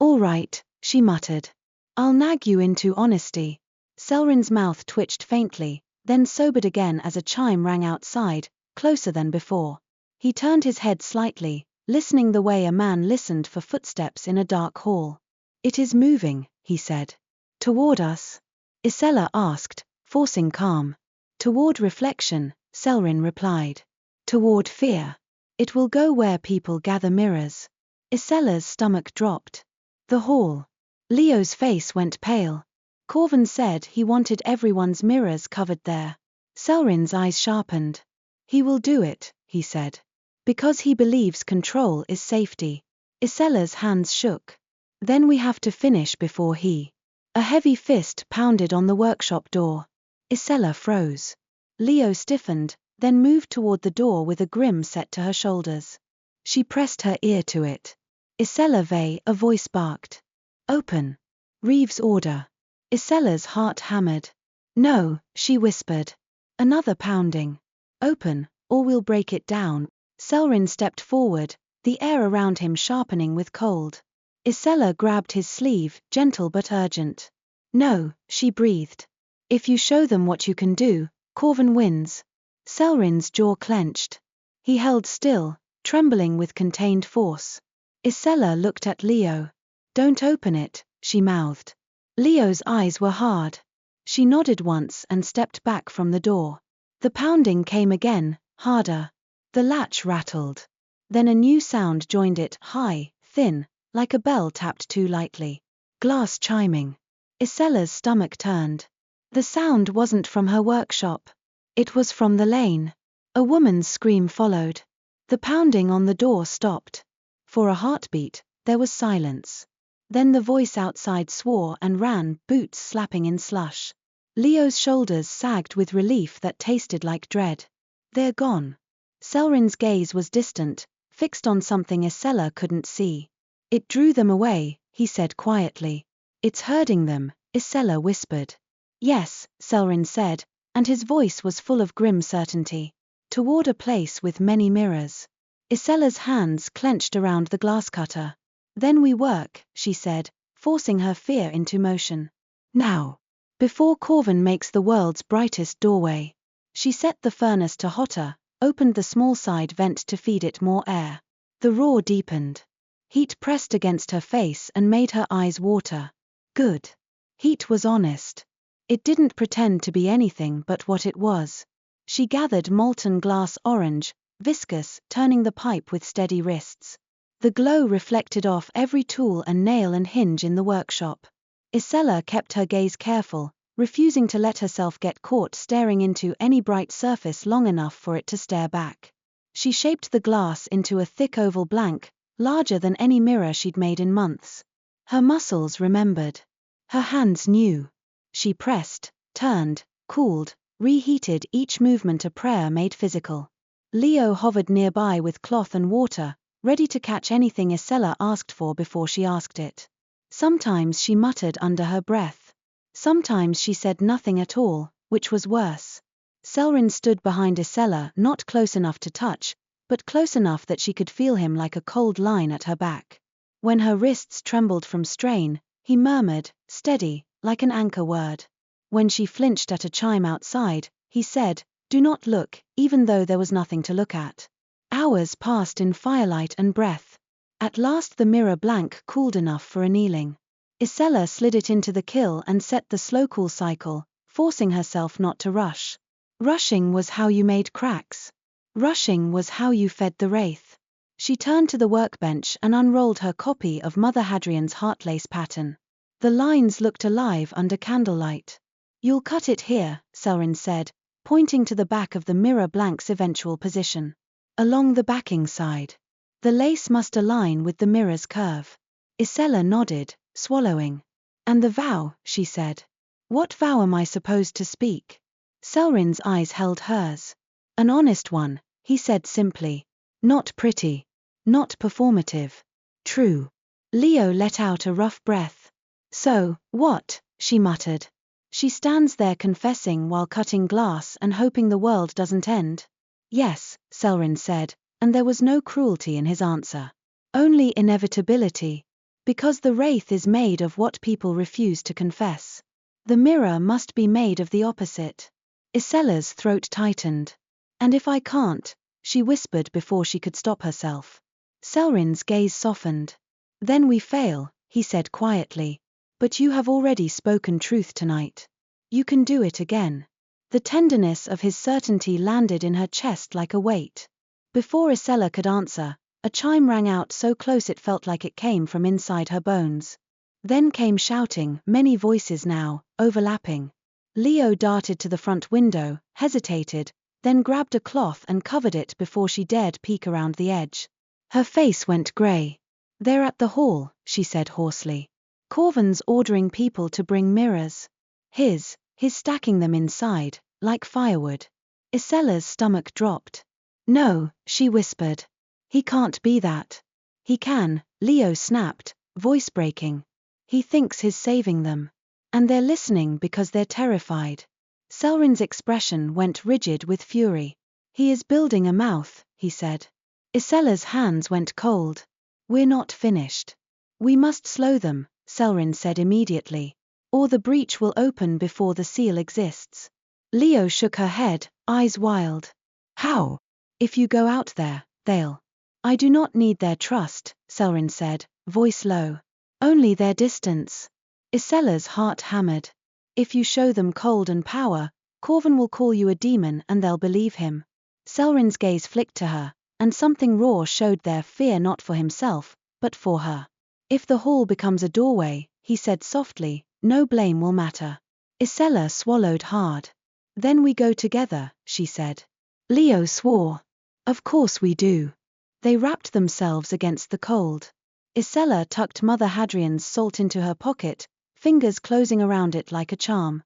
Speaker 1: All right, she muttered. I'll nag you into honesty. Caelrin's mouth twitched faintly, then sobered again as a chime rang outside, closer than before. He turned his head slightly, listening the way a man listened for footsteps in a dark hall. "It is moving," he said. "Toward us?" Ysella asked, forcing calm. "Toward reflection," Caelrin replied. "Toward fear. It will go where people gather mirrors." Ysella's stomach dropped. The hall. Leo's face went pale. Corvin said he wanted everyone's mirrors covered there. Caelrin's eyes sharpened. "He will do it," he said. "Because he believes control is safety." Ysella's hands shook. "Then we have to finish before he." A heavy fist pounded on the workshop door. Ysella froze. Leo stiffened, then moved toward the door with a grim set to her shoulders. She pressed her ear to it. "Ysella Vey," a voice barked. "Open." Reeves' order. Ysella's heart hammered. "No," she whispered. Another pounding. "Open, or we'll break it down." Caelrin stepped forward, the air around him sharpening with cold. Ysella grabbed his sleeve, gentle but urgent. "No," she breathed. "If you show them what you can do, Corvin wins." Caelrin's jaw clenched. He held still, trembling with contained force. Ysella looked at Leo. "Don't open it," she mouthed. Leo's eyes were hard. She nodded once and stepped back from the door. The pounding came again, harder. The latch rattled. Then a new sound joined it, high, thin, like a bell tapped too lightly. Glass chiming. Ysella's stomach turned. The sound wasn't from her workshop. It was from the lane. A woman's scream followed. The pounding on the door stopped. For a heartbeat, there was silence. Then the voice outside swore and ran, boots slapping in slush. Leo's shoulders sagged with relief that tasted like dread. "They're gone." Caelrin's gaze was distant, fixed on something Ysella couldn't see. "It drew them away," he said quietly. "It's herding them," Ysella whispered. "Yes," Caelrin said, and his voice was full of grim certainty. "Toward a place with many mirrors." Ysella's hands clenched around the glass cutter. "Then we work," she said, forcing her fear into motion. "Now. Before Corvin makes the world's brightest doorway." She set the furnace to hotter, opened the small side vent to feed it more air. The roar deepened. Heat pressed against her face and made her eyes water. Good. Heat was honest. It didn't pretend to be anything but what it was. She gathered molten glass orange, viscous, turning the pipe with steady wrists. The glow reflected off every tool and nail and hinge in the workshop. Ysella kept her gaze careful, refusing to let herself get caught staring into any bright surface long enough for it to stare back. She shaped the glass into a thick oval blank, larger than any mirror she'd made in months. Her muscles remembered. Her hands knew. She pressed, turned, cooled, reheated, each movement a prayer made physical. Leo hovered nearby with cloth and water, ready to catch anything Ysella asked for before she asked it. Sometimes she muttered under her breath. Sometimes she said nothing at all, which was worse. Caelrin stood behind Ysella, not close enough to touch, but close enough that she could feel him like a cold line at her back. When her wrists trembled from strain, he murmured, steady, like an anchor word. When she flinched at a chime outside, he said, "Do not look," even though there was nothing to look at. Hours passed in firelight and breath. At last the mirror blank cooled enough for annealing. Ysella slid it into the kill and set the slow cool cycle, forcing herself not to rush. Rushing was how you made cracks. Rushing was how you fed the wraith. She turned to the workbench and unrolled her copy of Mother Hadrian's heartlace pattern. The lines looked alive under candlelight. "You'll cut it here," Caelrin said, pointing to the back of the mirror blank's eventual position. "Along the backing side. The lace must align with the mirror's curve." Ysella nodded, swallowing. "And the vow," she said. "What vow am I supposed to speak?" Caelrin's eyes held hers. "An honest one," he said simply. "Not pretty. Not performative. True." Leo let out a rough breath. "So, what?" she muttered. "She stands there confessing while cutting glass and hoping the world doesn't end?" "Yes," Caelrin said, and there was no cruelty in his answer. Only inevitability. Because the wraith is made of what people refuse to confess. The mirror must be made of the opposite. Ysella's throat tightened. And if I can't, she whispered before she could stop herself. Caelrin's gaze softened. Then we fail, he said quietly. But you have already spoken truth tonight. You can do it again. The tenderness of his certainty landed in her chest like a weight. Before Ysella could answer, a chime rang out so close it felt like it came from inside her bones. Then came shouting, many voices now, overlapping. Leo darted to the front window, hesitated, then grabbed a cloth and covered it before she dared peek around the edge. Her face went grey. They're at the hall, she said hoarsely. Corvin's ordering people to bring mirrors. He's stacking them inside, like firewood. Ysella's stomach dropped. No, she whispered. He can't be that. He can, Leo snapped, voice breaking. He thinks he's saving them. And they're listening because they're terrified. Caelrin's expression went rigid with fury. He is building a mouth, he said. Ysella's hands went cold. We're not finished. We must slow them, Caelrin said immediately. Or the breach will open before the seal exists. Leo shook her head, eyes wild. How? If you go out there, they'll. I do not need their trust, Caelrin said, voice low. Only their distance. Ysella's heart hammered. If you show them cold and power, Corvin will call you a demon and they'll believe him. Caelrin's gaze flicked to her, and something raw showed there fear not for himself, but for her. If the hall becomes a doorway, he said softly, no blame will matter. Ysella swallowed hard. Then we go together, she said. Leo swore. Of course we do. They wrapped themselves against the cold. Ysella tucked Mother Hadrian's salt into her pocket, fingers closing around it like a charm.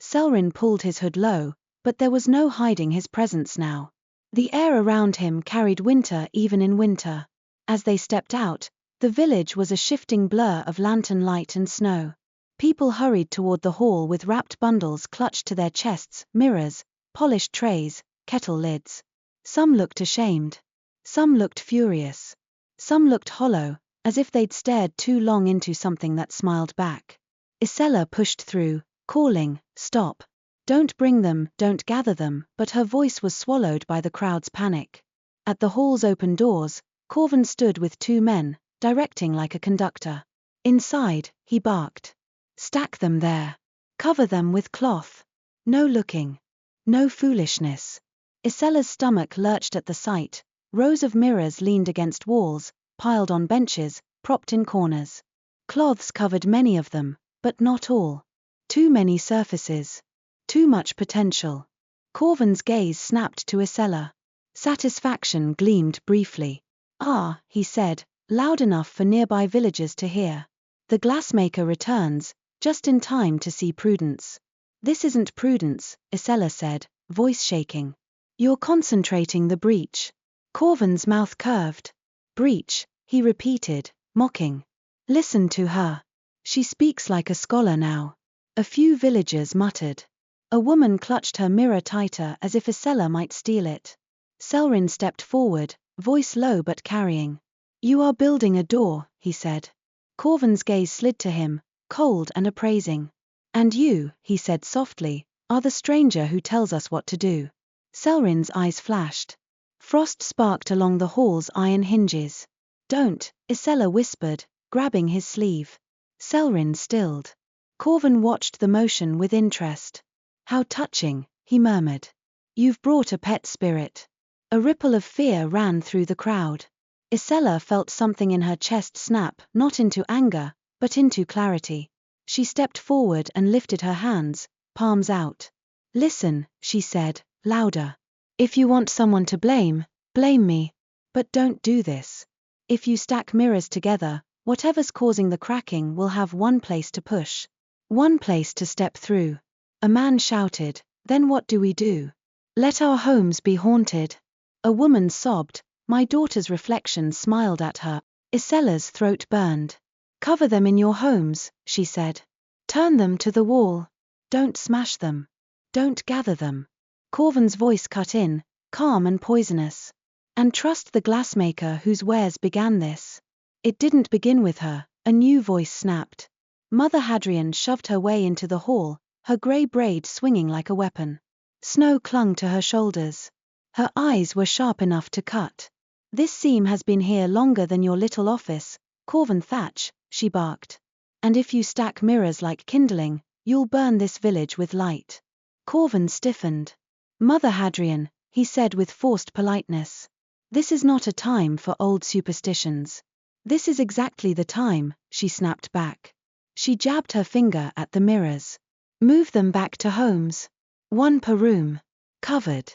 Speaker 1: Caelrin pulled his hood low, but there was no hiding his presence now. The air around him carried winter even in winter. As they stepped out, the village was a shifting blur of lantern light and snow. People hurried toward the hall with wrapped bundles clutched to their chests, mirrors, polished trays, kettle lids. Some looked ashamed. Some looked furious. Some looked hollow, as if they'd stared too long into something that smiled back. Ysella pushed through, calling, stop. Don't bring them, don't gather them, but her voice was swallowed by the crowd's panic. At the hall's open doors, Corvin stood with two men, directing like a conductor. Inside, he barked. Stack them there. Cover them with cloth. No looking. No foolishness. Ysella's stomach lurched at the sight. Rows of mirrors leaned against walls, piled on benches, propped in corners. Cloths covered many of them, but not all. Too many surfaces. Too much potential. Corvin's gaze snapped to Ysella. Satisfaction gleamed briefly. Ah, he said, loud enough for nearby villagers to hear. The Glassmaker returns, just in time to see Prudence. This isn't Prudence, Ysella said, voice shaking. You're concentrating the breach. Corvin's mouth curved. Breach, he repeated, mocking. Listen to her. She speaks like a scholar now. A few villagers muttered. A woman clutched her mirror tighter as if Ysella might steal it. Caelrin stepped forward, voice low but carrying. You are building a door, he said. Corvin's gaze slid to him, cold and appraising. And you, he said softly, are the stranger who tells us what to do. Caelrin's eyes flashed. Frost sparked along the hall's iron hinges. Don't, Ysella whispered, grabbing his sleeve. Caelrin stilled. Corvin watched the motion with interest. How touching, he murmured. You've brought a pet spirit. A ripple of fear ran through the crowd. Ysella felt something in her chest snap, not into anger, but into clarity. She stepped forward and lifted her hands, palms out. Listen, she said, louder. If you want someone to blame, blame me. But don't do this. If you stack mirrors together, whatever's causing the cracking will have one place to push. One place to step through. A man shouted, then what do we do? Let our homes be haunted. A woman sobbed, my daughter's reflection smiled at her. Ysella's throat burned. Cover them in your homes, she said. Turn them to the wall. Don't smash them. Don't gather them. Corvin's voice cut in, calm and poisonous. And trust the Glassmaker whose wares began this. It didn't begin with her, a new voice snapped. Mother Hadrian shoved her way into the hall, her grey braid swinging like a weapon. Snow clung to her shoulders. Her eyes were sharp enough to cut. "This seam has been here longer than your little office, Corvan Thatch," she barked. "And if you stack mirrors like kindling, you'll burn this village with light." Corvan stiffened. "Mother Hadrian," he said with forced politeness. "This is not a time for old superstitions." "This is exactly the time," she snapped back. She jabbed her finger at the mirrors. "Move them back to Holmes. One per room. Covered.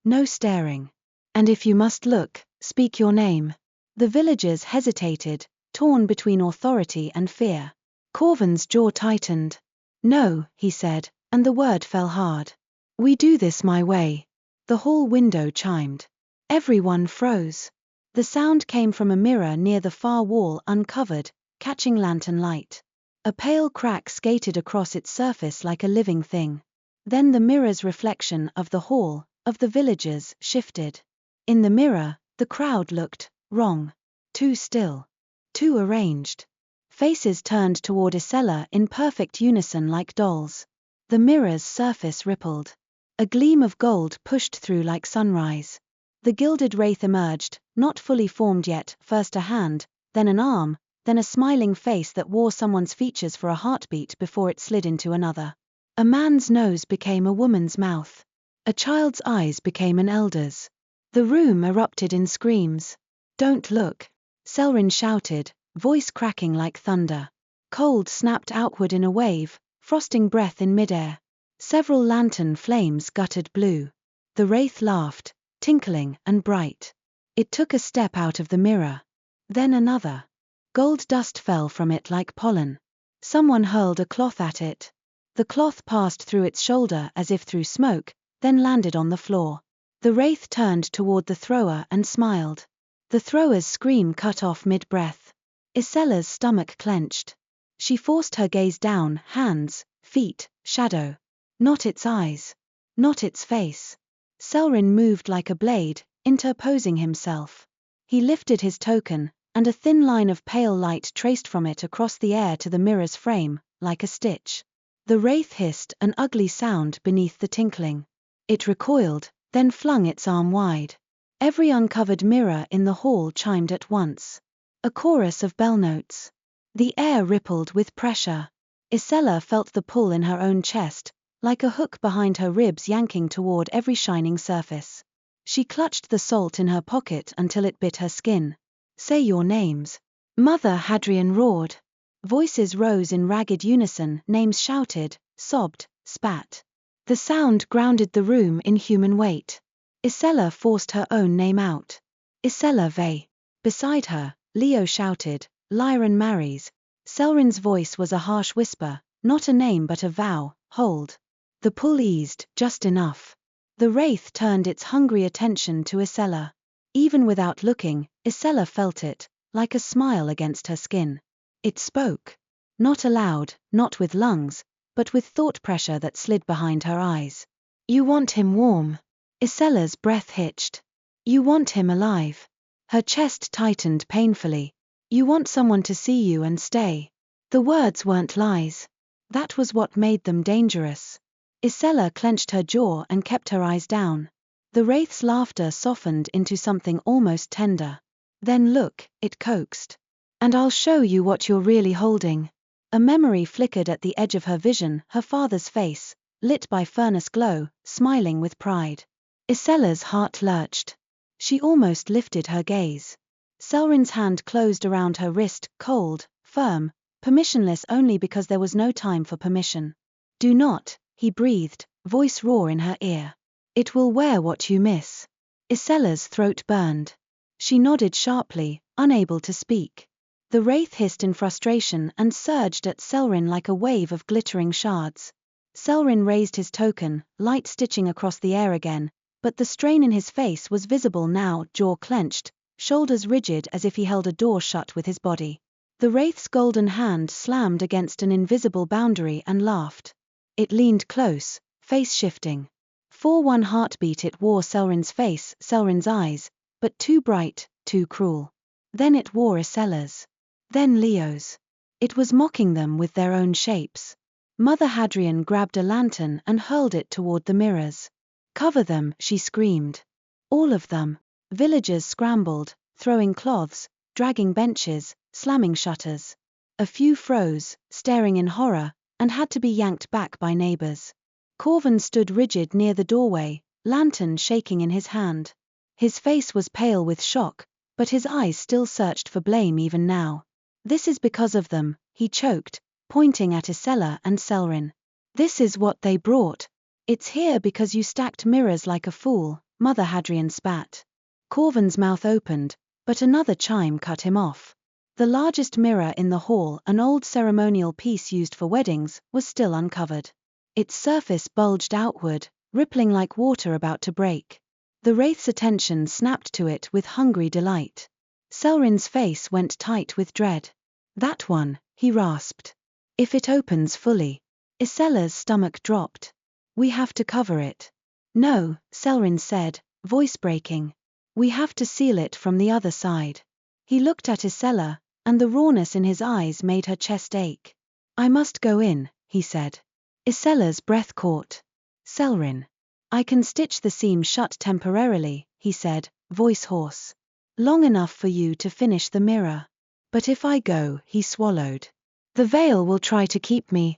Speaker 1: No staring. And if you must look, speak your name." The villagers hesitated, torn between authority and fear. Corvan's jaw tightened. "No," he said, and the word fell hard. "We do this my way." The hall window chimed. Everyone froze. The sound came from a mirror near the far wall, uncovered, catching lantern light. A pale crack skated across its surface like a living thing. Then the mirror's reflection of the hall, of the villagers, shifted. In the mirror, the crowd looked wrong. Too still. Too arranged. Faces turned toward Ysella in perfect unison like dolls. The mirror's surface rippled. A gleam of gold pushed through like sunrise. The Gilded Wraith emerged, not fully formed yet, first a hand, then an arm, then a smiling face that wore someone's features for a heartbeat before it slid into another. A man's nose became a woman's mouth. A child's eyes became an elder's. The room erupted in screams. "Don't look!" Caelrin shouted, voice cracking like thunder. Cold snapped outward in a wave, frosting breath in midair. Several lantern flames guttered blue. The wraith laughed, tinkling and bright. It took a step out of the mirror. Then another. Gold dust fell from it like pollen. Someone hurled a cloth at it. The cloth passed through its shoulder as if through smoke, then landed on the floor. The wraith turned toward the thrower and smiled. The thrower's scream cut off mid-breath. Ysella's stomach clenched. She forced her gaze down, hands, feet, shadow. Not its eyes. Not its face. Caelrin moved like a blade, interposing himself. He lifted his token, and a thin line of pale light traced from it across the air to the mirror's frame, like a stitch. The wraith hissed an ugly sound beneath the tinkling. It recoiled, then flung its arm wide. Every uncovered mirror in the hall chimed at once. A chorus of bell notes. The air rippled with pressure. Ysella felt the pull in her own chest, like a hook behind her ribs yanking toward every shining surface. She clutched the salt in her pocket until it bit her skin. "Say your names." Mother Hadrian roared. Voices rose in ragged unison, names shouted, sobbed, spat. The sound grounded the room in human weight. Ysella forced her own name out. "Ysella Vey." Beside her, Leo shouted, "Lyran marries." Caelrin's voice was a harsh whisper, not a name but a vow, "Hold." The pull eased, just enough. The wraith turned its hungry attention to Ysella. Even without looking, Ysella felt it, like a smile against her skin. It spoke. Not aloud, not with lungs, but with thought pressure that slid behind her eyes. "You want him warm." Ysella's breath hitched. "You want him alive." Her chest tightened painfully. "You want someone to see you and stay." The words weren't lies. That was what made them dangerous. Ysella clenched her jaw and kept her eyes down. The wraith's laughter softened into something almost tender. "Then look," it coaxed. "And I'll show you what you're really holding." A memory flickered at the edge of her vision, her father's face, lit by furnace glow, smiling with pride. Ysella's heart lurched. She almost lifted her gaze. Caelrin's hand closed around her wrist, cold, firm, permissionless only because there was no time for permission. "Do not," he breathed, voice raw in her ear. "It will wear what you miss." Ysella's throat burned. She nodded sharply, unable to speak. The wraith hissed in frustration and surged at Caelrin like a wave of glittering shards. Caelrin raised his token, light stitching across the air again, but the strain in his face was visible now, jaw clenched, shoulders rigid as if he held a door shut with his body. The wraith's golden hand slammed against an invisible boundary and laughed. It leaned close, face shifting. For one heartbeat it wore Caelrin's face, Caelrin's eyes, but too bright, too cruel. Then it wore Ysella's. Then Leo's. It was mocking them with their own shapes. Mother Hadrian grabbed a lantern and hurled it toward the mirrors. "Cover them," she screamed. "All of them." Villagers scrambled, throwing cloths, dragging benches, slamming shutters. A few froze, staring in horror, and had to be yanked back by neighbors. Corvin stood rigid near the doorway, lantern shaking in his hand. His face was pale with shock, but his eyes still searched for blame even now. "This is because of them," he choked, pointing at Ysella and Caelrin. "This is what they brought. It's here because you stacked mirrors like a fool," Mother Hadrian spat. Corvin's mouth opened, but another chime cut him off. The largest mirror in the hall, an old ceremonial piece used for weddings, was still uncovered. Its surface bulged outward, rippling like water about to break. The wraith's attention snapped to it with hungry delight. Caelrin's face went tight with dread. "That one," he rasped. "If it opens fully." Ysella's stomach dropped. "We have to cover it." "No," Caelrin said, voice breaking. "We have to seal it from the other side." He looked at Ysella, and the rawness in his eyes made her chest ache. "I must go in," he said. Ysella's breath caught. "Caelrin." "I can stitch the seam shut temporarily," he said, voice hoarse. "Long enough for you to finish the mirror. But if I go," he swallowed. "The veil will try to keep me.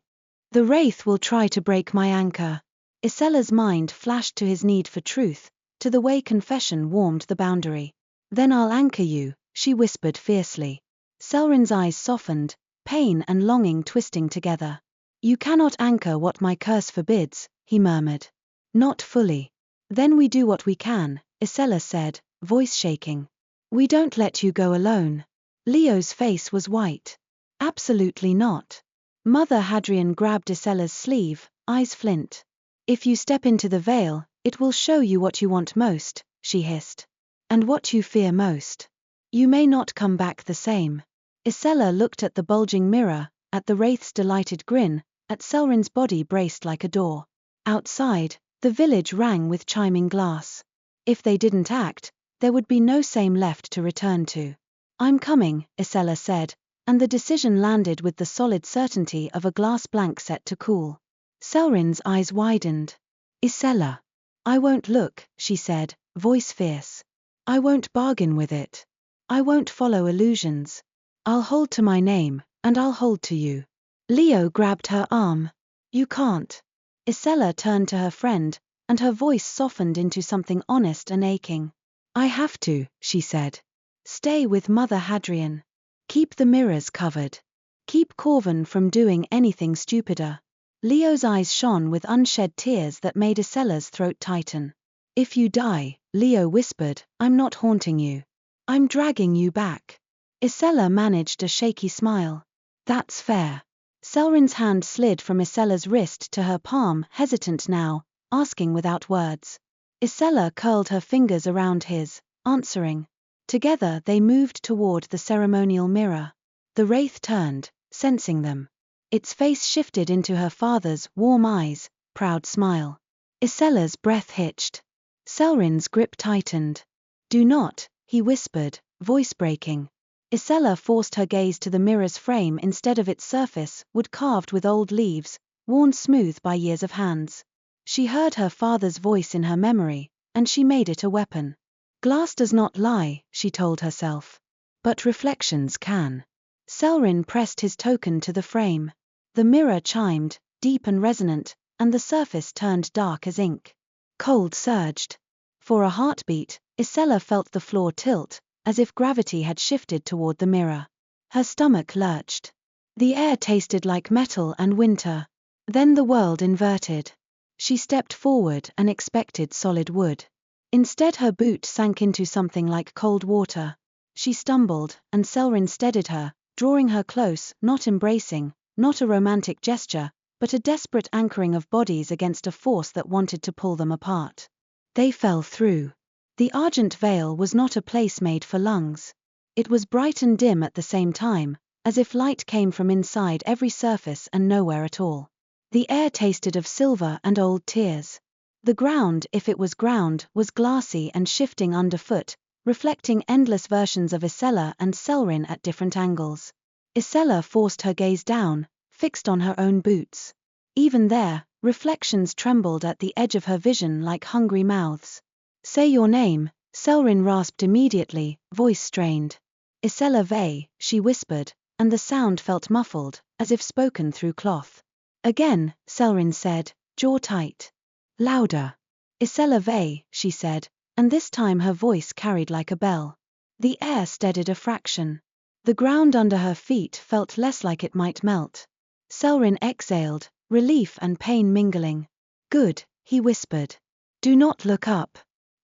Speaker 1: The wraith will try to break my anchor." Ysella's mind flashed to his need for truth, to the way confession warmed the boundary. "Then I'll anchor you," she whispered fiercely. Caelrin's eyes softened, pain and longing twisting together. "You cannot anchor what my curse forbids," he murmured. "Not fully." "Then we do what we can," Ysella said, voice shaking. "We don't let you go alone." Leo's face was white. "Absolutely not." Mother Hadrian grabbed Ysella's sleeve, eyes flint. "If you step into the veil, it will show you what you want most," she hissed. "And what you fear most. You may not come back the same." Ysella looked at the bulging mirror, at the wraith's delighted grin, at Caelrin's body braced like a door. Outside, the village rang with chiming glass. If they didn't act, there would be no same left to return to. "I'm coming," Ysella said, and the decision landed with the solid certainty of a glass blank set to cool. Caelrin's eyes widened. "Ysella." "I won't look," she said, voice fierce. "I won't bargain with it. I won't follow illusions. I'll hold to my name, and I'll hold to you." Leo grabbed her arm. "You can't." Ysella turned to her friend, and her voice softened into something honest and aching. "I have to," she said. "Stay with Mother Hadrian. Keep the mirrors covered. Keep Corvin from doing anything stupider." Leo's eyes shone with unshed tears that made Ysella's throat tighten. "If you die," Leo whispered, "I'm not haunting you. I'm dragging you back." Ysella managed a shaky smile. "That's fair." Caelrin's hand slid from Ysella's wrist to her palm, hesitant now, asking without words. Ysella curled her fingers around his, answering. Together they moved toward the ceremonial mirror. The wraith turned, sensing them. Its face shifted into her father's warm eyes, proud smile. Ysella's breath hitched. Caelrin's grip tightened. "Do not," he whispered, voice breaking. Ysella forced her gaze to the mirror's frame instead of its surface, wood carved with old leaves, worn smooth by years of hands. She heard her father's voice in her memory, and she made it a weapon. "Glass does not lie," she told herself. "But reflections can." Caelrin pressed his token to the frame. The mirror chimed, deep and resonant, and the surface turned dark as ink. Cold surged. For a heartbeat, Ysella felt the floor tilt, as if gravity had shifted toward the mirror. Her stomach lurched. The air tasted like metal and winter. Then the world inverted. She stepped forward and expected solid wood. Instead her boot sank into something like cold water. She stumbled, and Caelrin steadied her, drawing her close, not embracing, not a romantic gesture, but a desperate anchoring of bodies against a force that wanted to pull them apart. They fell through. The Argent Vale was not a place made for lungs. It was bright and dim at the same time, as if light came from inside every surface and nowhere at all. The air tasted of silver and old tears. The ground, if it was ground, was glassy and shifting underfoot, reflecting endless versions of Ysella and Caelrin at different angles. Ysella forced her gaze down, fixed on her own boots. Even there, reflections trembled at the edge of her vision like hungry mouths. Say your name, Caelrin rasped immediately, voice strained. Ysella Vey, she whispered, and the sound felt muffled, as if spoken through cloth. Again, Caelrin said, jaw tight. Louder. Ysella Vey, she said, and this time her voice carried like a bell. The air steadied a fraction. The ground under her feet felt less like it might melt. Caelrin exhaled, relief and pain mingling. Good, he whispered. Do not look up.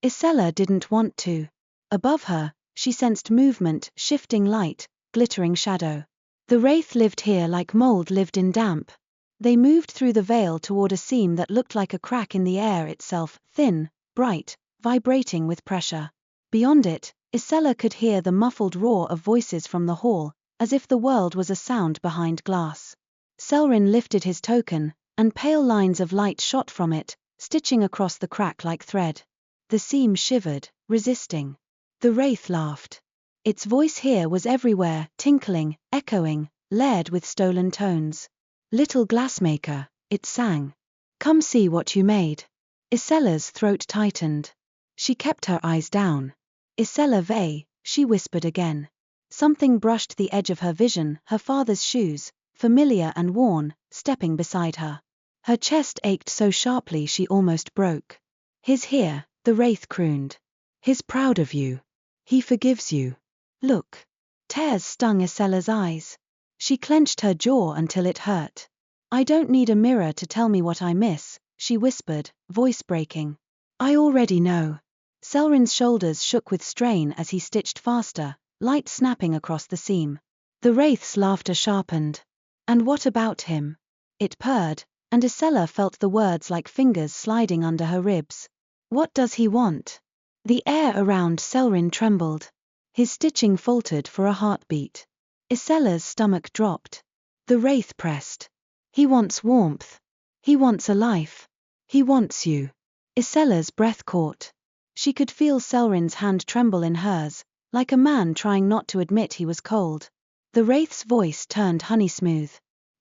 Speaker 1: Ysella didn't want to. Above her, she sensed movement, shifting light, glittering shadow. The wraith lived here like mold lived in damp. They moved through the veil toward a seam that looked like a crack in the air itself, thin, bright, vibrating with pressure. Beyond it, Ysella could hear the muffled roar of voices from the hall, as if the world was a sound behind glass. Caelrin lifted his token, and pale lines of light shot from it, stitching across the crack like thread. The seam shivered, resisting. The wraith laughed. Its voice here was everywhere, tinkling, echoing, layered with stolen tones. Little Glassmaker, it sang. Come see what you made. Ysella's throat tightened. She kept her eyes down. Ysella Vey, she whispered again. Something brushed the edge of her vision, her father's shoes, familiar and worn, stepping beside her. Her chest ached so sharply she almost broke. He's here, the wraith crooned. He's proud of you. He forgives you. Look. Tears stung Ysella's eyes. She clenched her jaw until it hurt. I don't need a mirror to tell me what I miss, she whispered, voice breaking. I already know. Caelrin's shoulders shook with strain as he stitched faster, light snapping across the seam. The wraith's laughter sharpened. And what about him? It purred, and Ysella felt the words like fingers sliding under her ribs. What does he want? The air around Caelrin trembled. His stitching faltered for a heartbeat. Ysella's stomach dropped. The wraith pressed. He wants warmth. He wants a life. He wants you. Ysella's breath caught. She could feel Caelrin's hand tremble in hers, like a man trying not to admit he was cold. The wraith's voice turned honey smooth.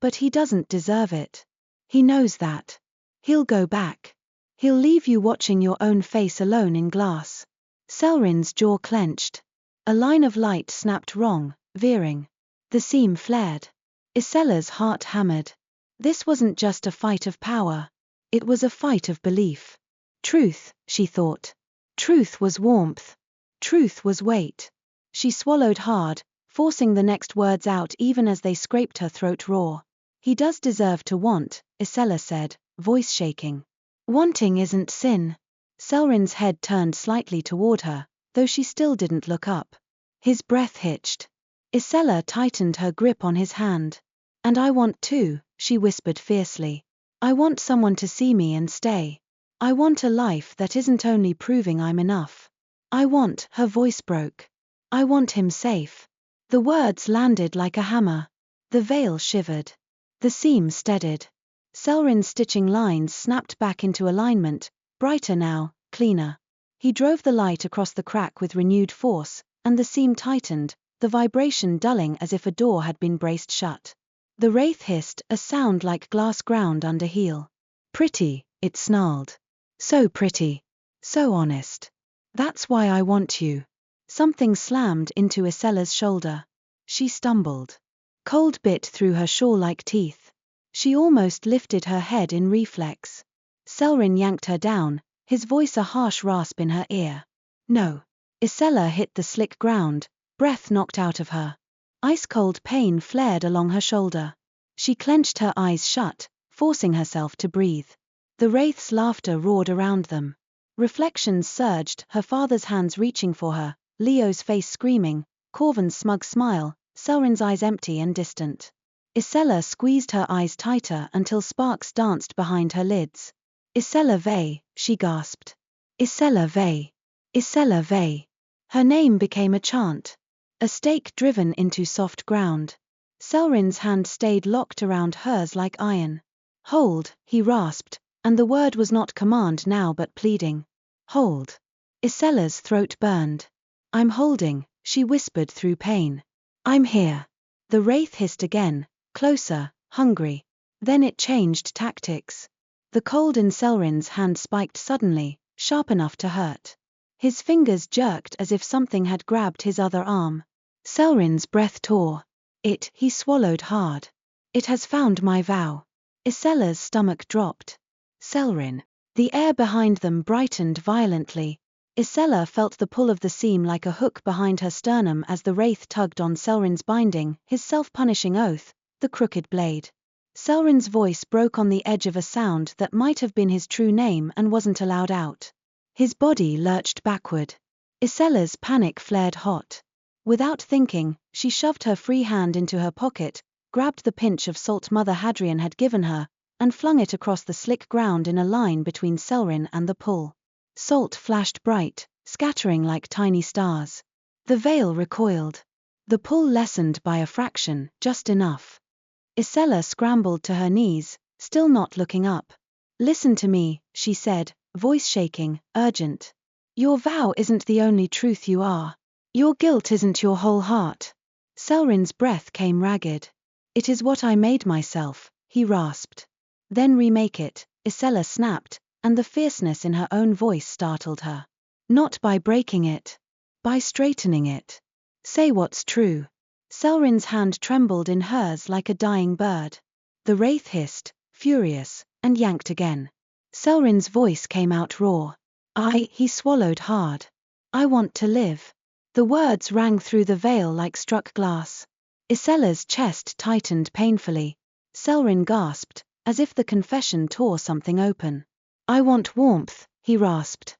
Speaker 1: But he doesn't deserve it. He knows that. He'll go back. He'll leave you watching your own face alone in glass. Caelrin's jaw clenched. A line of light snapped wrong, veering. The seam flared. Ysella's heart hammered. This wasn't just a fight of power. It was a fight of belief. Truth, she thought. Truth was warmth. Truth was weight. She swallowed hard, forcing the next words out even as they scraped her throat raw. He does deserve to want, Ysella said, voice shaking. Wanting isn't sin. Caelrin's head turned slightly toward her, though she still didn't look up. His breath hitched. Ysella tightened her grip on his hand. And I want too, she whispered fiercely. I want someone to see me and stay. I want a life that isn't only proving I'm enough. I want, her voice broke. I want him safe. The words landed like a hammer. The veil shivered. The seam steadied. Caelrin's stitching lines snapped back into alignment, brighter now, cleaner. He drove the light across the crack with renewed force, and the seam tightened, the vibration dulling as if a door had been braced shut. The wraith hissed, a sound like glass ground under heel. Pretty, it snarled. So pretty. So honest. That's why I want you. Something slammed into Ysella's shoulder. She stumbled. Cold bit through her shawl like teeth. She almost lifted her head in reflex. Caelrin yanked her down, his voice a harsh rasp in her ear. No. Ysella hit the slick ground, breath knocked out of her. Ice-cold pain flared along her shoulder. She clenched her eyes shut, forcing herself to breathe. The wraith's laughter roared around them. Reflections surged, her father's hands reaching for her, Leo's face screaming, Corvin's smug smile, Caelrin's eyes empty and distant. Ysella squeezed her eyes tighter until sparks danced behind her lids. Ysella Vey, she gasped. Ysella Vey. Ysella Vey. Her name became a chant. A stake driven into soft ground. Caelrin's hand stayed locked around hers like iron. Hold, he rasped, and the word was not command now but pleading. Hold. Ysella's throat burned. I'm holding, she whispered through pain. I'm here. The wraith hissed again, closer, hungry. Then it changed tactics. The cold in Caelrin's hand spiked suddenly, sharp enough to hurt. His fingers jerked as if something had grabbed his other arm. Caelrin's breath tore. He swallowed hard. It has found my vow. Ysella's stomach dropped. Caelrin. The air behind them brightened violently. Ysella felt the pull of the seam like a hook behind her sternum as the wraith tugged on Caelrin's binding, his self-punishing oath, the crooked blade. Caelrin's voice broke on the edge of a sound that might have been his true name and wasn't allowed out. His body lurched backward. Ysella's panic flared hot. Without thinking, she shoved her free hand into her pocket, grabbed the pinch of salt Mother Hadrian had given her, and flung it across the slick ground in a line between Caelrin and the pool. Salt flashed bright, scattering like tiny stars. The veil recoiled. The pull lessened by a fraction, just enough. Ysella scrambled to her knees, still not looking up. "Listen to me," she said, voice shaking, urgent. "Your vow isn't the only truth you are. Your guilt isn't your whole heart." Caelrin's breath came ragged. "It is what I made myself," he rasped. "Then remake it," Ysella snapped, and the fierceness in her own voice startled her. "Not by breaking it. By straightening it. Say what's true." Caelrin's hand trembled in hers like a dying bird. The wraith hissed, furious, and yanked again. Caelrin's voice came out raw. He swallowed hard. "I want to live." The words rang through the veil like struck glass. Ysella's chest tightened painfully. Caelrin gasped, as if the confession tore something open. "I want warmth," he rasped.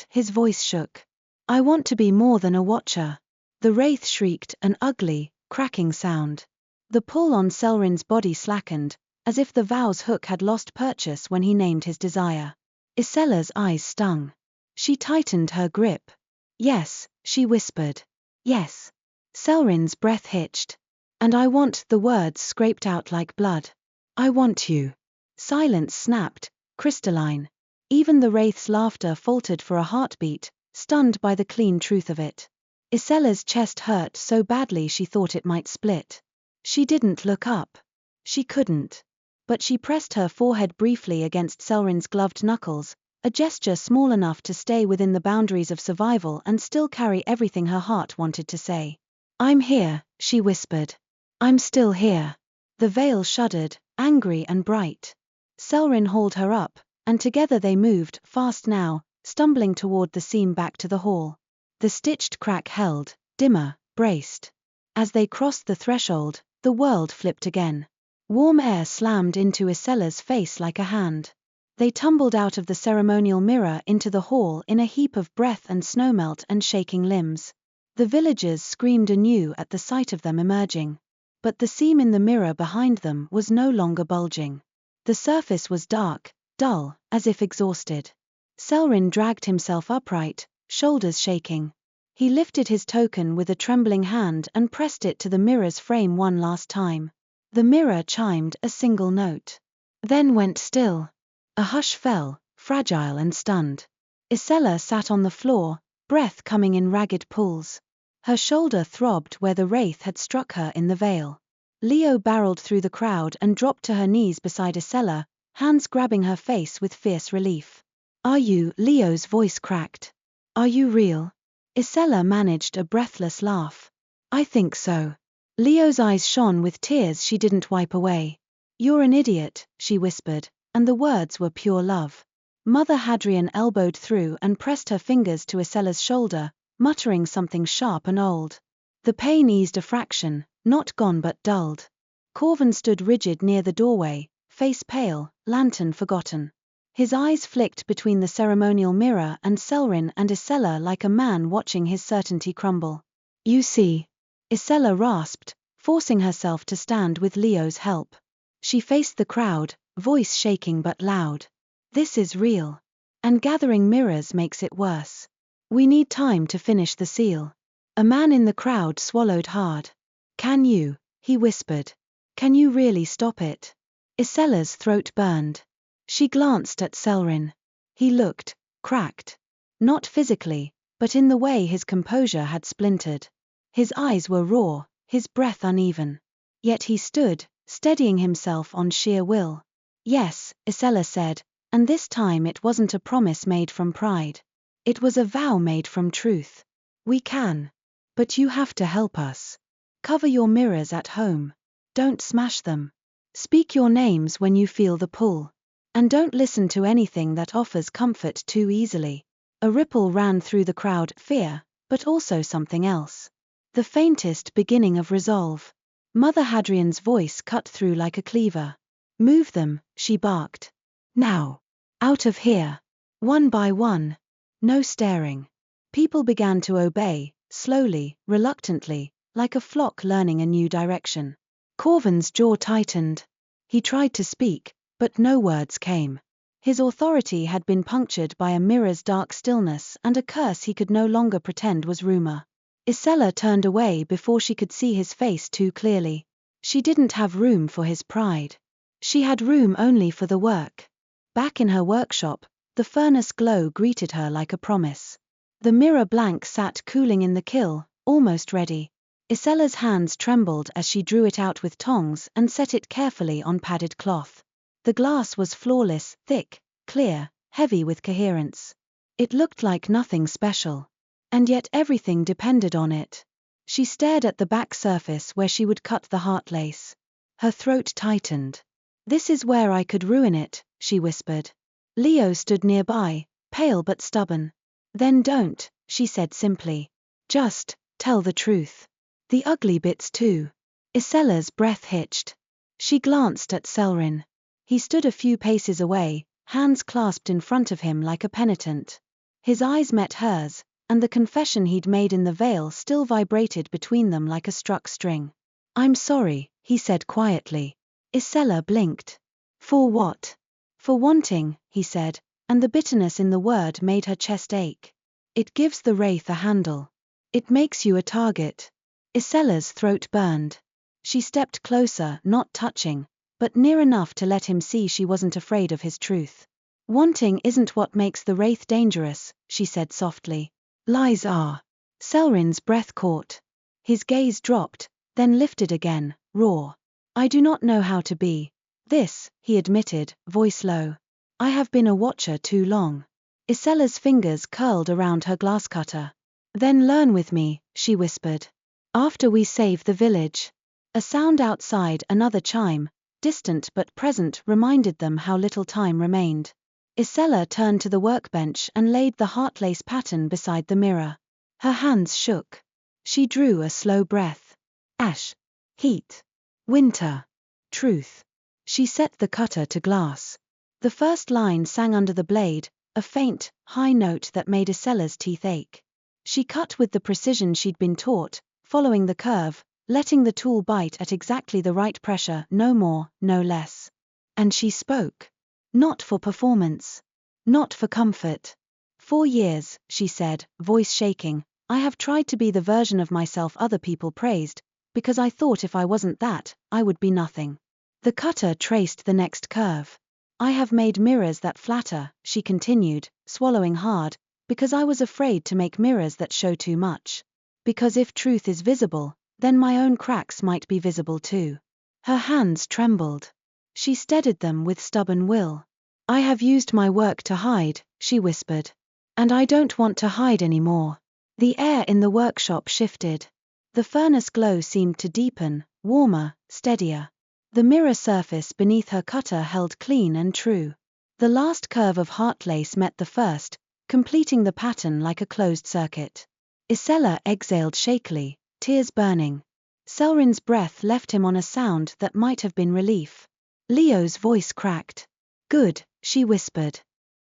Speaker 1: His voice shook. "I want to be more than a watcher." The wraith shrieked, an ugly, cracking sound. The pull on Caelrin's body slackened, as if the vow's hook had lost purchase when he named his desire. Ysella's eyes stung. She tightened her grip. "Yes," she whispered. "Yes." Caelrin's breath hitched. "And I want," the words scraped out like blood. "I want you." Silence snapped, crystalline. Even the wraith's laughter faltered for a heartbeat, stunned by the clean truth of it. Ysella's chest hurt so badly she thought it might split. She didn't look up. She couldn't. But she pressed her forehead briefly against Caelrin's gloved knuckles, a gesture small enough to stay within the boundaries of survival and still carry everything her heart wanted to say. "I'm here," she whispered. "I'm still here." The veil shuddered, angry and bright. Caelrin hauled her up, and together they moved, fast now, stumbling toward the seam back to the hall. The stitched crack held, dimmer, braced. As they crossed the threshold, the world flipped again. Warm air slammed into Ysella's face like a hand. They tumbled out of the ceremonial mirror into the hall in a heap of breath and snowmelt and shaking limbs. The villagers screamed anew at the sight of them emerging. But the seam in the mirror behind them was no longer bulging. The surface was dark, dull, as if exhausted. Caelrin dragged himself upright, shoulders shaking. He lifted his token with a trembling hand and pressed it to the mirror's frame one last time. The mirror chimed a single note. Then went still. A hush fell, fragile and stunned. Ysella sat on the floor, breath coming in ragged pulls. Her shoulder throbbed where the wraith had struck her in the veil. Leo barreled through the crowd and dropped to her knees beside Ysella, hands grabbing her face with fierce relief. "Are you?" Leo's voice cracked. "Are you real?" Ysella managed a breathless laugh. "I think so." Leo's eyes shone with tears she didn't wipe away. "You're an idiot," she whispered, and the words were pure love. Mother Hadrian elbowed through and pressed her fingers to Ysella's shoulder, muttering something sharp and old. The pain eased a fraction, not gone but dulled. Corvin stood rigid near the doorway, face pale, lantern forgotten. His eyes flicked between the ceremonial mirror and Caelrin and Ysella like a man watching his certainty crumble. "You see," Ysella rasped, forcing herself to stand with Leo's help. She faced the crowd, voice shaking but loud. "This is real. And gathering mirrors makes it worse. We need time to finish the seal." A man in the crowd swallowed hard. "Can you?" he whispered. "Can you really stop it?" Ysella's throat burned. She glanced at Caelrin. He looked cracked. Not physically, but in the way his composure had splintered. His eyes were raw, his breath uneven. Yet he stood, steadying himself on sheer will. Yes, Ysella said, and this time it wasn't a promise made from pride. It was a vow made from truth. We can. But you have to help us. Cover your mirrors at home. Don't smash them. Speak your names when you feel the pull. And don't listen to anything that offers comfort too easily. A ripple ran through the crowd, fear, but also something else. The faintest beginning of resolve. Mother Hadrian's voice cut through like a cleaver. Move them, she barked. Now. Out of here. One by one. No staring. People began to obey, slowly, reluctantly, like a flock learning a new direction. Corvin's jaw tightened. He tried to speak, but no words came. His authority had been punctured by a mirror's dark stillness and a curse he could no longer pretend was rumor. Ysella turned away before she could see his face too clearly. She didn't have room for his pride. She had room only for the work. Back in her workshop, the furnace glow greeted her like a promise. The mirror blank sat cooling in the kiln, almost ready. Ysella's hands trembled as she drew it out with tongs and set it carefully on padded cloth. The glass was flawless, thick, clear, heavy with coherence. It looked like nothing special. And yet everything depended on it. She stared at the back surface where she would cut the heart lace. Her throat tightened. This is where I could ruin it, she whispered. Leo stood nearby, pale but stubborn. Then don't, she said simply. Just, tell the truth. The ugly bits too. Ysella's breath hitched. She glanced at Caelrin. He stood a few paces away, hands clasped in front of him like a penitent. His eyes met hers, and the confession he'd made in the veil still vibrated between them like a struck string. I'm sorry, he said quietly. Ysella blinked. For what? For wanting, he said, and the bitterness in the word made her chest ache. It gives the wraith a handle. It makes you a target. Ysella's throat burned. She stepped closer, not touching, but near enough to let him see she wasn't afraid of his truth. Wanting isn't what makes the wraith dangerous, she said softly. Lies are. Caelrin's breath caught. His gaze dropped, then lifted again, raw. I do not know how to be this, he admitted, voice low. I have been a watcher too long. Ysella's fingers curled around her glass cutter. Then learn with me, she whispered. After we save the village. A sound outside, another chime, distant but present, reminded them how little time remained. Ysella turned to the workbench and laid the heartlace pattern beside the mirror. Her hands shook. She drew a slow breath. Ash. Heat. Winter. Truth. She set the cutter to glass. The first line sang under the blade, a faint, high note that made Ysella's teeth ache. She cut with the precision she'd been taught, following the curve, letting the tool bite at exactly the right pressure, no more, no less. And she spoke. Not for performance. Not for comfort. 4 years, she said, voice shaking, I have tried to be the version of myself other people praised, because I thought if I wasn't that, I would be nothing. The cutter traced the next curve. I have made mirrors that flatter, she continued, swallowing hard, because I was afraid to make mirrors that show too much. Because if truth is visible, then my own cracks might be visible too. Her hands trembled. She steadied them with stubborn will. I have used my work to hide, she whispered. And I don't want to hide anymore. The air in the workshop shifted. The furnace glow seemed to deepen, warmer, steadier. The mirror surface beneath her cutter held clean and true. The last curve of heartlace met the first, completing the pattern like a closed circuit. Ysella exhaled shakily, tears burning. Caelrin's breath left him on a sound that might have been relief. Leo's voice cracked. Good, she whispered.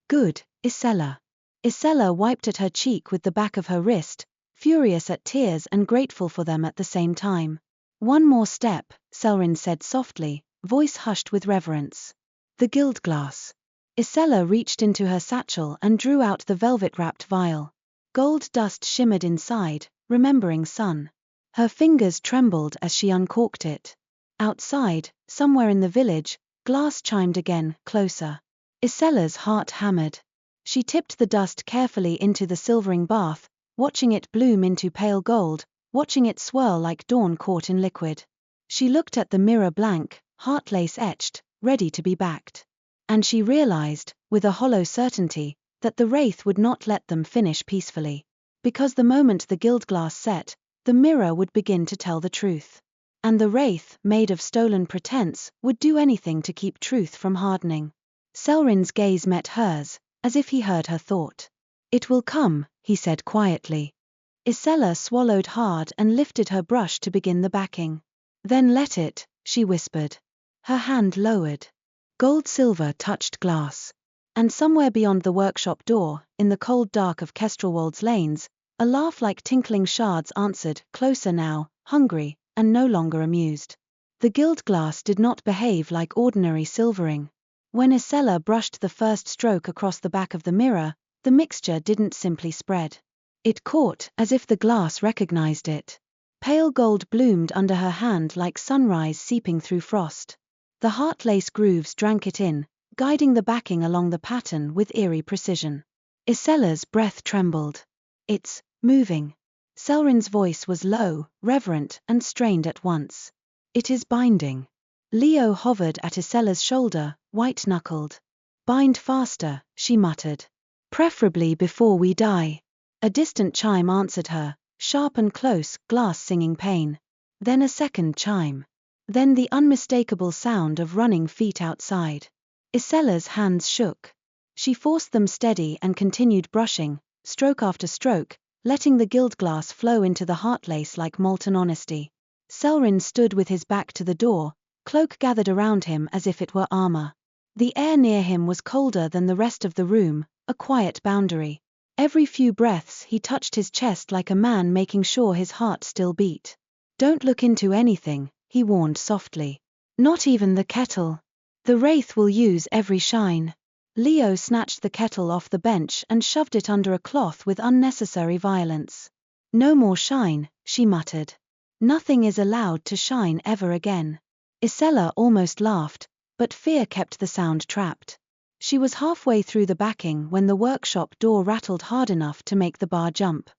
Speaker 1: Good, Ysella. Ysella wiped at her cheek with the back of her wrist, furious at tears and grateful for them at the same time. One more step, Caelrin said softly, voice hushed with reverence. The guild glass. Ysella reached into her satchel and drew out the velvet-wrapped vial. Gold dust shimmered inside, remembering sun. Her fingers trembled as she uncorked it. Outside, somewhere in the village, glass chimed again, closer. Ysella's heart hammered. She tipped the dust carefully into the silvering bath, watching it bloom into pale gold, watching it swirl like dawn caught in liquid. She looked at the mirror blank, heartlace etched, ready to be backed. And she realized, with a hollow certainty, that the wraith would not let them finish peacefully. Because the moment the guild glass set, the mirror would begin to tell the truth. And the wraith, made of stolen pretense, would do anything to keep truth from hardening. Caelrin's gaze met hers, as if he heard her thought. "It will come," he said quietly. Ysella swallowed hard and lifted her brush to begin the backing. "Then let it," she whispered. Her hand lowered. Gold-silver touched glass. And somewhere beyond the workshop door, in the cold dark of Kestrelwold's lanes, a laugh like tinkling shards answered, closer now, hungry, and no longer amused. The guild glass did not behave like ordinary silvering. When Ysella brushed the first stroke across the back of the mirror, the mixture didn't simply spread. It caught, as if the glass recognized it. Pale gold bloomed under her hand like sunrise seeping through frost. The heartlace grooves drank it in, guiding the backing along the pattern with eerie precision. Ysella's breath trembled. "It's moving." Caelrin's voice was low, reverent, and strained at once. "It is binding." Leo hovered at Ysella's shoulder, white-knuckled. "Bind faster," she muttered. "Preferably before we die." A distant chime answered her, sharp and close, glass singing pain. Then a second chime. Then the unmistakable sound of running feet outside. Ysella's hands shook. She forced them steady and continued brushing, stroke after stroke, letting the guild glass flow into the heartlace like molten honesty. Caelrin stood with his back to the door, cloak gathered around him as if it were armor. The air near him was colder than the rest of the room, a quiet boundary. Every few breaths he touched his chest like a man making sure his heart still beat. "Don't look into anything," he warned softly. "Not even the kettle. The wraith will use every shine." Leo snatched the kettle off the bench and shoved it under a cloth with unnecessary violence. "No more shine," she muttered. "Nothing is allowed to shine ever again." Ysella almost laughed, but fear kept the sound trapped. She was halfway through the backing when the workshop door rattled hard enough to make the bar jump.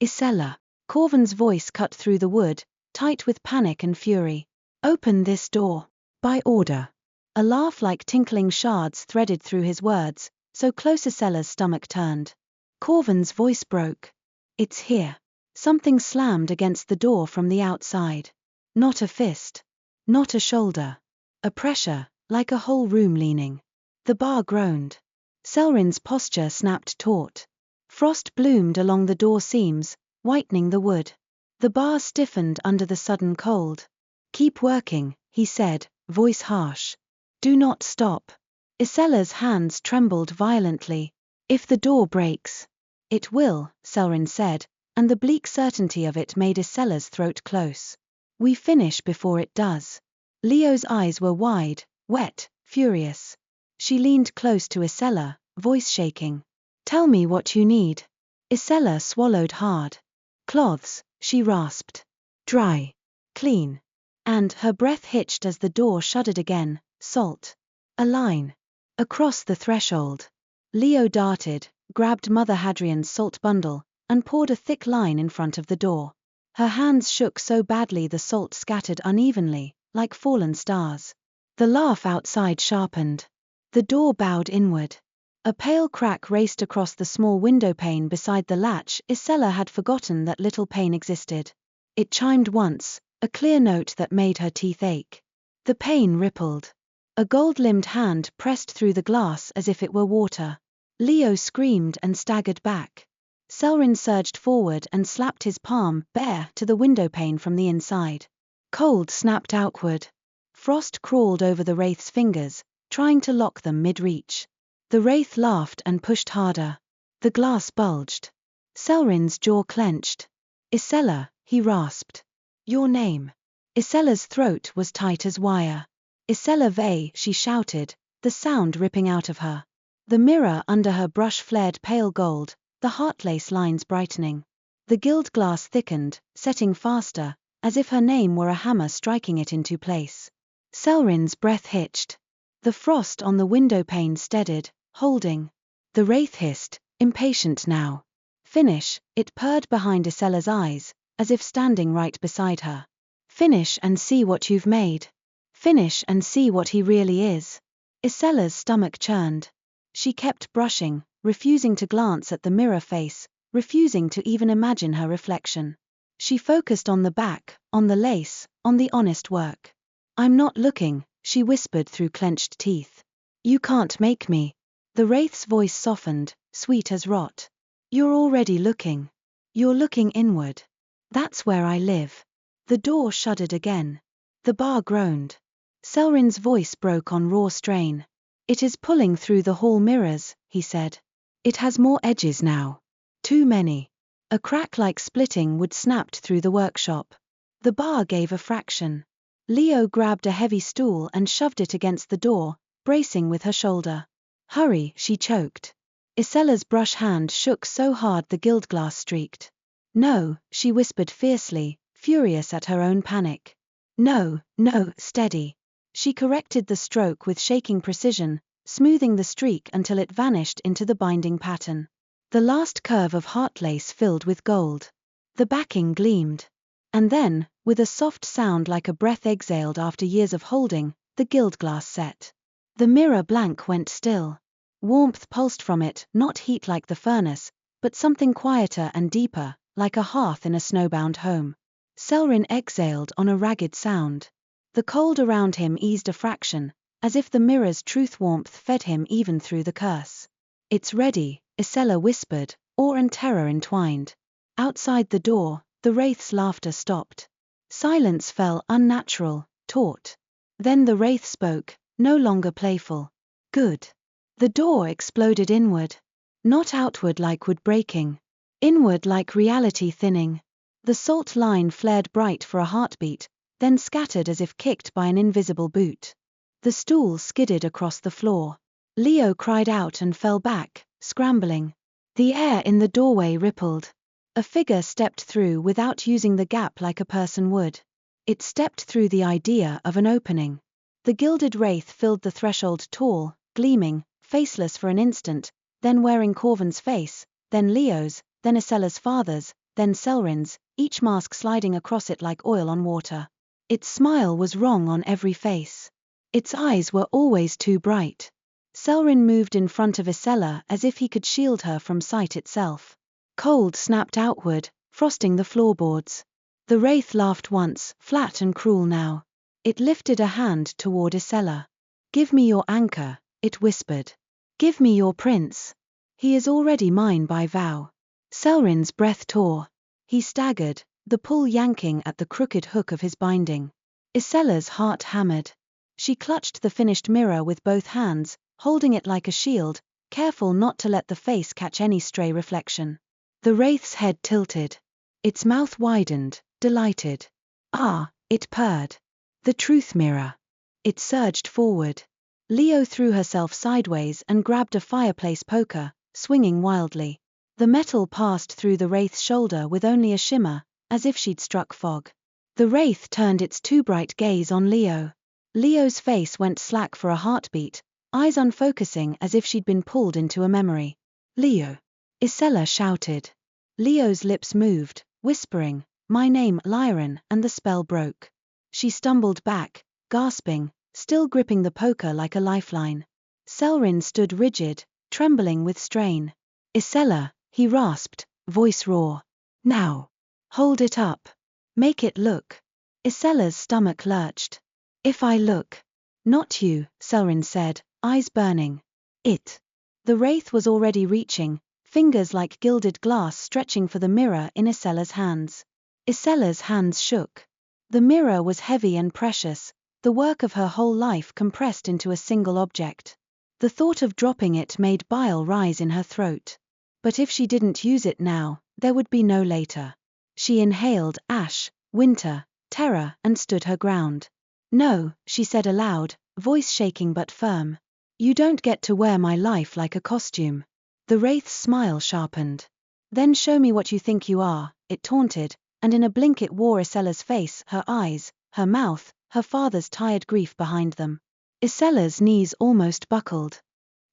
Speaker 1: "Ysella." Corvin's voice cut through the wood, tight with panic and fury. "Open this door. By order." A laugh like tinkling shards threaded through his words, so close Ysella's stomach turned. Corvin's voice broke. "It's here." Something slammed against the door from the outside. Not a fist. Not a shoulder. A pressure, like a whole room leaning. The bar groaned. Caelrin's posture snapped taut. Frost bloomed along the door seams, whitening the wood. The bar stiffened under the sudden cold. "Keep working," he said, voice harsh. "Do not stop." Ysella's hands trembled violently. "If the door breaks." "It will," Caelrin said, and the bleak certainty of it made Ysella's throat close. "We finish before it does." Leo's eyes were wide, wet, furious. She leaned close to Ysella, voice shaking. "Tell me what you need." Ysella swallowed hard. "Cloths," she rasped. "Dry. Clean." And her breath hitched as the door shuddered again. "Salt." A line. Across the threshold. Leo darted, grabbed Mother Hadrian's salt bundle, and poured a thick line in front of the door. Her hands shook so badly the salt scattered unevenly, like fallen stars. The laugh outside sharpened. The door bowed inward. A pale crack raced across the small window pane beside the latch. Ysella had forgotten that little pane existed. It chimed once, a clear note that made her teeth ache. The pane rippled. A gold-limbed hand pressed through the glass as if it were water. Leo screamed and staggered back. Caelrin surged forward and slapped his palm, bare, to the windowpane from the inside. Cold snapped outward. Frost crawled over the wraith's fingers, trying to lock them mid-reach. The wraith laughed and pushed harder. The glass bulged. Caelrin's jaw clenched. "Ysella," he rasped. "Your name." Ysella's throat was tight as wire. "Ysella Vey," she shouted, the sound ripping out of her. The mirror under her brush flared pale gold, the heartlace lines brightening. The guild glass thickened, setting faster, as if her name were a hammer striking it into place. Caelrin's breath hitched. The frost on the windowpane steadied, holding. The wraith hissed, impatient now. "Finish," it purred behind Ysella's eyes, as if standing right beside her. Finish and see what you've made. Finish and see what he really is. Ysella's stomach churned. She kept brushing, refusing to glance at the mirror face, refusing to even imagine her reflection. She focused on the back, on the lace, on the honest work. I'm not looking, she whispered through clenched teeth. You can't make me. The Wraith's voice softened, sweet as rot. You're already looking. You're looking inward. That's where I live. The door shuddered again. The bar groaned. Caelrin's voice broke on raw strain. It is pulling through the hall mirrors, he said. It has more edges now. Too many. A crack like splitting wood snapped through the workshop. The bar gave a fraction. Leo grabbed a heavy stool and shoved it against the door, bracing with her shoulder. Hurry, she choked. Ysella's brush hand shook so hard the gild glass streaked. No, she whispered fiercely, furious at her own panic. No, no, steady. She corrected the stroke with shaking precision, smoothing the streak until it vanished into the binding pattern. The last curve of heart lace filled with gold. The backing gleamed. And then, with a soft sound like a breath exhaled after years of holding, the gild glass set. The mirror blank went still. Warmth pulsed from it, not heat like the furnace, but something quieter and deeper, like a hearth in a snowbound home. Caelrin exhaled on a ragged sound. The cold around him eased a fraction, as if the mirror's truth warmth fed him even through the curse. It's ready, Ysella whispered, awe and terror entwined. Outside the door, the Wraith's laughter stopped. Silence fell unnatural, taut. Then the Wraith spoke, no longer playful. Good. The door exploded inward. Not outward like wood breaking. Inward like reality thinning. The salt line flared bright for a heartbeat, then scattered as if kicked by an invisible boot. The stool skidded across the floor. Leo cried out and fell back, scrambling. The air in the doorway rippled. A figure stepped through without using the gap like a person would. It stepped through the idea of an opening. The Gilded Wraith filled the threshold tall, gleaming, faceless for an instant, then wearing Corvin's face, then Leo's, then Ysella's father's, then Caelrin's, each mask sliding across it like oil on water. Its smile was wrong on every face. Its eyes were always too bright. Caelrin moved in front of Ysella as if he could shield her from sight itself. Cold snapped outward, frosting the floorboards. The Wraith laughed once, flat and cruel now. It lifted a hand toward Ysella. Give me your anchor, it whispered. Give me your prince. He is already mine by vow. Caelrin's breath tore. He staggered, the pull yanking at the crooked hook of his binding. Ysella's heart hammered. She clutched the finished mirror with both hands, holding it like a shield, careful not to let the face catch any stray reflection. The Wraith's head tilted. Its mouth widened, delighted. Ah, it purred. The truth mirror. It surged forward. Leo threw herself sideways and grabbed a fireplace poker, swinging wildly. The metal passed through the Wraith's shoulder with only a shimmer, as if she'd struck fog. The Wraith turned its too bright gaze on Leo. Leo's face went slack for a heartbeat, eyes unfocusing as if she'd been pulled into a memory. Leo! Ysella shouted. Leo's lips moved, whispering, my name Caelrin, and the spell broke. She stumbled back, gasping, still gripping the poker like a lifeline. Caelrin stood rigid, trembling with strain. Ysella, he rasped, voice raw. Now. Hold it up. Make it look. Ysella's stomach lurched. If I look. Not you, Caelrin said, eyes burning. It. The Wraith was already reaching, fingers like gilded glass stretching for the mirror in Ysella's hands. Ysella's hands shook. The mirror was heavy and precious, the work of her whole life compressed into a single object. The thought of dropping it made bile rise in her throat. But if she didn't use it now, there would be no later. She inhaled ash, winter, terror, and stood her ground. No, she said aloud, voice shaking but firm. You don't get to wear my life like a costume. The Wraith's smile sharpened. Then show me what you think you are, it taunted, and in a blink it wore Ysella's face, her eyes, her mouth, her father's tired grief behind them. Ysella's knees almost buckled.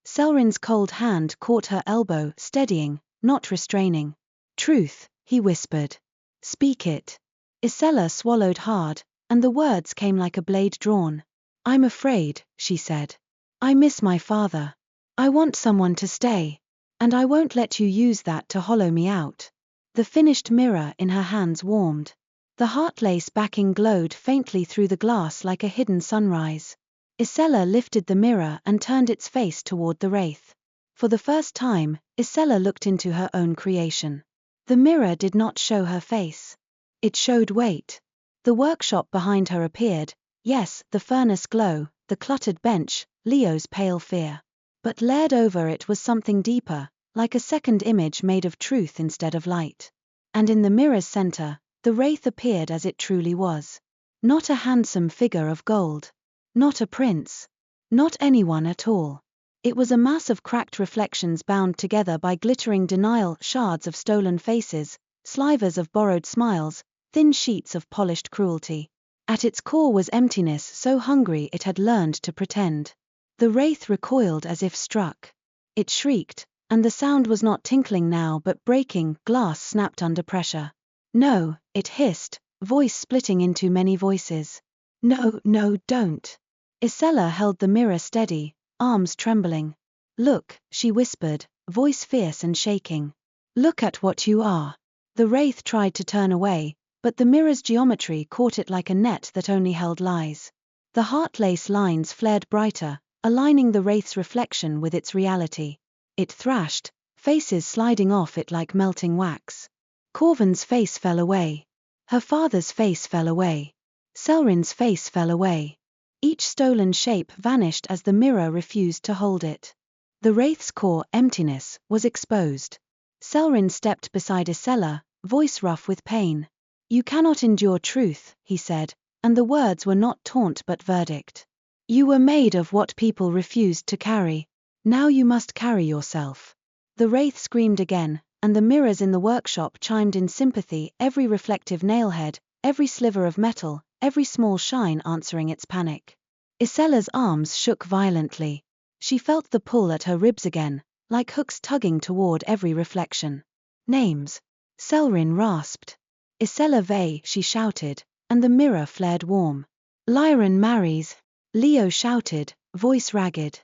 Speaker 1: Caelrin's cold hand caught her elbow, steadying, not restraining. Truth, he whispered. Speak it. Ysella swallowed hard, and the words came like a blade drawn. I'm afraid, she said. I miss my father. I want someone to stay. And I won't let you use that to hollow me out. The finished mirror in her hands warmed. The heartlace backing glowed faintly through the glass like a hidden sunrise. Ysella lifted the mirror and turned its face toward the wraith. For the first time, Ysella looked into her own creation. The mirror did not show her face. It showed weight. The workshop behind her appeared, yes, the furnace glow, the cluttered bench, Leo's pale fear. But layered over it was something deeper, like a second image made of truth instead of light. And in the mirror's center, the wraith appeared as it truly was. Not a handsome figure of gold. Not a prince. Not anyone at all. It was a mass of cracked reflections bound together by glittering denial, shards of stolen faces, slivers of borrowed smiles, thin sheets of polished cruelty. At its core was emptiness so hungry it had learned to pretend. The wraith recoiled as if struck. It shrieked, and the sound was not tinkling now but breaking, glass snapped under pressure. No, it hissed, voice splitting into many voices. No, no, don't. Ysella held the mirror steady, arms trembling. Look, she whispered, voice fierce and shaking. Look at what you are. The wraith tried to turn away, but the mirror's geometry caught it like a net that only held lies. The heartlace lines flared brighter, aligning the wraith's reflection with its reality. It thrashed, faces sliding off it like melting wax. Corvin's face fell away. Her father's face fell away. Caelrin's face fell away. Each stolen shape vanished as the mirror refused to hold it. The wraith's core, emptiness, was exposed. Caelrin stepped beside Ysella, voice rough with pain. You cannot endure truth, he said, and the words were not taunt but verdict. You were made of what people refused to carry. Now you must carry yourself. The wraith screamed again, and the mirrors in the workshop chimed in sympathy, every reflective nailhead, every sliver of metal, every small shine answering its panic. Ysella's arms shook violently. She felt the pull at her ribs again, like hooks tugging toward every reflection. Names. Caelrin rasped. Ysella Vey, she shouted, and the mirror flared warm. Lyran marries. Leo shouted, voice ragged.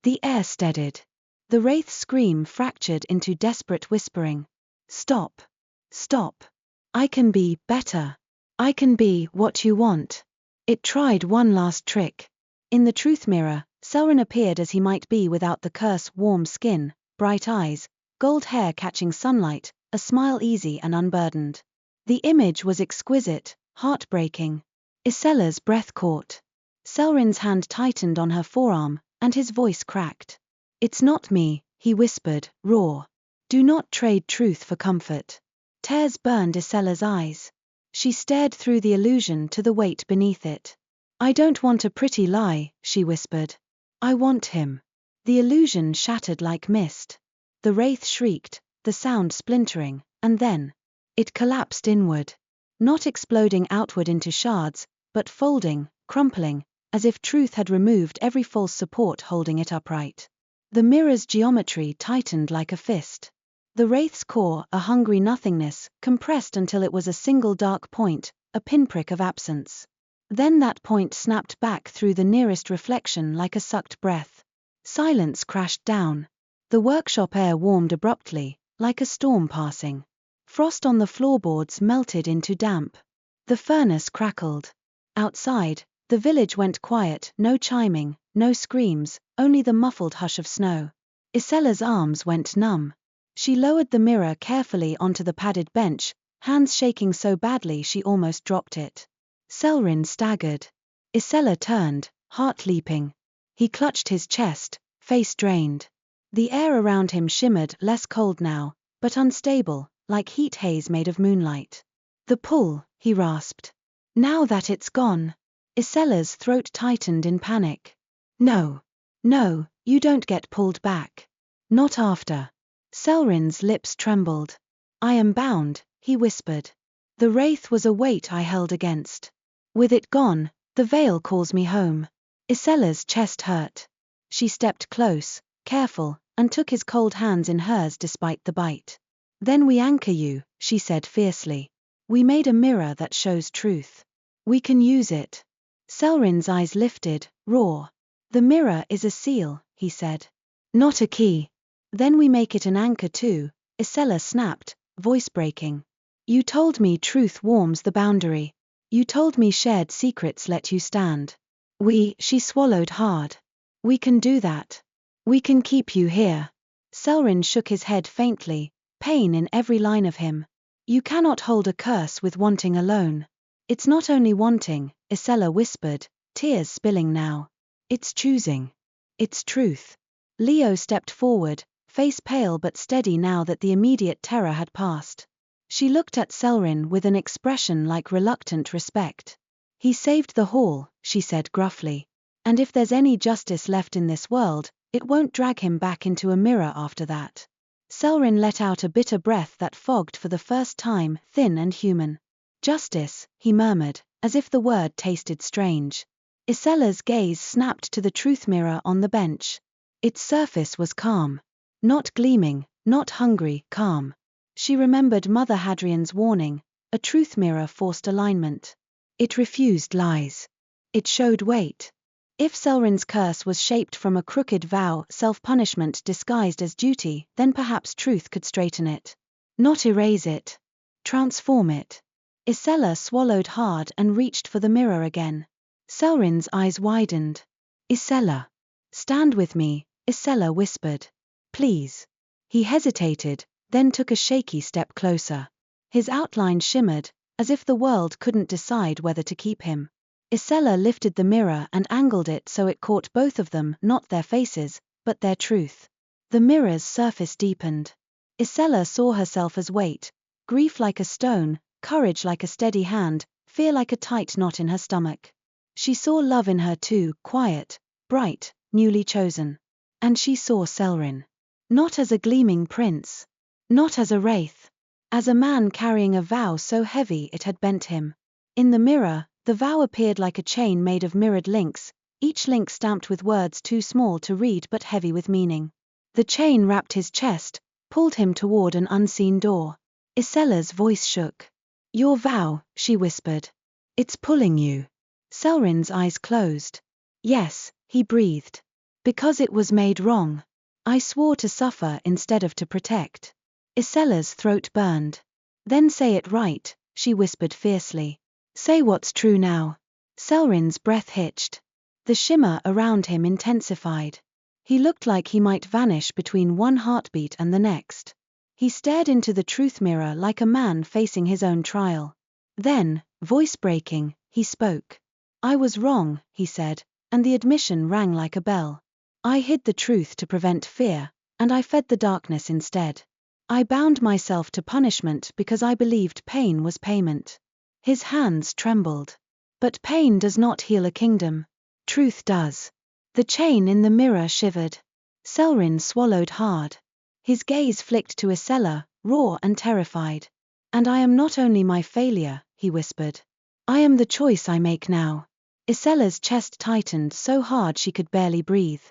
Speaker 1: The air steadied. The wraith's scream fractured into desperate whispering. Stop. Stop. I can be better. I can be what you want. It tried one last trick. In the truth mirror, Caelrin appeared as he might be without the curse, warm skin, bright eyes, gold hair catching sunlight, a smile easy and unburdened. The image was exquisite, heartbreaking. Ysella's breath caught. Caelrin's hand tightened on her forearm, and his voice cracked. It's not me, he whispered, raw. Do not trade truth for comfort. Tears burned Ysella's eyes. She stared through the illusion to the weight beneath it. I don't want a pretty lie, she whispered. I want him. The illusion shattered like mist. The wraith shrieked, the sound splintering, and then it collapsed inward. Not exploding outward into shards, but folding, crumpling, as if truth had removed every false support holding it upright. The mirror's geometry tightened like a fist. The wraith's core, a hungry nothingness, compressed until it was a single dark point, a pinprick of absence. Then that point snapped back through the nearest reflection like a sucked breath. Silence crashed down. The workshop air warmed abruptly, like a storm passing. Frost on the floorboards melted into damp. The furnace crackled. Outside, the village went quiet, no chiming, no screams, only the muffled hush of snow. Ysella's arms went numb. She lowered the mirror carefully onto the padded bench, hands shaking so badly she almost dropped it. Caelrin staggered. Ysella turned, heart leaping. He clutched his chest, face drained. The air around him shimmered, less cold now, but unstable, like heat haze made of moonlight. The pull, he rasped. Now that it's gone. Ysella's throat tightened in panic. No. No, you don't get pulled back. Not after. Caelrin's lips trembled. I am bound, he whispered. The wraith was a weight I held against. With it gone, the veil calls me home. Ysella's chest hurt. She stepped close, careful, and took his cold hands in hers despite the bite. Then we anchor you, she said fiercely. We made a mirror that shows truth. We can use it. Caelrin's eyes lifted, raw. The mirror is a seal, he said. Not a key. Then we make it an anchor too, Ysella snapped, voice breaking. You told me truth warms the boundary. You told me shared secrets let you stand. She swallowed hard. We can do that. We can keep you here. Caelrin shook his head faintly, pain in every line of him. You cannot hold a curse with wanting alone. It's not only wanting, Ysella whispered, tears spilling now. It's choosing. It's truth. Leo stepped forward, face pale but steady now that the immediate terror had passed. She looked at Caelrin with an expression like reluctant respect. He saved the hall, she said gruffly. And if there's any justice left in this world, it won't drag him back into a mirror after that. Caelrin let out a bitter breath that fogged for the first time, thin and human. Justice, he murmured, as if the word tasted strange. Ysella's gaze snapped to the truth mirror on the bench. Its surface was calm. Not gleaming, not hungry, calm. She remembered Mother Hadrian's warning, a truth mirror forced alignment. It refused lies. It showed weight. If Caelrin's curse was shaped from a crooked vow, self-punishment disguised as duty, then perhaps truth could straighten it. Not erase it. Transform it. Ysella swallowed hard and reached for the mirror again. Caelrin's eyes widened. Ysella. Stand with me, Ysella whispered. Please. He hesitated, then took a shaky step closer. His outline shimmered, as if the world couldn't decide whether to keep him. Ysella lifted the mirror and angled it so it caught both of them, not their faces, but their truth. The mirror's surface deepened. Ysella saw herself as weight, grief like a stone, courage like a steady hand, fear like a tight knot in her stomach. She saw love in her too, quiet, bright, newly chosen. And she saw Caelrin. Not as a gleaming prince. Not as a wraith. As a man carrying a vow so heavy it had bent him. In the mirror, the vow appeared like a chain made of mirrored links, each link stamped with words too small to read but heavy with meaning. The chain wrapped his chest, pulled him toward an unseen door. Ysella's voice shook. Your vow, she whispered. It's pulling you. Caelrin's eyes closed. Yes, he breathed. Because it was made wrong. I swore to suffer instead of to protect. Ysella's throat burned. Then say it right, she whispered fiercely. Say what's true now. Caelrin's breath hitched. The shimmer around him intensified. He looked like he might vanish between one heartbeat and the next. He stared into the truth mirror like a man facing his own trial. Then, voice breaking, he spoke. I was wrong, he said, and the admission rang like a bell. I hid the truth to prevent fear, and I fed the darkness instead. I bound myself to punishment because I believed pain was payment. His hands trembled. But pain does not heal a kingdom. Truth does. The chain in the mirror shivered. Caelrin swallowed hard. His gaze flicked to Ysella, raw and terrified. And I am not only my failure, he whispered. I am the choice I make now. Ysella's chest tightened so hard she could barely breathe.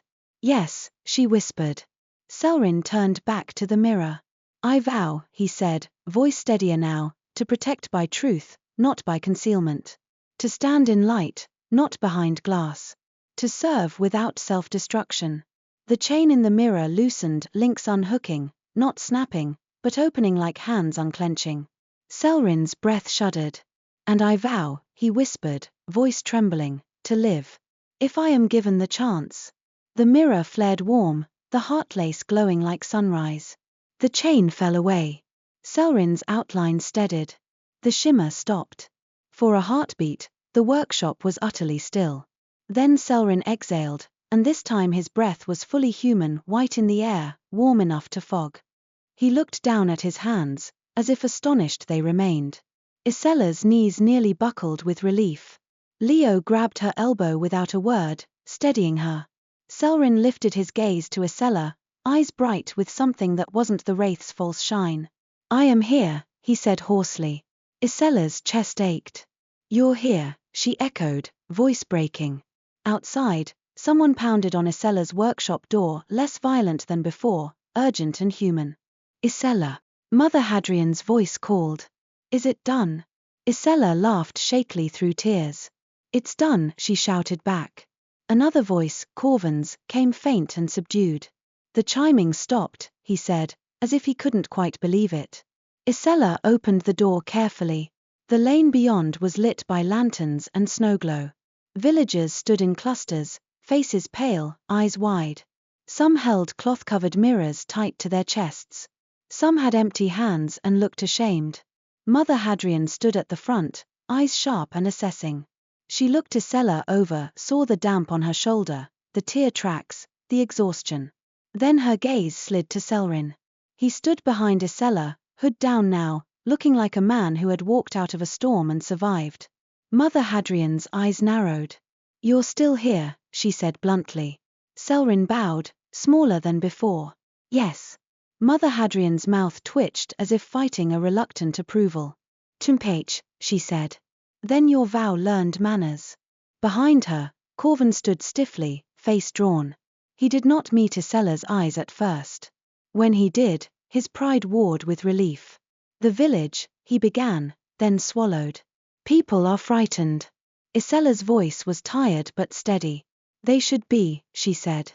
Speaker 1: Yes, she whispered. Caelrin turned back to the mirror. I vow, he said, voice steadier now, to protect by truth, not by concealment. To stand in light, not behind glass. To serve without self-destruction. The chain in the mirror loosened, links unhooking, not snapping, but opening like hands unclenching. Caelrin's breath shuddered. And I vow, he whispered, voice trembling, to live. If I am given the chance. The mirror flared warm, the heartlace glowing like sunrise. The chain fell away. Caelrin's outline steadied. The shimmer stopped. For a heartbeat, the workshop was utterly still. Then Caelrin exhaled, and this time his breath was fully human, white in the air, warm enough to fog. He looked down at his hands, as if astonished they remained. Ysella's knees nearly buckled with relief. Leo grabbed her elbow without a word, steadying her. Caelrin lifted his gaze to Ysella, eyes bright with something that wasn't the wraith's false shine. I am here, he said hoarsely. Ysella's chest ached. You're here, she echoed, voice breaking. Outside, someone pounded on Ysella's workshop door, less violent than before, urgent and human. Ysella. Mother Hadrian's voice called. Is it done? Ysella laughed shakily through tears. It's done, she shouted back. Another voice, Corvin's, came faint and subdued. The chiming stopped, he said, as if he couldn't quite believe it. Ysella opened the door carefully. The lane beyond was lit by lanterns and snowglow. Villagers stood in clusters, faces pale, eyes wide. Some held cloth-covered mirrors tight to their chests. Some had empty hands and looked ashamed. Mother Hadrian stood at the front, eyes sharp and assessing. She looked Ysella over, saw the damp on her shoulder, the tear tracks, the exhaustion. Then her gaze slid to Caelrin. He stood behind Ysella, hood down now, looking like a man who had walked out of a storm and survived. Mother Hadrian's eyes narrowed. You're still here, she said bluntly. Caelrin bowed, smaller than before. Yes. Mother Hadrian's mouth twitched as if fighting a reluctant approval. Tumpach, she said. Then your vow learned manners. Behind her, Corvin stood stiffly, face drawn. He did not meet Ysella's eyes at first. When he did, his pride warred with relief. The village, he began, then swallowed. People are frightened. Ysella's voice was tired but steady. They should be, she said.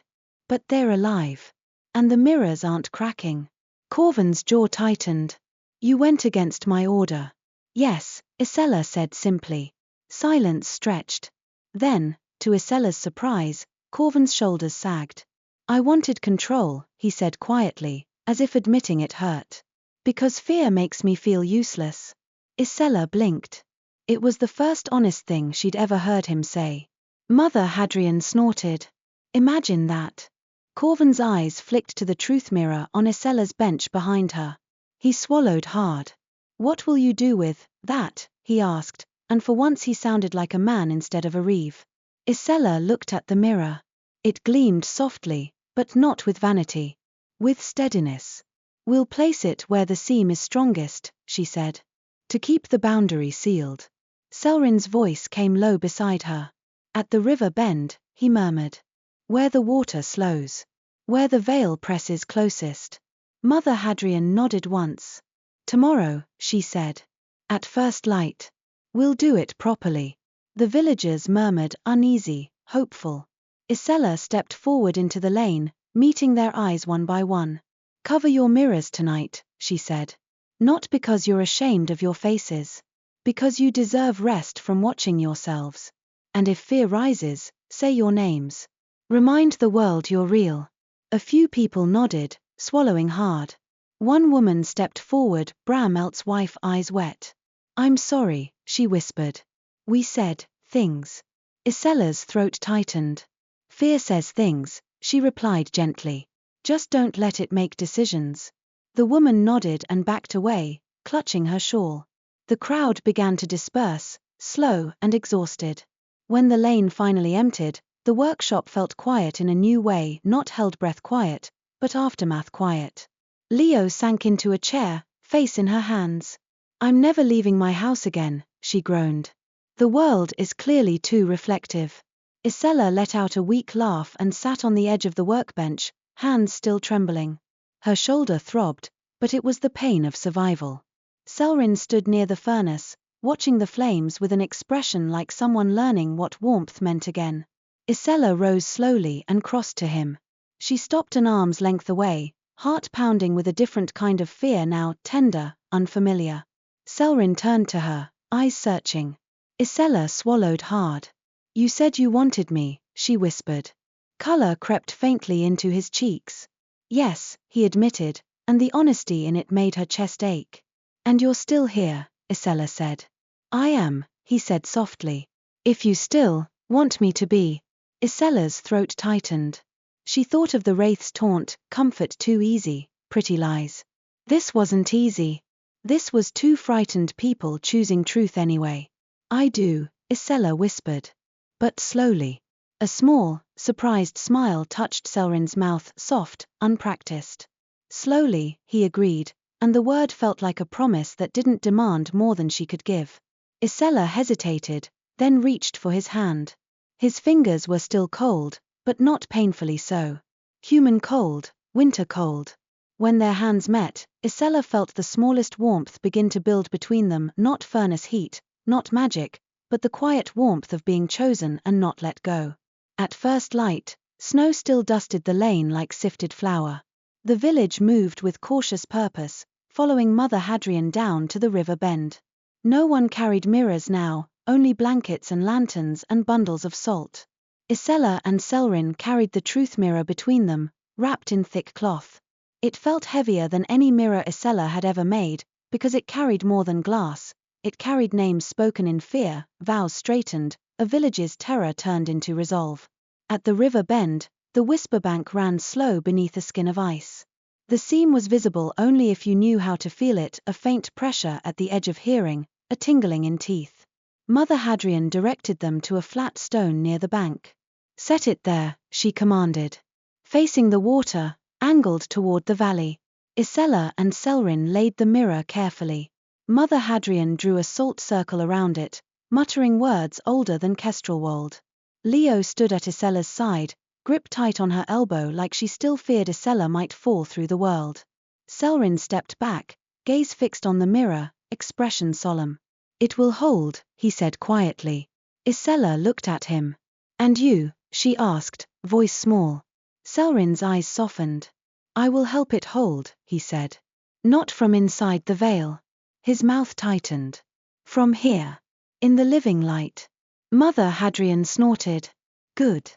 Speaker 1: But they're alive. And the mirrors aren't cracking. Corvin's jaw tightened. You went against my order. Yes, Ysella said simply. Silence stretched. Then, to Ysella's surprise, Corvin's shoulders sagged. I wanted control, he said quietly, as if admitting it hurt. Because fear makes me feel useless. Ysella blinked. It was the first honest thing she'd ever heard him say. Mother Hadrian snorted. Imagine that. Corvin's eyes flicked to the truth mirror on Ysella's bench behind her. He swallowed hard. What will you do with that? He asked, and for once he sounded like a man instead of a reeve. Ysella looked at the mirror. It gleamed softly, but not with vanity. With steadiness. We'll place it where the seam is strongest, she said. To keep the boundary sealed. Caelrin's voice came low beside her. At the river bend, he murmured. Where the water slows. Where the veil presses closest. Mother Hadrian nodded once. Tomorrow, she said. At first light. We'll do it properly. The villagers murmured, uneasy, hopeful. Ysella stepped forward into the lane, meeting their eyes one by one. Cover your mirrors tonight, she said. Not because you're ashamed of your faces. Because you deserve rest from watching yourselves. And if fear rises, say your names. Remind the world you're real. A few people nodded, swallowing hard. One woman stepped forward, Bramelt's wife, eyes wet. I'm sorry, she whispered. We said things. Ysella's throat tightened. Fear says things, she replied gently. Just don't let it make decisions. The woman nodded and backed away, clutching her shawl. The crowd began to disperse, slow and exhausted. When the lane finally emptied, the workshop felt quiet in a new way, not held breath quiet, but aftermath quiet. Leo sank into a chair, face in her hands. I'm never leaving my house again, she groaned. The world is clearly too reflective. Ysella let out a weak laugh and sat on the edge of the workbench, hands still trembling. Her shoulder throbbed, but it was the pain of survival. Caelrin stood near the furnace, watching the flames with an expression like someone learning what warmth meant again. Ysella rose slowly and crossed to him. She stopped an arm's length away, heart pounding with a different kind of fear now, tender, unfamiliar. Caelrin turned to her, eyes searching. Ysella swallowed hard. You said you wanted me, she whispered. Color crept faintly into his cheeks. Yes, he admitted, and the honesty in it made her chest ache. And you're still here, Ysella said. I am, he said softly. If you still want me to be. Ysella's throat tightened. She thought of the Wraith's taunt, comfort too easy, pretty lies. This wasn't easy. This was two frightened people choosing truth anyway. I do, Ysella whispered. But slowly. A small, surprised smile touched Caelrin's mouth, soft, unpracticed. Slowly, he agreed, and the word felt like a promise that didn't demand more than she could give. Ysella hesitated, then reached for his hand. His fingers were still cold, but not painfully so. Human cold, winter cold. When their hands met, Ysella felt the smallest warmth begin to build between them, not furnace heat, not magic, but the quiet warmth of being chosen and not let go. At first light, snow still dusted the lane like sifted flour. The village moved with cautious purpose, following Mother Hadrian down to the river bend. No one carried mirrors now, only blankets and lanterns and bundles of salt. Ysella and Caelrin carried the truth mirror between them, wrapped in thick cloth. It felt heavier than any mirror Ysella had ever made, because it carried more than glass. It carried names spoken in fear, vows straightened, a village's terror turned into resolve. At the river bend, the whisper bank ran slow beneath a skin of ice. The seam was visible only if you knew how to feel it, a faint pressure at the edge of hearing, a tingling in teeth. Mother Hadrian directed them to a flat stone near the bank. Set it there, she commanded. Facing the water, angled toward the valley. Ysella and Caelrin laid the mirror carefully. Mother Hadrian drew a salt circle around it, muttering words older than Kestrelwold. Leo stood at Ysella's side, grip tight on her elbow like she still feared Ysella might fall through the world. Caelrin stepped back, gaze fixed on the mirror, expression solemn. It will hold, he said quietly. Ysella looked at him. And you? She asked, voice small. Caelrin's eyes softened. I will help it hold, he said. Not from inside the veil. His mouth tightened. From here. In the living light. Mother Hadrian snorted. Good.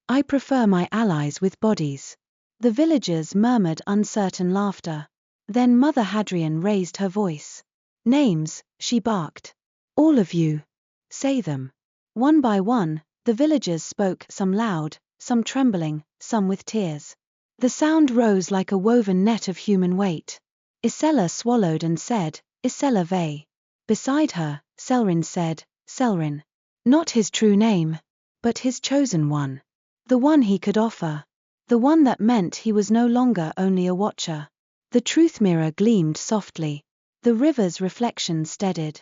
Speaker 1: I prefer my allies with bodies. The villagers murmured uncertain laughter. Then Mother Hadrian raised her voice. Names, she barked. All of you. Say them. One by one, the villagers spoke, some loud, some trembling, some with tears. The sound rose like a woven net of human weight. Ysella swallowed and said, Ysella Vey. Beside her, Caelrin said, Caelrin. Not his true name, but his chosen one. The one he could offer. The one that meant he was no longer only a watcher. The truth mirror gleamed softly. The river's reflection steadied.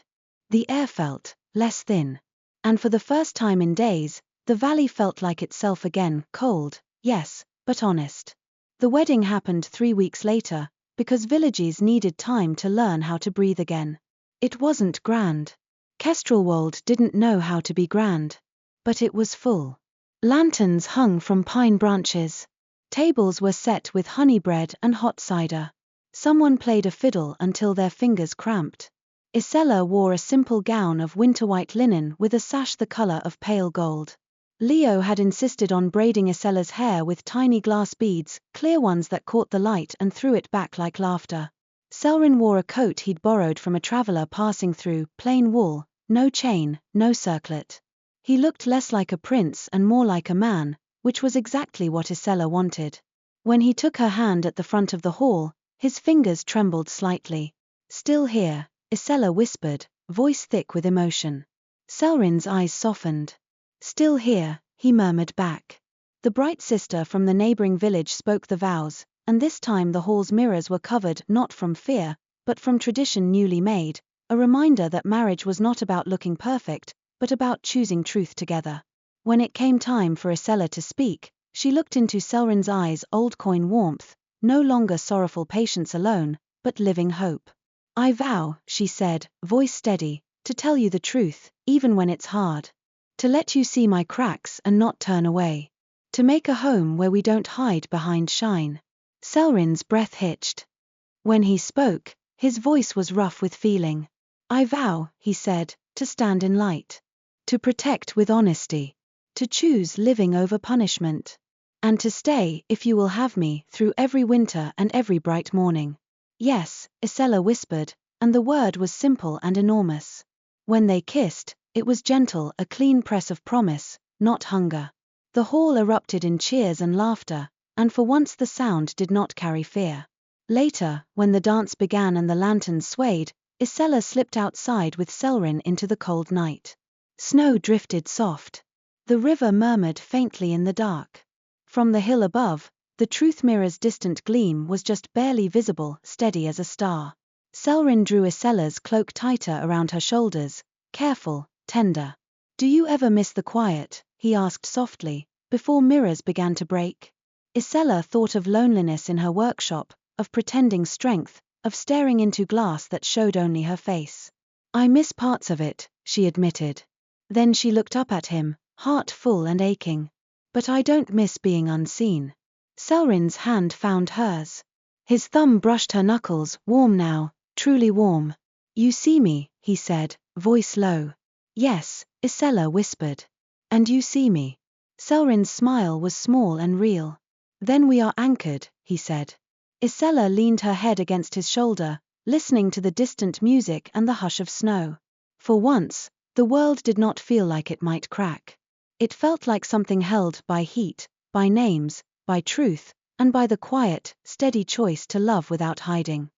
Speaker 1: The air felt less thin. And for the first time in days, the valley felt like itself again, cold, yes, but honest. The wedding happened 3 weeks later, because villages needed time to learn how to breathe again. It wasn't grand. Kestrelwold didn't know how to be grand. But it was full. Lanterns hung from pine branches. Tables were set with honey bread and hot cider. Someone played a fiddle until their fingers cramped. Ysella wore a simple gown of winter-white linen with a sash the color of pale gold. Leo had insisted on braiding Ysella's hair with tiny glass beads, clear ones that caught the light and threw it back like laughter. Caelrin wore a coat he'd borrowed from a traveler passing through, plain wool, no chain, no circlet. He looked less like a prince and more like a man, which was exactly what Ysella wanted. When he took her hand at the front of the hall, his fingers trembled slightly. Still here, Ysella whispered, voice thick with emotion. Caelrin's eyes softened. Still here, he murmured back. The bright sister from the neighboring village spoke the vows, and this time the hall's mirrors were covered not from fear, but from tradition newly made, a reminder that marriage was not about looking perfect, but about choosing truth together. When it came time for Ysella to speak, she looked into Caelrin's eyes, old coin warmth, no longer sorrowful patience alone, but living hope. I vow, she said, voice steady, to tell you the truth, even when it's hard. To let you see my cracks and not turn away. To make a home where we don't hide behind shine. Caelrin's breath hitched. When he spoke, his voice was rough with feeling. I vow, he said, to stand in light. To protect with honesty. To choose living over punishment. And to stay, if you will have me, through every winter and every bright morning. Yes, Ysella whispered, and the word was simple and enormous. When they kissed, it was gentle, a clean press of promise, not hunger. The hall erupted in cheers and laughter, and for once the sound did not carry fear. Later, when the dance began and the lanterns swayed, Ysella slipped outside with Caelrin into the cold night. Snow drifted soft. The river murmured faintly in the dark. From the hill above, the truth mirror's distant gleam was just barely visible, steady as a star. Caelrin drew Ysella's cloak tighter around her shoulders, careful, tender. Do you ever miss the quiet, he asked softly, before mirrors began to break? Ysella thought of loneliness in her workshop, of pretending strength, of staring into glass that showed only her face. "I miss parts of it," she admitted. Then she looked up at him, heart full and aching. "But I don't miss being unseen." Caelrin's hand found hers. His thumb brushed her knuckles, warm now, truly warm. "You see me," he said, voice low. "Yes," Ysella whispered. "And you see me." Caelrin's smile was small and real. "Then we are anchored," he said. Ysella leaned her head against his shoulder, listening to the distant music and the hush of snow. For once, the world did not feel like it might crack. It felt like something held by heat, by names, by truth, and by the quiet, steady choice to love without hiding.